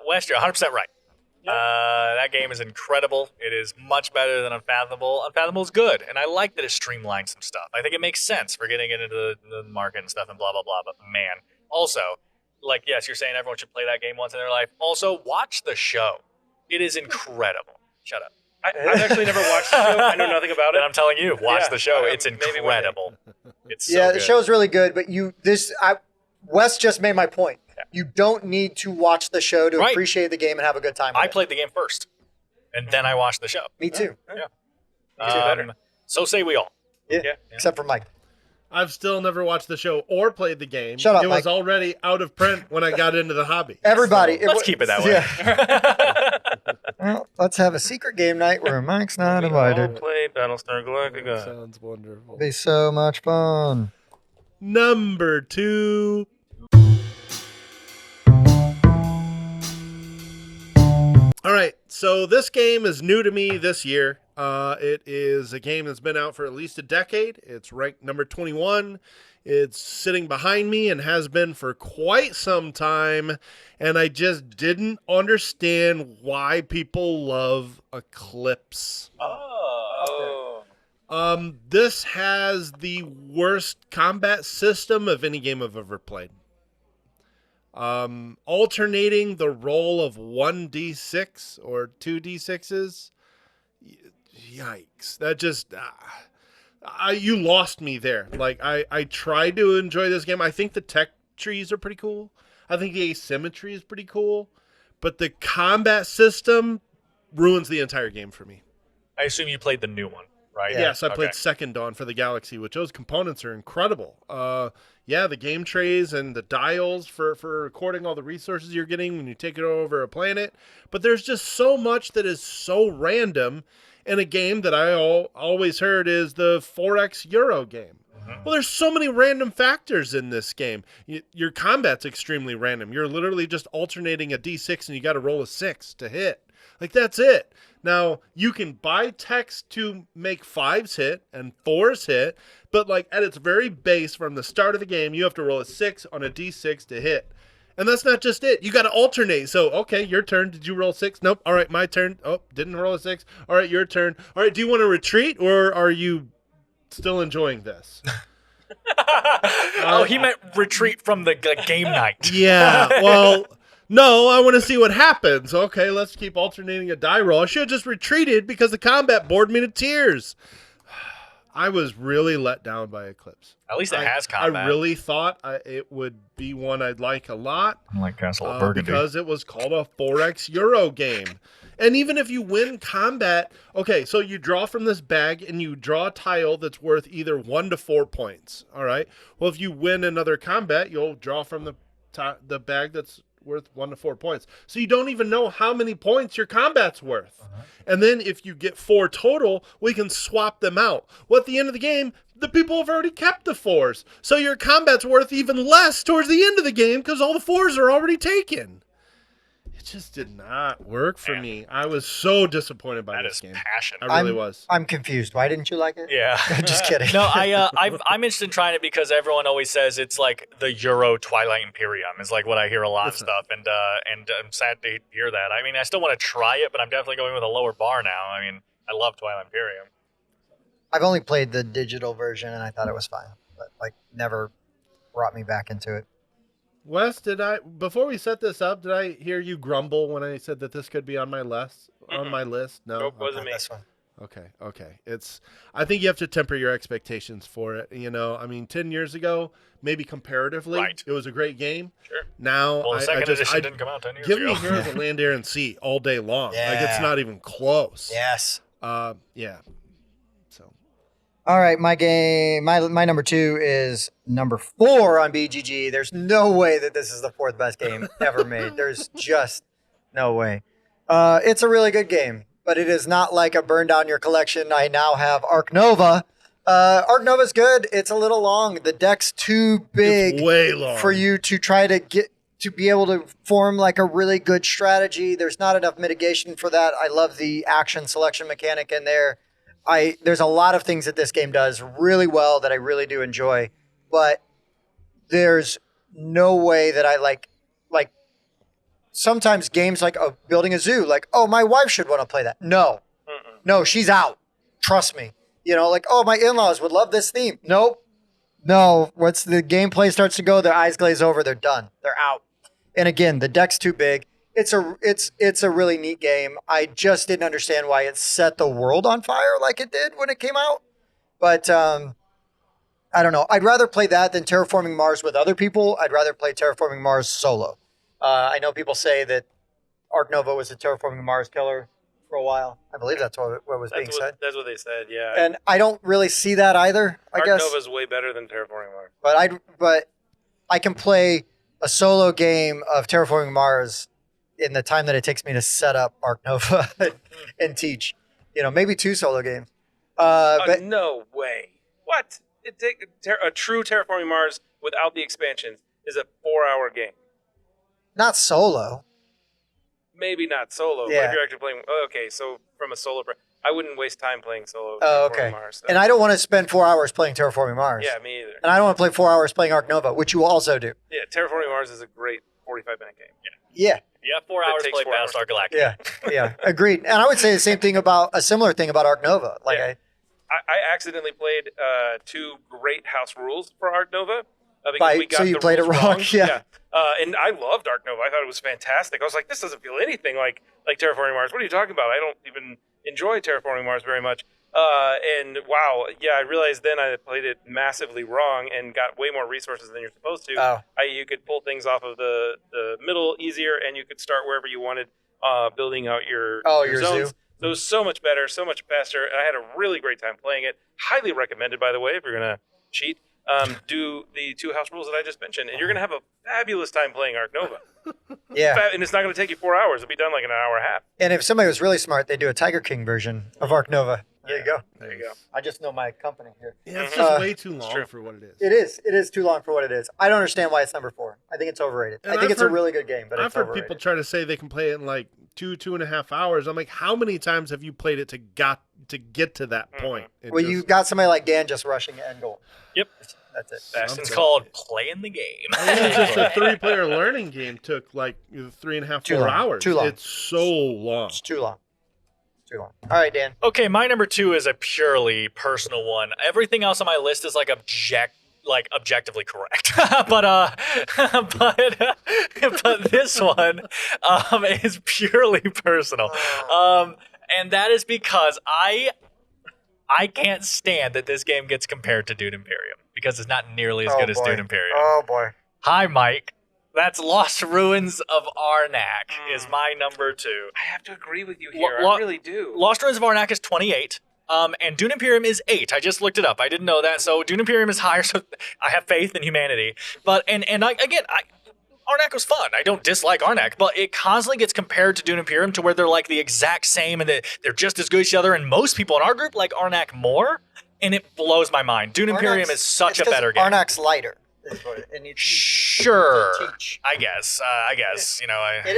Speaker 4: Wes, you're 100% right. That game is incredible. It is much better than Unfathomable. Unfathomable is good, and I like that it streamlines some stuff. I think it makes sense for getting into the market and stuff and blah, blah, blah. But man, also, like, yes, you're saying everyone should play that game once in their life. Also, watch the show. It is incredible. Shut up.
Speaker 3: I've actually never watched the show. I know nothing about it.
Speaker 4: And I'm telling you, watch the show. It's incredible. It's so good.
Speaker 1: The show's really good, but Wes just made my point. Yeah. You don't need to watch the show to appreciate the game and have a good time with it.
Speaker 4: I played the game first, and then I watched the show.
Speaker 1: Me too.
Speaker 3: Yeah.
Speaker 4: So say we all.
Speaker 1: Yeah. Except for Mike.
Speaker 2: I've still never watched the show or played the game.
Speaker 1: Shut up,
Speaker 2: It
Speaker 1: Mike.
Speaker 2: was already out of print when I got into the hobby.
Speaker 1: Everybody.
Speaker 4: So let's keep it that way.
Speaker 1: Yeah. Well, let's have a secret game night where Mike's not invited.
Speaker 3: All play Battlestar Galactica.
Speaker 2: Sounds wonderful.
Speaker 1: It'll be so much fun.
Speaker 2: Number 2. All right, so this game is new to me this year. It is a game that's been out for at least a decade. It's ranked number 21. It's sitting behind me and has been for quite some time. And I just didn't understand why people love Eclipse.
Speaker 4: Oh.
Speaker 2: This has the worst combat system of any game I've ever played. Alternating the roll of 1d6 or 2d6s. Yikes. That just... you lost me there. Like, I tried to enjoy this game. I think the tech trees are pretty cool. I think the asymmetry is pretty cool. But the combat system ruins the entire game for me.
Speaker 4: I assume you played the new one, right?
Speaker 2: Yes, I played Second Dawn for the Galaxy, which those components are incredible. The game trays and the dials for recording all the resources you're getting when you take it over a planet. But there's just so much that is so random in a game that I always heard is the 4X Euro game. Mm-hmm. Well, there's so many random factors in this game. Your combat's extremely random. You're literally just alternating a D6 and you got to roll a 6 to hit. Like, that's it. Now, you can buy text to make 5s hit and 4s hit, but like at its very base from the start of the game, you have to roll a 6 on a D6 to hit. And that's not just it. You got to alternate. So, okay, your turn. Did you roll 6? Nope. All right, my turn. Oh, didn't roll a 6. All right, your turn. All right, do you want to retreat or are you still enjoying this?
Speaker 4: He meant retreat from the game night.
Speaker 2: Yeah, well, no, I want to see what happens. Okay, let's keep alternating a die roll. I should have just retreated because the combat bored me to tears. I was really let down by Eclipse.
Speaker 4: At least it has
Speaker 2: I
Speaker 4: combat.
Speaker 2: really thought it would be one I'd like a lot.
Speaker 5: Like Castle of Burgundy.
Speaker 2: Because it was called a 4X Euro game. And even if you win combat, okay, so you draw from this bag and you draw a tile that's worth either 1 to 4 points. All right. Well, if you win another combat, you'll draw from the bag that's worth 1 to 4 points. So you don't even know how many points your combat's worth. And then if you get 4 total, we can swap them out. Well, at the end of the game, the people have already kept the 4s. So your combat's worth even less towards the end of the game because all the 4s are already taken. It just did not work for me. I was so disappointed by this game.
Speaker 4: Passion.
Speaker 2: I really was.
Speaker 1: I'm confused. Why didn't you like it?
Speaker 4: Yeah.
Speaker 1: Just kidding.
Speaker 4: No, I'm interested in trying it because everyone always says it's like the Euro Twilight Imperium is like what I hear a lot of stuff, and I'm sad to hear that. I mean, I still want to try it, but I'm definitely going with a lower bar now. I mean, I love Twilight Imperium.
Speaker 1: I've only played the digital version, and I thought it was fine, but like never brought me back into it.
Speaker 2: Wes, before we set this up, did I hear you grumble when I said that this could be on my list? On my list? No,
Speaker 3: Nope, wasn't me.
Speaker 1: This one.
Speaker 2: Okay. I think you have to temper your expectations for it. You know, I mean, 10 years ago, maybe comparatively,
Speaker 4: Right.
Speaker 2: it was a great game.
Speaker 3: Sure.
Speaker 2: Now,
Speaker 4: Well, the second edition
Speaker 2: I
Speaker 4: didn't come out 10 years
Speaker 2: give
Speaker 4: ago.
Speaker 2: me Heroes of Land, Air, and Sea all day long. Like, it's
Speaker 1: Yeah.
Speaker 2: not even close.
Speaker 1: Yes.
Speaker 2: Yeah. So,
Speaker 1: All right, my number 2 is number 4 on BGG. There's no way that this is the 4th best game ever made. There's just no way. It's a really good game, but it is not like a burn down your collection. I now have Arc Nova. Arc Nova's good. It's a little long. The deck's too big
Speaker 2: it's way long.
Speaker 1: for you to try to get to be able to form like a really good strategy. There's not enough mitigation for that. I love the action selection mechanic in there. There's a lot of things that this game does really well that I really do enjoy, but there's no way that I like sometimes games like building a zoo, like, oh, my wife should want to play that. No, she's out. Trust me. You know, like, oh, my in-laws would love this theme. Nope. No, once the gameplay starts to go, their eyes glaze over, they're done. They're out. And again, the deck's too big. It's a really neat game. I just didn't understand why it set the world on fire like it did when it came out. But I don't know. I'd rather play that than Terraforming Mars with other people. I'd rather play Terraforming Mars solo. I know people say that Arc Nova was a Terraforming Mars killer for a while. I believe that's what was being said.
Speaker 3: That's what they said, yeah.
Speaker 1: And I don't really see that either, I guess.
Speaker 3: Arc Nova's way better than Terraforming Mars.
Speaker 1: But I can play a solo game of Terraforming Mars in the time that it takes me to set up Arc Nova and teach. You know, maybe 2 solo games. But
Speaker 3: No way. What? A true Terraforming Mars without the expansions is a 4-hour game.
Speaker 1: not solo.
Speaker 3: Maybe not solo, but
Speaker 1: Yeah.
Speaker 3: if you're actually playing... Okay, so from a solo... I wouldn't waste time playing solo.
Speaker 1: Oh,
Speaker 3: Terraforming
Speaker 1: okay.
Speaker 3: Mars, so.
Speaker 1: And I don't want to spend 4 hours playing Terraforming Mars.
Speaker 3: Yeah, me either.
Speaker 1: And I don't want to play 4 hours playing Arc Nova, which you also do.
Speaker 3: Yeah, Terraforming Mars is a great 45-minute game.
Speaker 1: Yeah.
Speaker 4: You have 4
Speaker 3: That
Speaker 4: hours to
Speaker 3: takes
Speaker 4: play
Speaker 3: 4 hours.
Speaker 4: Battlestar Galactica.
Speaker 1: Yeah. Yeah. Agreed. And I would say the same thing about a similar thing about Arc Nova. Like
Speaker 3: Yeah. I accidentally played 2 great house rules for Arc Nova. Because
Speaker 1: By-
Speaker 3: we got
Speaker 1: so you
Speaker 3: the
Speaker 1: played it
Speaker 3: rules
Speaker 1: wrong? Yeah.
Speaker 3: And I loved Arc Nova. I thought it was fantastic. I was like, this doesn't feel anything like Terraforming Mars. What are you talking about? I don't even enjoy Terraforming Mars very much. And wow, yeah, I realized then I played it massively wrong and got way more resources than you're supposed to.
Speaker 1: Oh.
Speaker 3: You could pull things off of the middle easier, and you could start wherever you wanted, building out your
Speaker 1: your
Speaker 3: zones.
Speaker 1: zoo.
Speaker 3: So it was so much better, so much faster. And I had a really great time playing it. Highly recommended, by the way, if you're gonna cheat. Do the 2 house rules that I just mentioned, and you're gonna have a fabulous time playing Arc Nova.
Speaker 1: Yeah.
Speaker 3: And it's not gonna take you 4 hours; it'll be done like in an hour and a half.
Speaker 1: And if somebody was really smart, they do a Tiger King version of Arc Nova. There you go.
Speaker 3: There you go.
Speaker 1: I just know my company here.
Speaker 2: Yeah, it's just way too long
Speaker 3: true.
Speaker 2: for what it is.
Speaker 1: It is. It is too long for what it is. I don't understand why it's number 4. I think it's overrated.
Speaker 2: And
Speaker 1: I think
Speaker 2: I've
Speaker 1: it's a
Speaker 2: heard-
Speaker 1: really good game, but
Speaker 2: I've
Speaker 1: it's
Speaker 2: heard
Speaker 1: overrated.
Speaker 2: people try to say they can play it in like 2.5 hours. I'm like, how many times have you played it to get to that point? It
Speaker 1: Well,
Speaker 2: just-
Speaker 1: you got somebody like Dan just rushing end goal.
Speaker 4: Yep.
Speaker 1: That's it.
Speaker 3: Fast
Speaker 4: It's
Speaker 3: and
Speaker 4: called playing the game.
Speaker 2: It's just a 3-player learning game took like 3.5,
Speaker 1: Too
Speaker 2: 4
Speaker 1: long.
Speaker 2: hours.
Speaker 1: Too long.
Speaker 2: It's so long.
Speaker 1: It's too long. It's too long. All right, Dan.
Speaker 4: Okay, my number 2 is a purely personal one. Everything else on my list is like objectively correct, but this one is purely personal, and that is because I I can't stand that this game gets compared to Dune Imperium because it's not nearly as good as Dune Imperium.
Speaker 1: Oh boy.
Speaker 4: Hi, Mike. That's Lost Ruins of Arnak is my number 2.
Speaker 3: I have to agree with you here.
Speaker 4: Lo-
Speaker 3: I really do.
Speaker 4: Lost Ruins of Arnak is 28. And Dune Imperium is 8. I just looked it up. I didn't know that. So Dune Imperium is higher. So I have faith in humanity. But Arnak was fun. I don't dislike Arnak, but it constantly gets compared to Dune Imperium to where they're like the exact same and they're just as good as each other. And most people in our group like Arnak more, and it blows my mind. Dune Imperium is such a better game.
Speaker 1: Arnak's lighter.
Speaker 4: Sure,
Speaker 1: to teach.
Speaker 4: I guess.
Speaker 1: It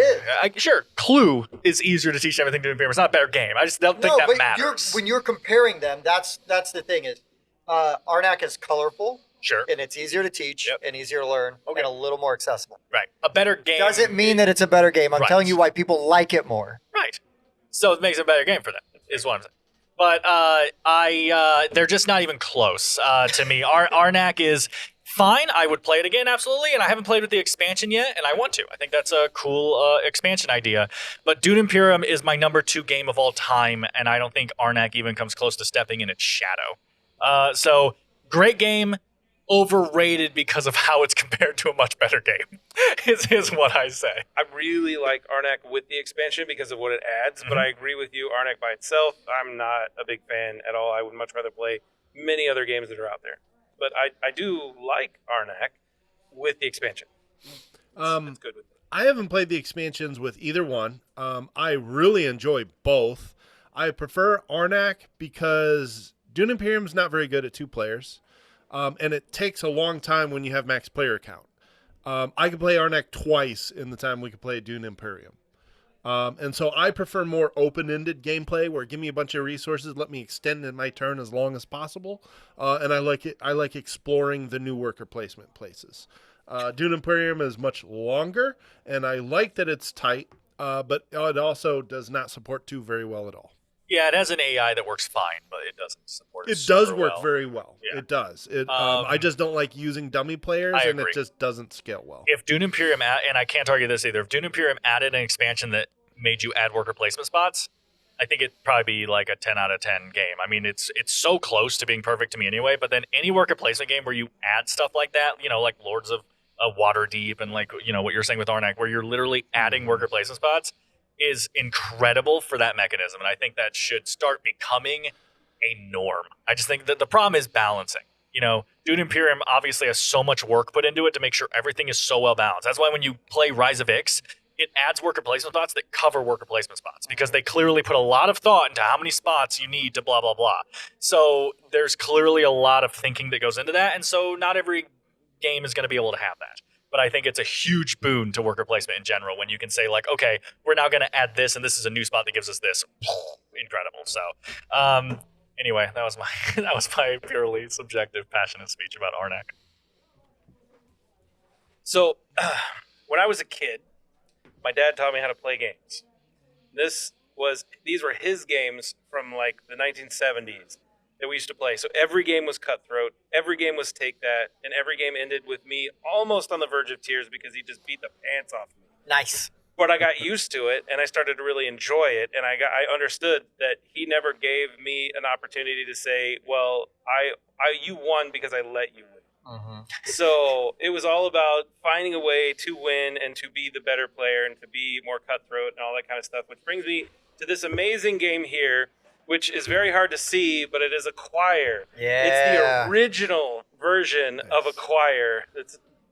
Speaker 1: is.
Speaker 4: Sure, Clue is easier to teach than everything Dune Imperium. It's not a better game. I just don't think that matters.
Speaker 1: When you're comparing them, that's the thing is, Arnak is colorful.
Speaker 4: Sure.
Speaker 1: And it's easier to teach and easier to learn and a little more accessible.
Speaker 4: Right. A better game.
Speaker 1: Doesn't mean that it's a better game. I'm
Speaker 4: Right.
Speaker 1: telling you why people like it more.
Speaker 4: Right. So it makes it a better game for them, is what I'm saying. But they're just not even close to me. Arnak is fine. I would play it again, absolutely. And I haven't played with the expansion yet, and I want to. I think that's a cool expansion idea. But Dune Imperium is my number 2 game of all time, and I don't think Arnak even comes close to stepping in its shadow. So great game. Overrated because of how it's compared to a much better game is what I say.
Speaker 3: I really like Arnak with the expansion because of what it adds, but I agree with you. Arnak by itself, I'm not a big fan at all. I would much rather play many other games that are out there. But I do like Arnak with the expansion. It's good with it.
Speaker 2: I haven't played the expansions with either one. I really enjoy both. I prefer Arnak because Dune Imperium is not very good at 2 players. And it takes a long time when you have max player count. I can play Arnak twice in the time we can play Dune Imperium. And so I prefer more open-ended gameplay where give me a bunch of resources, let me extend my turn as long as possible. And I like it. I like exploring the new worker placement places. Dune Imperium is much longer, and I like that it's tight, but it also does not support 2 very well at all.
Speaker 4: Yeah, it has an AI that works fine, but it doesn't support it.
Speaker 2: It does
Speaker 4: super
Speaker 2: work
Speaker 4: well.
Speaker 2: very well.
Speaker 4: Yeah.
Speaker 2: It does. I just don't like using dummy players,
Speaker 4: I
Speaker 2: and
Speaker 4: agree.
Speaker 2: it just doesn't scale well.
Speaker 4: If Dune Imperium, and I can't argue this either, if Dune Imperium added an expansion that made you add worker placement spots, I think it'd probably be like a 10 out of 10 game. I mean, it's so close to being perfect to me anyway, but then any worker placement game where you add stuff like that, like Lords of Waterdeep and like, what you're saying with Arnak, where you're literally adding worker placement spots, is incredible for that mechanism, and I think that should start becoming a norm. I just think that the problem is balancing. Dune Imperium obviously has so much work put into it to make sure everything is so well balanced. That's why when you play Rise of Ix, it adds worker placement spots that cover worker placement spots because they clearly put a lot of thought into how many spots you need to blah, blah, blah. So there's clearly a lot of thinking that goes into that, and so not every game is going to be able to have that. But I think it's a huge boon to worker placement in general when you can say, like, okay, we're now going to add this, and this is a new spot that gives us this. Incredible. So, anyway, that was my purely subjective, passionate speech about Arnak.
Speaker 3: So, when I was a kid, my dad taught me how to play games. These were his games from like the 1970s that we used to play. So every game was Cutthroat, every game was Take That, and every game ended with me almost on the verge of tears because he just beat the pants off me.
Speaker 1: Nice.
Speaker 3: But I got used to it, and I started to really enjoy it, and I understood that he never gave me an opportunity to say, well, you won because I let you win.
Speaker 1: Mm-hmm.
Speaker 3: So it was all about finding a way to win and to be the better player and to be more cutthroat and all that kind of stuff, which brings me to this amazing game here, which is very hard to see, but it is Acquire.
Speaker 1: Yeah.
Speaker 3: It's the original version of Acquire.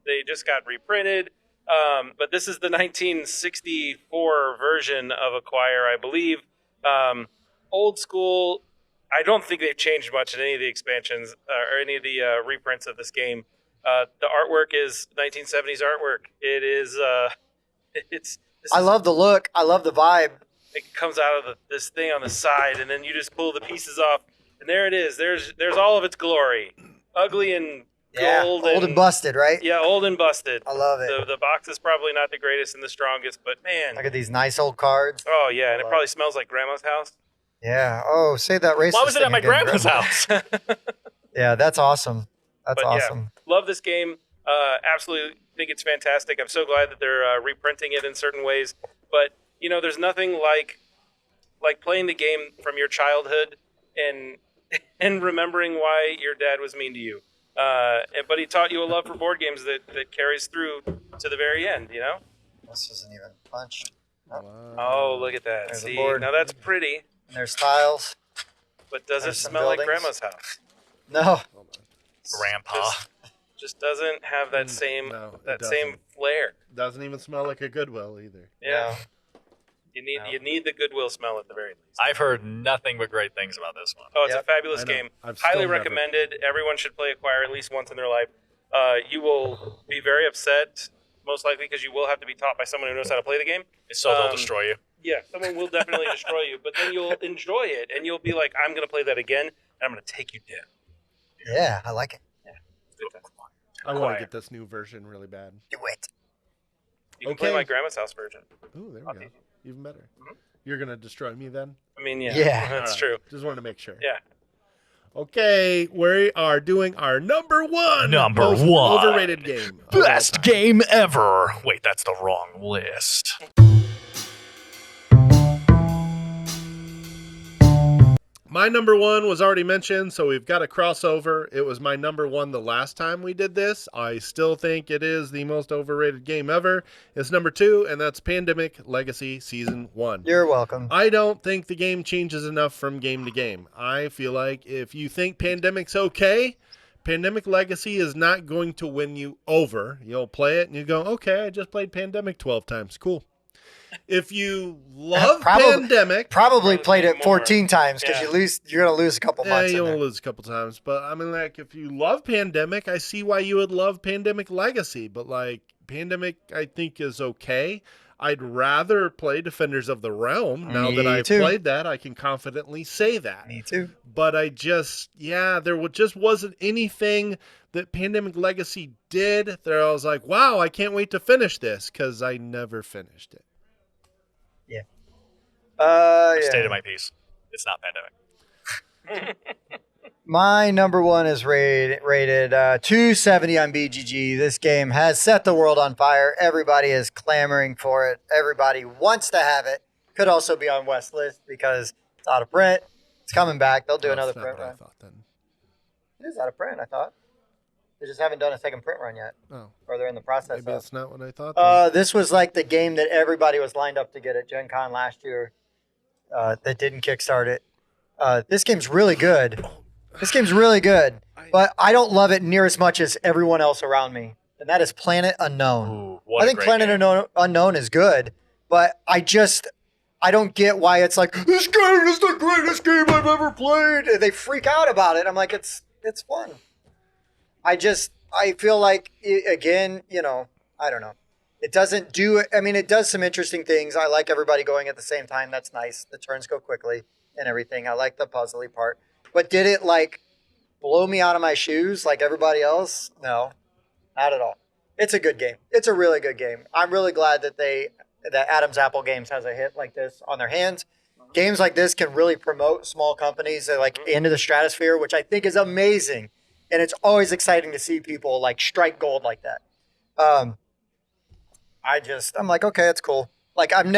Speaker 3: They just got reprinted, but this is the 1964 version of Acquire, I believe. Old school. I don't think they've changed much in any of the expansions or any of the reprints of this game. The artwork is 1970s artwork. It is.
Speaker 1: I love the look. I love the vibe.
Speaker 3: It comes out of this thing on the side, and then you just pull the pieces off, and there it is. There's all of its glory, ugly and gold,
Speaker 1: old and busted, right?
Speaker 3: Yeah, old and busted.
Speaker 1: I love it.
Speaker 3: The box is probably not the greatest and the strongest, but man,
Speaker 1: Look at these nice old cards.
Speaker 3: oh yeah, and it probably smells like grandma's house.
Speaker 1: Yeah. Oh, say that racist.
Speaker 4: Why was it
Speaker 1: thing
Speaker 4: at my
Speaker 1: again,
Speaker 4: grandma's
Speaker 1: Grandma.
Speaker 4: house?
Speaker 1: Yeah, that's awesome. That's
Speaker 3: But
Speaker 1: awesome.
Speaker 3: yeah, love this game. Absolutely think it's fantastic. I'm so glad that they're reprinting it in certain ways. But there's nothing like playing the game from your childhood and and remembering why your dad was mean to you. But he taught you a love for board games that carries through to the very end, you know?
Speaker 1: This isn't even punched.
Speaker 3: Oh, look at that.
Speaker 1: There's a
Speaker 3: See,
Speaker 1: board.
Speaker 3: now that's pretty,
Speaker 1: And there's tiles.
Speaker 3: but does it
Speaker 1: There's some
Speaker 3: smell like
Speaker 1: buildings.
Speaker 3: Grandma's house?
Speaker 1: No.
Speaker 4: Grandpa.
Speaker 3: Just doesn't have that same
Speaker 2: No, it
Speaker 3: that
Speaker 2: doesn't.
Speaker 3: same flair.
Speaker 2: Doesn't even smell like a Goodwill either.
Speaker 3: Yeah.
Speaker 1: No.
Speaker 3: You need the Goodwill smell at the very least.
Speaker 4: I've heard nothing but great things about this one.
Speaker 3: Oh, it's
Speaker 1: Yep.
Speaker 3: a fabulous
Speaker 2: I know.
Speaker 3: game.
Speaker 2: I've still
Speaker 3: Highly
Speaker 2: never-
Speaker 3: recommended. Everyone should play Acquire at least once in their life. You will be very upset, most likely, because you will have to be taught by someone who knows how to play the game.
Speaker 4: So they'll destroy you.
Speaker 3: Yeah, someone will definitely destroy you, but then you'll enjoy it, and you'll be like, I'm going to play that again, and I'm going to take you down.
Speaker 1: Yeah, I like it.
Speaker 3: Good time.
Speaker 2: I want
Speaker 3: Acquire.
Speaker 2: to get this new version really bad.
Speaker 1: Do it.
Speaker 3: You can play
Speaker 2: Okay.
Speaker 3: my grandma's house version.
Speaker 2: Ooh, there
Speaker 3: I'll
Speaker 2: we go.
Speaker 3: teach
Speaker 2: Even better.
Speaker 3: Mhm.
Speaker 2: You're going to destroy me then?
Speaker 3: I mean, yeah,
Speaker 1: Yeah.
Speaker 3: that's
Speaker 2: All
Speaker 3: true.
Speaker 2: right. Just wanted to make sure.
Speaker 3: Yeah.
Speaker 2: Okay, we are doing our number one
Speaker 4: Number
Speaker 2: most
Speaker 4: one.
Speaker 2: overrated game. of all
Speaker 4: Best
Speaker 2: time.
Speaker 4: game ever. Wait, that's the wrong list.
Speaker 2: My number one was already mentioned, so we've got a crossover. It was my number one the last time we did this. I still think it is the most overrated game ever. It's number two, and that's Pandemic Legacy Season 1.
Speaker 1: You're welcome.
Speaker 2: I don't think the game changes enough from game to game. I feel like if you think Pandemic's okay, Pandemic Legacy is not going to win you over. You'll play it and you go, okay, I just played Pandemic 12 times. Cool. If you love Pandemic,
Speaker 1: Probably played it
Speaker 3: more.
Speaker 1: 14 times because
Speaker 3: Yeah.
Speaker 1: you're gonna lose a couple
Speaker 2: yeah,
Speaker 1: months in
Speaker 2: you'll
Speaker 1: there.
Speaker 2: lose a couple times. But I mean, like, if you love Pandemic, I see why you would love Pandemic Legacy. But like, Pandemic, I think is okay. I'd rather play Defenders of the Realm. Now that
Speaker 1: Me
Speaker 2: I've
Speaker 1: too.
Speaker 2: played that, I can confidently say that.
Speaker 1: Me too.
Speaker 2: But I just, just wasn't anything that Pandemic Legacy did that I was like, wow, I can't wait to finish this, because I never finished it.
Speaker 1: Yeah.
Speaker 4: Stated my piece. It's not Pandemic.
Speaker 1: My number one is rated 270 on BGG. This game has set the world on fire. Everybody is clamoring for it. Everybody wants to have it. Could also be on West List because it's out of print. It's coming back. They'll do another
Speaker 2: That's not
Speaker 1: print
Speaker 2: what I
Speaker 1: run.
Speaker 2: thought then.
Speaker 1: It is out of print, I thought. They just haven't done a second print run yet,
Speaker 2: Oh,
Speaker 1: or they're in the process
Speaker 2: maybe
Speaker 1: of.
Speaker 2: that's not what I thought. Then.
Speaker 1: This was like the game that everybody was lined up to get at Gen Con last year that didn't kickstart it. This game's really good. This game's really good, but I don't love it near as much as everyone else around me, and that is Planet Unknown.
Speaker 4: Ooh, what
Speaker 1: I
Speaker 4: a
Speaker 1: think
Speaker 4: great
Speaker 1: Planet
Speaker 4: game.
Speaker 1: Unknown is good, but I don't get why it's like, this game is the greatest game I've ever played. And they freak out about it. I'm like, it's fun. I feel like, again, I don't know. It doesn't do it. I mean, it does some interesting things. I like everybody going at the same time. That's nice. The turns go quickly and everything. I like the puzzly part. But did it, like, blow me out of my shoes like everybody else? No, not at all. It's a good game. It's a really good game. I'm really glad that Adam's Apple Games has a hit like this on their hands. Games like this can really promote small companies that, like, into the stratosphere, which I think is amazing. And it's always exciting to see people like strike gold like that. I'm like, okay, it's cool. Like, I don't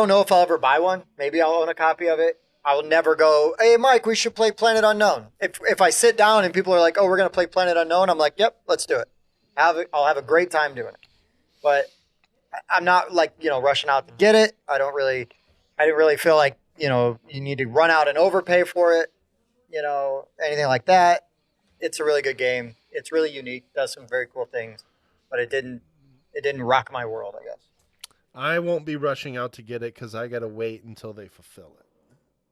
Speaker 1: know if I'll ever buy one. Maybe I'll own a copy of it. I will never go, hey, Mike, we should play Planet Unknown. If I sit down and people are like, oh, we're going to play Planet Unknown, I'm like, yep, let's do it. I'll have a great time doing it. But I'm not like, rushing out to get it. I didn't really feel like, you need to run out and overpay for it, anything like that. It's a really good game. It's really unique. Does some very cool things, but it didn't rock my world, I guess.
Speaker 2: I won't be rushing out to get it because I got to wait until they fulfill it.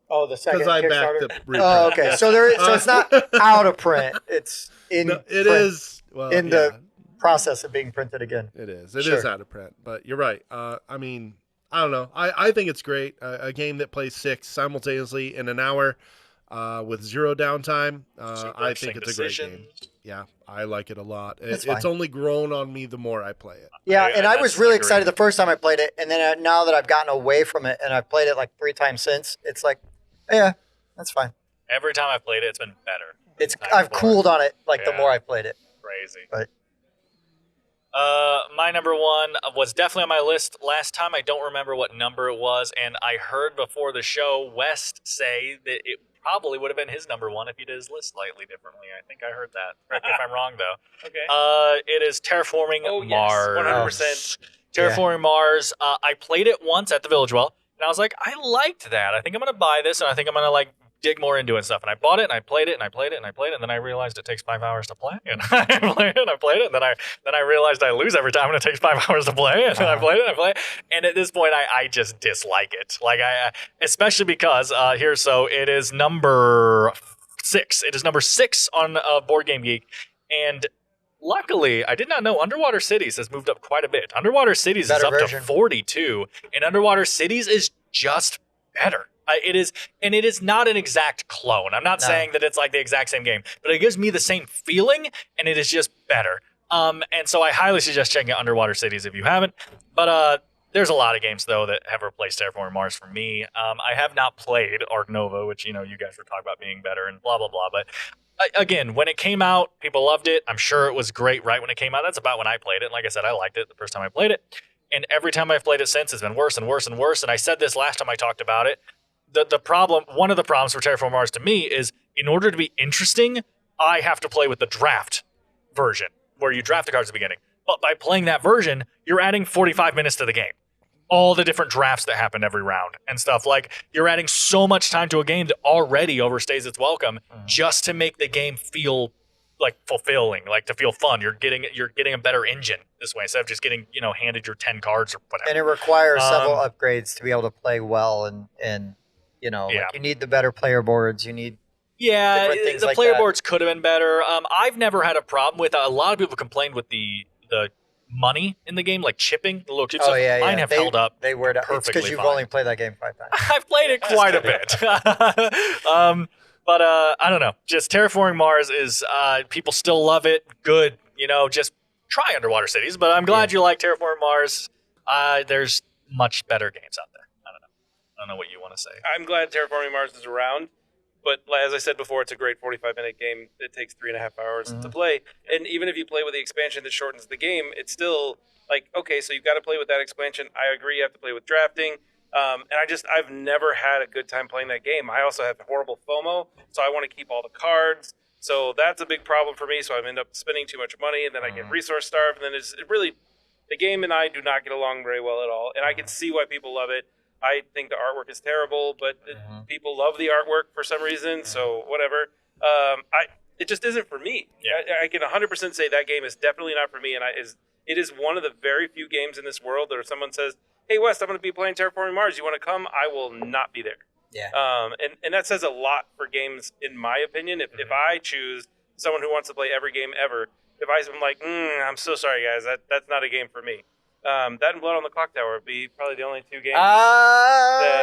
Speaker 1: Oh, the second
Speaker 2: Because I
Speaker 1: Kickstarter?
Speaker 2: backed the reprint.
Speaker 1: Oh, okay. So it's not out of print. It's in
Speaker 2: No, it
Speaker 1: print,
Speaker 2: is. Well,
Speaker 1: in
Speaker 2: yeah,
Speaker 1: the process of being printed again.
Speaker 2: it is. It is
Speaker 1: Sure.
Speaker 2: out of print. But you're right. I mean, I don't know. I think it's great. A game that plays 6 simultaneously in an hour with 0 downtime. I think it's a great game. Yeah, I like it a lot.
Speaker 1: It's
Speaker 2: It's
Speaker 1: fine.
Speaker 2: only grown on me the more I play it.
Speaker 1: Yeah, and I
Speaker 4: that's
Speaker 1: was really
Speaker 4: agreed.
Speaker 1: excited the first time I played it, and then now that I've gotten away from it and I've played it like 3 times since, it's like, yeah, that's fine.
Speaker 4: Every time I've played it, it's been better.
Speaker 1: It's
Speaker 4: Time
Speaker 1: I've
Speaker 4: before.
Speaker 1: cooled on it like the
Speaker 4: Yeah.
Speaker 1: more I played it.
Speaker 4: Crazy.
Speaker 1: But
Speaker 4: My number one was definitely on my list last time. I don't remember what number it was, and I heard before the show West say that it probably would have been his number one if he did his list slightly differently. I think I heard that. Correct me if I'm wrong, though.
Speaker 3: Okay.
Speaker 4: It is Terraforming
Speaker 3: Oh, yes,
Speaker 4: Mars.
Speaker 3: 100%.
Speaker 4: Terraforming Mars. I played it once at the Village Well, and I was like, I liked that. I think I'm going to buy this, and I think I'm going to like dig more into it and stuff. And I bought it, and I played it, and I played it, and I played it, and then I realized it takes 5 hours to play. And I played it, and I played it, and then I realized I lose every time, and it takes 5 hours to play. And then I played it, and I played it. And at this point, I just dislike it. Like especially because so it is number 6. It is number 6 on Board Game Geek, and luckily, I did not know Underwater Cities has moved up quite a bit. Underwater Cities
Speaker 1: Better
Speaker 4: is up
Speaker 1: version.
Speaker 4: to 42, and Underwater Cities is just better. It is, and it is not an exact clone. I'm not saying that it's like the exact same game, but it gives me the same feeling, and it is just better. And so I highly suggest checking out Underwater Cities if you haven't. But there's a lot of games though that have replaced Terraforming Mars for me. I have not played Ark Nova, which you guys were talking about being better and blah blah blah. But again, when it came out, people loved it. I'm sure it was great right when it came out. That's about when I played it. And like I said, I liked it the first time I played it. And every time I've played it since, it's been worse and worse and worse. And I said this last time I talked about it. The problem, one of the problems for Terraforming Mars to me is in order to be interesting, I have to play with the draft version where you draft the cards at the beginning. But by playing that version, you're adding 45 minutes to the game. All the different drafts that happen every round and stuff. Like, you're adding so much time to a game that already overstays its welcome just to make the game feel like fulfilling, like to feel fun. You're getting a better engine this way instead of just getting handed your 10 cards or whatever.
Speaker 1: And it requires several upgrades to be able to play well, and
Speaker 4: Yeah.
Speaker 1: like you need the better player boards. You need
Speaker 4: Yeah,
Speaker 1: different things
Speaker 4: the
Speaker 1: like
Speaker 4: player
Speaker 1: that.
Speaker 4: boards could have been better. I've never had a problem with a lot of people complained with the money in the game, like chipping, the little chip stuff. Mine have held up.
Speaker 1: They were it's
Speaker 4: perfectly
Speaker 1: because you've
Speaker 4: fine.
Speaker 1: only played that game 5 times.
Speaker 4: I've played it quite a bit. But I don't know. Just Terraforming Mars is people still love it. Good, just try Underwater Cities. But I'm glad you like Terraforming Mars. There's much better games out there. I don't know what you want to say.
Speaker 3: I'm glad Terraforming Mars is around, but as I said before, it's a great 45-minute game. It takes 3.5 hours to play, and even if you play with the expansion that shortens the game, it's still like, okay, so you've got to play with that expansion. I agree, you have to play with drafting, and I've never had a good time playing that game. I also have horrible FOMO, so I want to keep all the cards. So that's a big problem for me. So I end up spending too much money, and then I get resource starved, and then the game and I do not get along very well at all, and I can see why people love it. I think the artwork is terrible, but people love the artwork for some reason, so whatever. It just isn't for me.
Speaker 4: Yeah.
Speaker 3: I can 100% say that game is definitely not for me, and it is one of the very few games in this world that if someone says, hey, Wes, I'm going to be playing Terraforming Mars, you want to come? I will not be there.
Speaker 1: Yeah.
Speaker 3: And that says a lot for games, in my opinion. If I choose someone who wants to play every game ever, if I'm like, I'm so sorry, guys, that's not a game for me. That and Blood on the Clock Tower would be probably the only two games.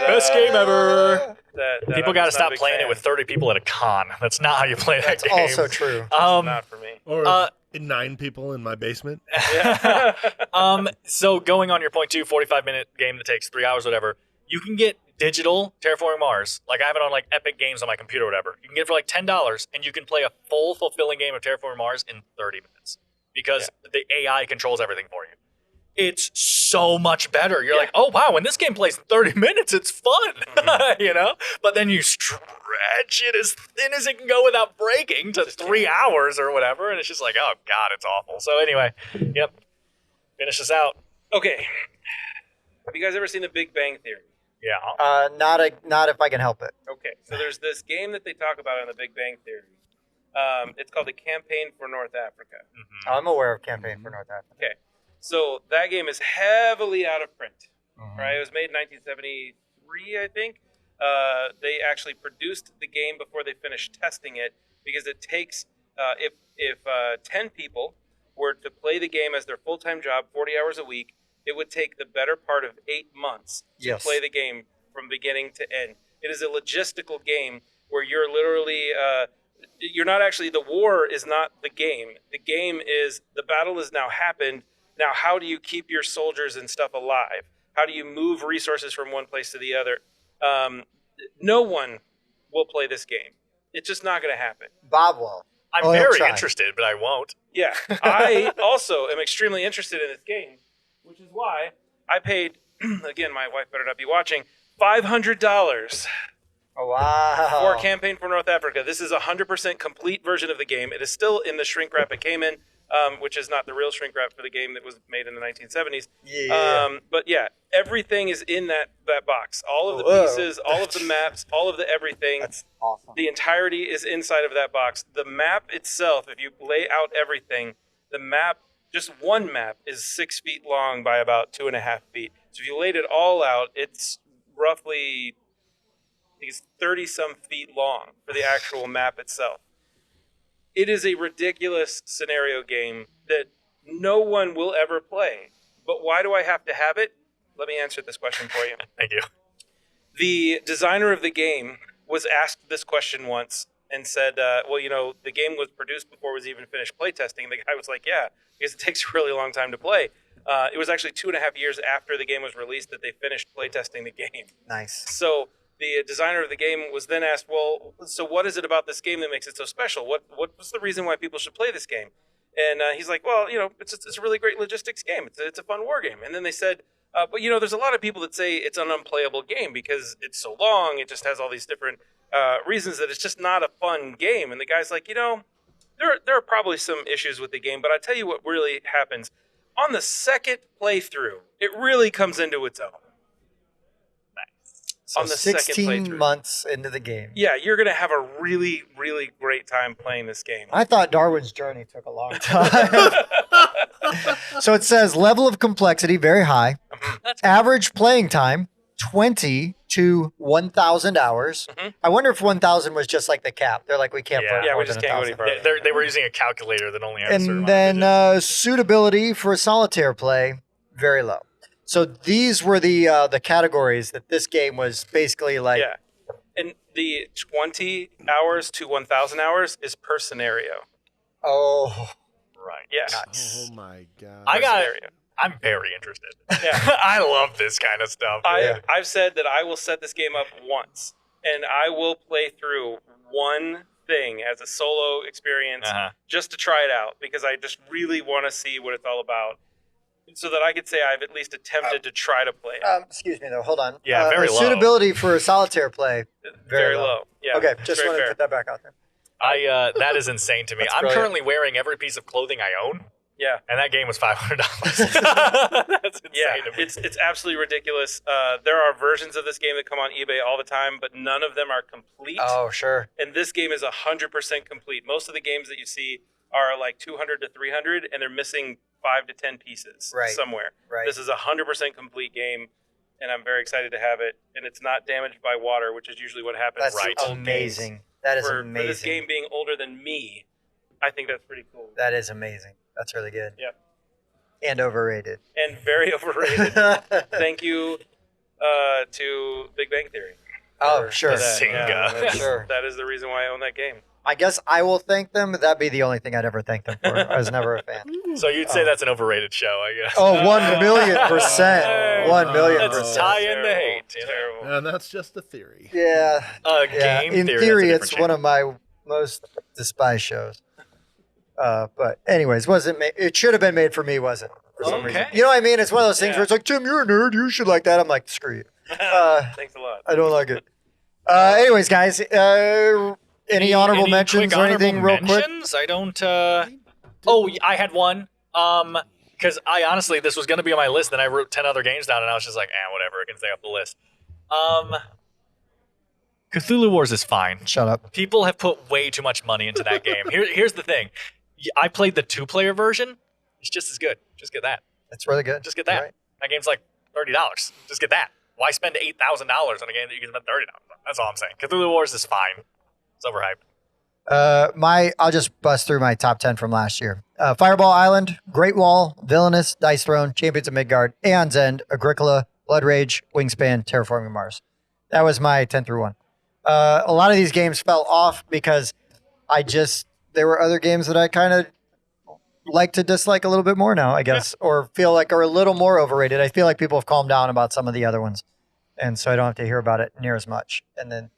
Speaker 4: Best game ever.
Speaker 3: That
Speaker 4: People got to stop playing it with 30 people at a con. That's not how you play that
Speaker 1: That's
Speaker 4: game.
Speaker 1: also true.
Speaker 3: Not for me.
Speaker 2: Or 9 people in my basement.
Speaker 4: So going on your point too, 45-minute game that takes 3 hours, whatever. You can get digital Terraforming Mars. Like I have it on like Epic Games on my computer or whatever. You can get it for like $10 and you can play a full fulfilling game of Terraforming Mars in 30 minutes because the AI controls everything for you. It's so much better. You're like, oh wow, when this game plays 30 minutes, it's fun, But then you stretch it as thin as it can go without breaking to 3 hours or whatever, and it's just like, oh god, it's awful. So anyway, finish this out.
Speaker 3: Okay. Have you guys ever seen The Big Bang Theory?
Speaker 4: Yeah.
Speaker 1: Not if I can help it.
Speaker 3: Okay, so there's this game that they talk about in The Big Bang Theory. It's called The Campaign for North Africa.
Speaker 1: I'm aware of Campaign for North Africa.
Speaker 3: Okay, so that game is heavily out of print. Right, it was made in 1973, I think. They actually produced the game before they finished testing it because it takes if 10 people were to play the game as their full-time job, 40 hours a week, it would take the better part of 8 months to play the game from beginning to end. It is a logistical game where you're literally you're not actually, the war is not the game. The game is the battle has now happened. Now, how do you keep your soldiers and stuff alive? How do you move resources from one place to the other? No one will play this game. It's just not going to happen.
Speaker 1: Bob will.
Speaker 4: I'm
Speaker 1: Oh, he'll
Speaker 4: very
Speaker 1: try.
Speaker 4: interested, but I won't.
Speaker 3: Yeah, I also am extremely interested in this game, which is why I paid. Again, my wife better not be watching. $500
Speaker 1: Oh, wow.
Speaker 3: for a campaign for North Africa. This is a 100% complete version of the game. It is still in the shrink wrap it came in, which is not the real shrink wrap for the game that was made in the 1970s.
Speaker 1: Yeah.
Speaker 3: But yeah, everything is in that box. All of the
Speaker 1: Whoa.
Speaker 3: pieces, all of the maps, all of the everything.
Speaker 1: That's awesome.
Speaker 3: The entirety is inside of that box. The map itself, if you lay out everything, the map, just one map, is 6 feet long by about 2.5 feet. So if you laid it all out, it's roughly, I think it's 30 some feet long for the actual map itself. It is a ridiculous scenario game that no one will ever play. But why do I have to have it? Let me answer this question for you.
Speaker 4: Thank you.
Speaker 3: The designer of the game was asked this question once and said, well, you know, the game was produced before it was even finished playtesting. The guy was like, yeah, because it takes a really long time to play. It was actually 2.5 years after the game was released that they finished playtesting the game.
Speaker 1: Nice.
Speaker 3: So the designer of the game was then asked, well, so what is it about this game that makes it so special? What's the reason why people should play this game? And he's like, well, you know, it's a really great logistics game. It's a fun war game. And then they said, but, you know, there's a lot of people that say it's an unplayable game because it's so long. It just has all these different reasons that it's just not a fun game. And the guy's like, you know, there are probably some issues with the game, but I tell you what really happens. On the second playthrough, it really comes into its own.
Speaker 1: So
Speaker 3: On the second
Speaker 1: 16
Speaker 3: playthrough.
Speaker 1: months into the game.
Speaker 3: Yeah, you're going to have a really, really great time playing this game.
Speaker 1: I thought Darwin's Journey took a long time. So it says level of complexity, very high. Average playing time, 20 to 1,000 hours.
Speaker 3: Mhm.
Speaker 1: I wonder if 1,000 was just like the cap. They're like, we can't
Speaker 4: Yeah.
Speaker 1: put
Speaker 3: Yeah,
Speaker 1: more
Speaker 3: we just
Speaker 1: than
Speaker 3: can't go any
Speaker 1: 1,000.
Speaker 3: further.
Speaker 4: They were using a calculator that only had a certain
Speaker 1: And
Speaker 4: amount
Speaker 1: then
Speaker 4: of digits.
Speaker 1: suitability for solitaire play, very low. So these were the categories that this game was basically like.
Speaker 3: Yeah. And the 20 hours to 1,000 hours is per scenario.
Speaker 1: Oh,
Speaker 4: Right.
Speaker 3: Yeah.
Speaker 2: Oh my god.
Speaker 4: I got.
Speaker 3: Scenario.
Speaker 4: I'm very interested.
Speaker 3: Yeah.
Speaker 4: I love this kind of stuff.
Speaker 3: I've said that I will set this game up once, and I will play through one thing as a solo experience
Speaker 4: Uh-huh.
Speaker 3: just to try it out because I just really want to see what it's all about, so that I could say I've at least attempted to try to play it.
Speaker 1: excuse me though. Hold on.
Speaker 4: Yeah, very low.
Speaker 1: Suitability for solitaire play.
Speaker 3: Very low. Yeah.
Speaker 1: Okay,
Speaker 3: it's
Speaker 1: just
Speaker 3: very
Speaker 1: wanted to
Speaker 3: fair.
Speaker 1: put that back out there.
Speaker 4: That is insane to me.
Speaker 1: That's
Speaker 4: I'm
Speaker 1: brilliant.
Speaker 4: currently wearing every piece of clothing I own,
Speaker 3: Yeah.
Speaker 4: and that game was $500. That's insane
Speaker 3: Yeah,
Speaker 4: to me.
Speaker 3: it's absolutely ridiculous. There are versions of this game that come on eBay all the time, but none of them are complete.
Speaker 1: Oh, sure.
Speaker 3: And this game is 100% complete. Most of the games that you see are like 200 to 300, and they're missing 5 to 10 pieces
Speaker 1: Right.
Speaker 3: somewhere.
Speaker 1: Right.
Speaker 3: This is a 100% complete game, and I'm very excited to have it. And it's not damaged by water, which is usually what happens.
Speaker 1: That's
Speaker 3: with old
Speaker 1: amazing.
Speaker 3: games.
Speaker 1: That is
Speaker 3: For
Speaker 1: amazing.
Speaker 3: this game being older than me, I think that's pretty cool.
Speaker 1: That is amazing. That's really good.
Speaker 3: Yep.
Speaker 1: And overrated.
Speaker 3: And very overrated. Thank you to Big Bang Theory.
Speaker 1: Oh,
Speaker 3: for
Speaker 1: sure.
Speaker 3: that.
Speaker 4: Singa.
Speaker 3: that's-
Speaker 1: Sure.
Speaker 3: That is the reason why I own that game.
Speaker 1: I guess I will thank them. That'd be the only thing I'd ever thank them for. I was never a fan.
Speaker 4: So you'd say that's an overrated show, I guess.
Speaker 1: Oh, 1,000,000%. 1,000,000%.
Speaker 4: Let's tie in the hate. You know?
Speaker 3: Terrible.
Speaker 2: And that's just a theory.
Speaker 1: Yeah. Yeah.
Speaker 4: Game
Speaker 1: In
Speaker 4: theory,
Speaker 1: theory,
Speaker 4: that's a
Speaker 1: it's
Speaker 4: different
Speaker 1: one of my most despised shows. But anyways, it should have been made for me, wasn't it? For some reason.
Speaker 4: Okay.
Speaker 1: You know what I mean? It's one of those things
Speaker 3: Yeah.
Speaker 1: where it's like, Tim, you're a nerd. You should like that. I'm like, screw you.
Speaker 3: Thanks a lot.
Speaker 1: I don't like it. Anyways, guys, any honorable mentions
Speaker 4: quick
Speaker 1: or anything
Speaker 4: honorable
Speaker 1: real quick?
Speaker 4: mentions? I don't. Oh, I had one. Because I honestly, this was going to be on my list. Then I wrote 10 other games down, and I was just like, whatever. It can stay off the list. Cthulhu Wars is fine.
Speaker 1: Shut up.
Speaker 4: People have put way too much money into that game. Here's the thing. I played the 2-player version. It's just as good. Just get that.
Speaker 1: It's really good.
Speaker 4: Just get that.
Speaker 1: You're right.
Speaker 4: That game's like $30. Just get that. Why spend $8,000 on a game that you can spend $30 on? That's all I'm saying. Cthulhu Wars is fine. It's overhyped.
Speaker 1: I'll just bust through my top 10 from last year. Fireball Island, Great Wall, Villainous, Dice Throne, Champions of Midgard, Aeon's End, Agricola, Blood Rage, Wingspan, Terraforming Mars. That was my 10 through 1. A lot of these games fell off because there were other games that I kind of like to dislike a little bit more now, I guess, or feel like are a little more overrated. I feel like people have calmed down about some of the other ones. And so I don't have to hear about it near as much. And then,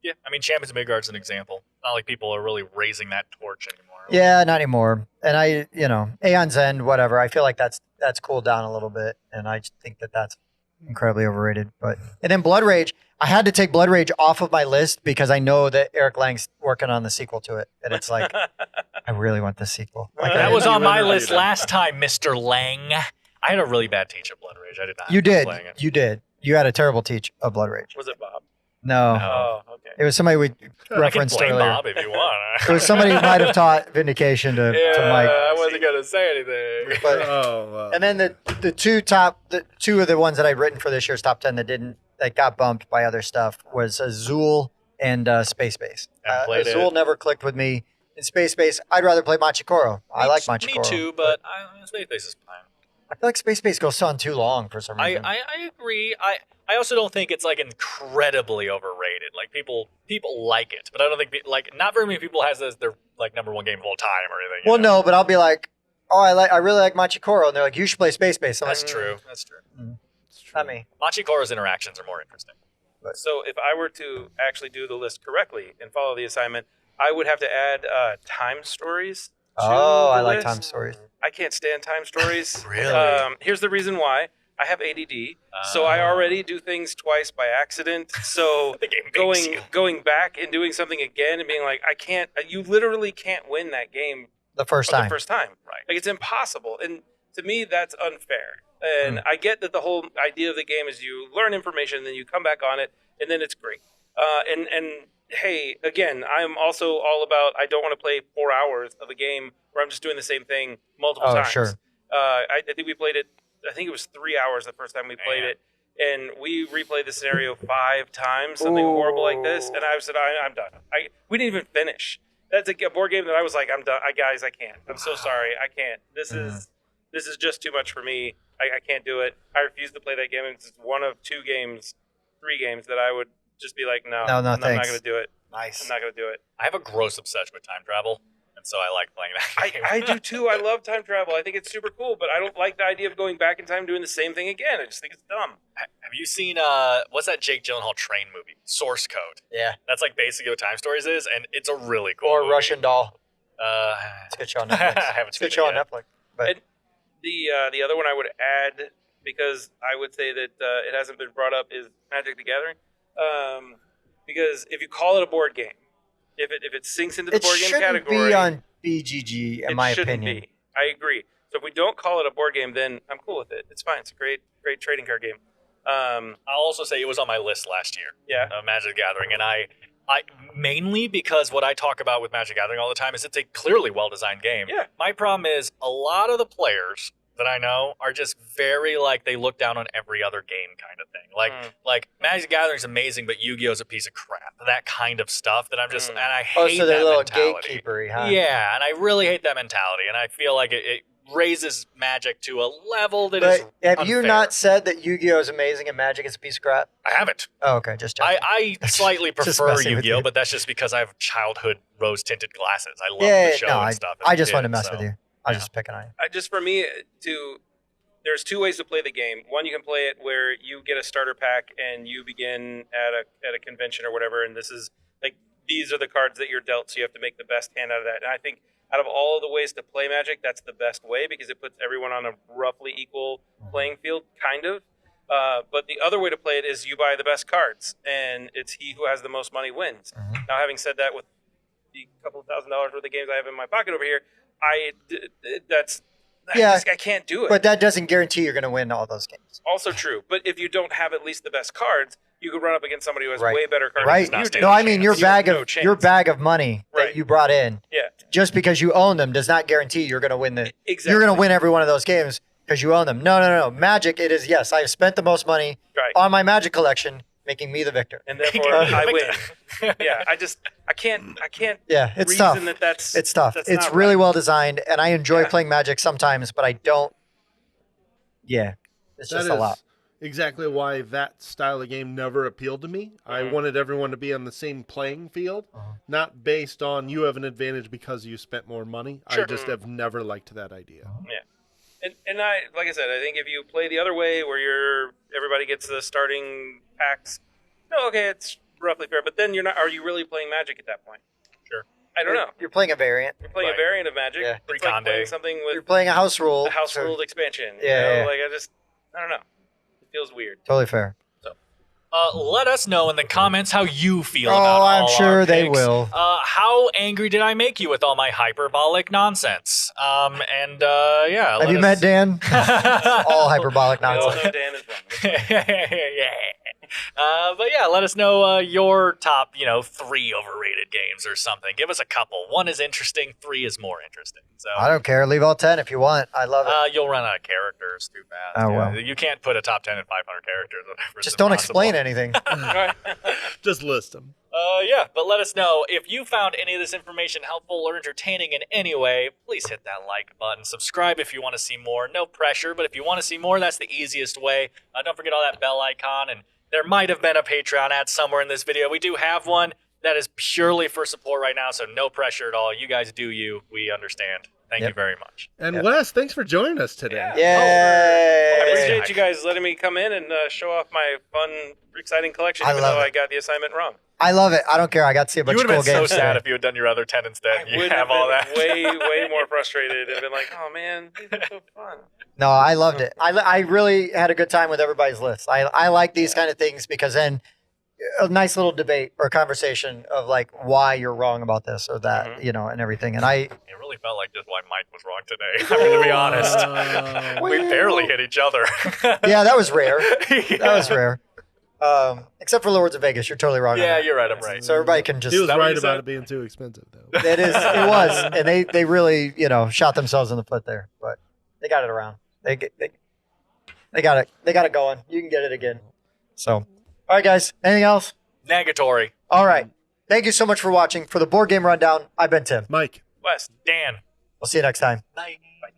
Speaker 4: Yeah, I mean, Champions of Midgard's an example. not like people are really raising that torch anymore.
Speaker 1: Yeah, not anymore. And Aeon's End, whatever. I feel like that's cooled down a little bit, and I just think that that's incredibly overrated. And then Blood Rage, I had to take Blood Rage off of my list because I know that Eric Lang's working on the sequel to it, and it's like I really want the sequel. Like,
Speaker 4: That was on my list
Speaker 2: that.
Speaker 4: last time, Mr. Lang. I had a really bad teach of Blood Rage. I did not.
Speaker 1: You
Speaker 4: enjoy
Speaker 1: did.
Speaker 4: playing it.
Speaker 1: You did. You had a terrible teach of Blood Rage.
Speaker 3: Was it Bob?
Speaker 1: No,
Speaker 3: Oh, okay.
Speaker 1: it was somebody we
Speaker 4: I can
Speaker 1: referenced
Speaker 4: blame
Speaker 1: earlier.
Speaker 4: Bob if you want.
Speaker 1: It was somebody who might have taught Vindication to Mike.
Speaker 4: I wasn't gonna say anything.
Speaker 1: But,
Speaker 2: Oh,
Speaker 1: and then the two of the ones that I'd written for this year's top 10 that got bumped by other stuff was Azul and Space Base.
Speaker 4: Haven't played
Speaker 1: Azul
Speaker 4: it.
Speaker 1: never clicked with me. In Space Base, I'd rather play Machikoro. I like Machikoro.
Speaker 4: Me too, but Space Base is fine.
Speaker 1: I feel like Space Base goes on too long for some reason.
Speaker 4: I agree. I also don't think it's like incredibly overrated. Like people like it, but I don't think not very many people has it as their like number one game of all time or anything.
Speaker 1: Well, no, but I'll be like, oh, I really like Machikoro, and they're like, you should play Space Base. I'm
Speaker 4: That's
Speaker 1: like,
Speaker 4: true. That's true.
Speaker 1: Not me.
Speaker 4: Machikoro's interactions are more interesting.
Speaker 3: So if I were to actually do the list correctly and follow the assignment, I would have to add time stories. To
Speaker 1: Oh,
Speaker 3: the
Speaker 1: I like
Speaker 3: list.
Speaker 1: time stories.
Speaker 3: I can't stand time stories.
Speaker 4: Really?
Speaker 3: Here's the reason why. I have ADD, so I already do things twice by accident. So
Speaker 4: The game makes you.
Speaker 3: going back and doing something again and being like, I can't. You literally can't win that game
Speaker 1: The first
Speaker 3: for
Speaker 1: time.
Speaker 3: the first time.
Speaker 4: Right.
Speaker 3: Like it's impossible. And to me, that's unfair. And I get that the whole idea of the game is you learn information, then you come back on it, and then it's great. And hey, again, I'm also all about. I don't want to play 4 hours of a game where I'm just doing the same thing multiple times.
Speaker 1: Sure.
Speaker 3: I think we played it. I think it was 3 hours the first time we played it, and we replayed the scenario 5 times, something horrible like this. And I said, I'm done. We didn't even finish. That's a board game that I was like, I'm done. Guys, I can't. I'm so sorry. I can't. This is just too much for me. I can't do it. I refuse to play that game. It's one of 3 games that I would just be like, no, I'm not
Speaker 1: thanks.
Speaker 3: going to do it.
Speaker 1: Nice.
Speaker 3: I'm not going to do it.
Speaker 4: I have a gross obsession with time travel, and so I like playing that game.
Speaker 3: I do too. I love time travel. I think it's super cool, but I don't like the idea of going back in time doing the same thing again. I just think it's dumb.
Speaker 4: Have you seen what's that Jake Gyllenhaal train movie? Source Code.
Speaker 1: Yeah.
Speaker 4: That's like basically what Time Stories is, and it's a really cool
Speaker 1: Or
Speaker 4: movie.
Speaker 1: Russian Doll.
Speaker 4: It's
Speaker 1: It's a good show on Netflix.
Speaker 4: I haven't
Speaker 1: It's a
Speaker 4: seen
Speaker 1: good show
Speaker 4: it
Speaker 1: on
Speaker 4: yet.
Speaker 1: Netflix. But
Speaker 3: And the other one I would add, because I would say that it hasn't been brought up, is Magic the Gathering. Because if you call it a board game, if it sinks into the
Speaker 1: it
Speaker 3: board game
Speaker 1: shouldn't
Speaker 3: category,
Speaker 1: be on BGG, in
Speaker 3: it
Speaker 1: my
Speaker 3: shouldn't
Speaker 1: opinion.
Speaker 3: be. I agree. So if we don't call it a board game, then I'm cool with it. It's fine. It's a great trading card game.
Speaker 4: I'll also say it was on my list last year.
Speaker 3: Yeah.
Speaker 4: Magic the Gathering, and I mainly because what I talk about with Magic the Gathering all the time is it's a clearly well-designed game.
Speaker 3: Yeah.
Speaker 4: My problem is a lot of the players that I know are just very like they look down on every other game kind of thing. Like Magic the Gathering is amazing, but Yu-Gi-Oh is a piece of crap. That kind of stuff that I'm just and I hate
Speaker 1: Oh, so they're
Speaker 4: that
Speaker 1: a little
Speaker 4: mentality.
Speaker 1: gatekeepery, huh?
Speaker 4: Yeah, and I really hate that mentality, and I feel like it raises Magic to a level that is
Speaker 1: But have you
Speaker 4: unfair.
Speaker 1: not said that Yu-Gi-Oh is amazing and Magic is a piece of crap?
Speaker 4: I haven't.
Speaker 1: Oh, okay, just checking.
Speaker 4: I slightly
Speaker 1: Just
Speaker 4: prefer
Speaker 1: messing with
Speaker 4: Yu-Gi-Oh,
Speaker 1: you.
Speaker 4: but that's just because I have childhood rose-tinted glasses. I love
Speaker 1: yeah,
Speaker 4: the show
Speaker 1: no,
Speaker 4: and stuff. as
Speaker 1: I
Speaker 4: a
Speaker 1: just
Speaker 4: kid,
Speaker 1: want to mess
Speaker 4: so.
Speaker 1: with you. I was just picking on you.
Speaker 3: For me, there's 2 ways to play the game. One, you can play it where you get a starter pack and you begin at a convention or whatever, and this is like these are the cards that you're dealt, so you have to make the best hand out of that. And I think out of all of the ways to play Magic, that's the best way because it puts everyone on a roughly equal playing field, kind of. But the other way to play it is you buy the best cards, and it's he who has the most money wins. Now, having said that, with the couple of $1,000s worth of games I have in my pocket over here, I can't do it.
Speaker 1: But that doesn't guarantee you're going to win all those games.
Speaker 3: Also true. But if you don't have at least the best cards, you could run up against somebody who has
Speaker 1: Right.
Speaker 3: way better cards
Speaker 1: Right.
Speaker 3: than you do.
Speaker 1: No, I mean your
Speaker 3: You have
Speaker 1: bag
Speaker 3: no
Speaker 1: of
Speaker 3: chance.
Speaker 1: your bag of money
Speaker 3: Right.
Speaker 1: that you brought in.
Speaker 3: Yeah.
Speaker 1: Just because you own them does not guarantee you're going to win the.
Speaker 3: Exactly.
Speaker 1: You're going to win every one of those games because you own them. No. Magic, it is yes. I have spent the most money
Speaker 3: Right.
Speaker 1: on my Magic collection, making me the victor.
Speaker 3: And therefore I win. Yeah. I can't
Speaker 1: Yeah, it's
Speaker 3: reason
Speaker 1: tough.
Speaker 3: that's
Speaker 1: It's tough.
Speaker 3: that's
Speaker 1: It's
Speaker 3: not
Speaker 1: really
Speaker 3: right.
Speaker 1: well designed, and I enjoy
Speaker 3: Yeah.
Speaker 1: playing Magic sometimes, but I don't. Yeah, it's just a lot.
Speaker 2: Exactly why that style of game never appealed to me. I wanted everyone to be on the same playing field, not based on you have an advantage because you spent more money. I just have never liked that idea.
Speaker 3: Yeah. And I like I said, I think if you play the other way where everybody gets the starting packs, no, okay, it's roughly fair. But then are you really playing Magic at that point? I don't know.
Speaker 1: You're playing a variant.
Speaker 3: You're playing
Speaker 4: Right.
Speaker 3: a variant of Magic.
Speaker 1: Yeah.
Speaker 3: It's like playing something
Speaker 1: You're
Speaker 3: with
Speaker 1: playing a house rule.
Speaker 3: a house
Speaker 1: so-
Speaker 3: ruled expansion. You
Speaker 1: Yeah,
Speaker 3: know?
Speaker 1: yeah.
Speaker 3: Like I don't know. It feels weird.
Speaker 1: Totally fair.
Speaker 4: Let us know in the comments how you feel
Speaker 1: Oh,
Speaker 4: about all
Speaker 1: I'm
Speaker 4: our
Speaker 1: sure they
Speaker 4: picks.
Speaker 1: will.
Speaker 4: How angry did I make you with all my hyperbolic nonsense? Yeah.
Speaker 1: Have you met Dan? All hyperbolic
Speaker 3: We all
Speaker 1: nonsense.
Speaker 3: know Dan is wrong.
Speaker 4: Yeah. But yeah, let us know your top, 3 overrated games or something. Give us a couple. 1 is interesting, 3 is more interesting. So
Speaker 1: I don't care. Leave all 10 if you want. I love it.
Speaker 4: you'll run out of characters too fast.
Speaker 1: Oh, well.
Speaker 4: You can't put a top 10 and 500 characters.
Speaker 1: Just don't explain anything.
Speaker 2: Just list them.
Speaker 4: Yeah, but let us know if you found any of this information helpful or entertaining in any way. Please hit that like button. Subscribe if you want to see more. No pressure, but if you want to see more, that's the easiest way. Don't forget all that bell icon, and there might have been a Patreon ad somewhere in this video. We do have one that is purely for support right now, so no pressure at all. You guys do you. We understand. Thank you very much.
Speaker 2: And Wes, thanks for joining us today.
Speaker 3: Yeah.
Speaker 1: Yay!
Speaker 3: I appreciate you guys letting me come in and show off my fun, exciting collection,
Speaker 1: I
Speaker 3: even
Speaker 1: love
Speaker 3: though
Speaker 1: it.
Speaker 3: I got the assignment wrong.
Speaker 1: I love it. I don't care. I got to see a bunch
Speaker 4: You
Speaker 1: of
Speaker 4: would
Speaker 1: cool
Speaker 4: have been so
Speaker 1: games.
Speaker 4: sad
Speaker 1: today.
Speaker 4: if you had done your other 10 instead. You
Speaker 3: would
Speaker 4: have all
Speaker 3: been
Speaker 4: that.
Speaker 3: way more frustrated and been like, oh man, these are so fun.
Speaker 1: No, I loved it. I really had a good time with everybody's list. I like these kind of things because then a nice little debate or conversation of like why you're wrong about this or that, and everything. And
Speaker 4: It really felt like just why Mike was wrong today. I mean, to be honest. We barely hit each other.
Speaker 1: yeah, that was rare. That was rare. Except for Lords of Vegas, you're totally wrong. on
Speaker 4: Yeah,
Speaker 1: that.
Speaker 4: you're right. I'm right.
Speaker 1: So everybody can just.
Speaker 2: He was
Speaker 4: that what
Speaker 2: right
Speaker 4: you
Speaker 2: about
Speaker 4: said?
Speaker 2: it being too expensive, though.
Speaker 1: It was, and they really shot themselves in the foot there, but they got it around. They got it going. You can get it again. So, all right, guys. Anything else?
Speaker 4: Negatory.
Speaker 1: All right. Thank you so much for watching. For the board game rundown, I've been Tim.
Speaker 2: Mike.
Speaker 3: West.
Speaker 4: Dan.
Speaker 1: We'll see you next time.
Speaker 4: Bye. Bye.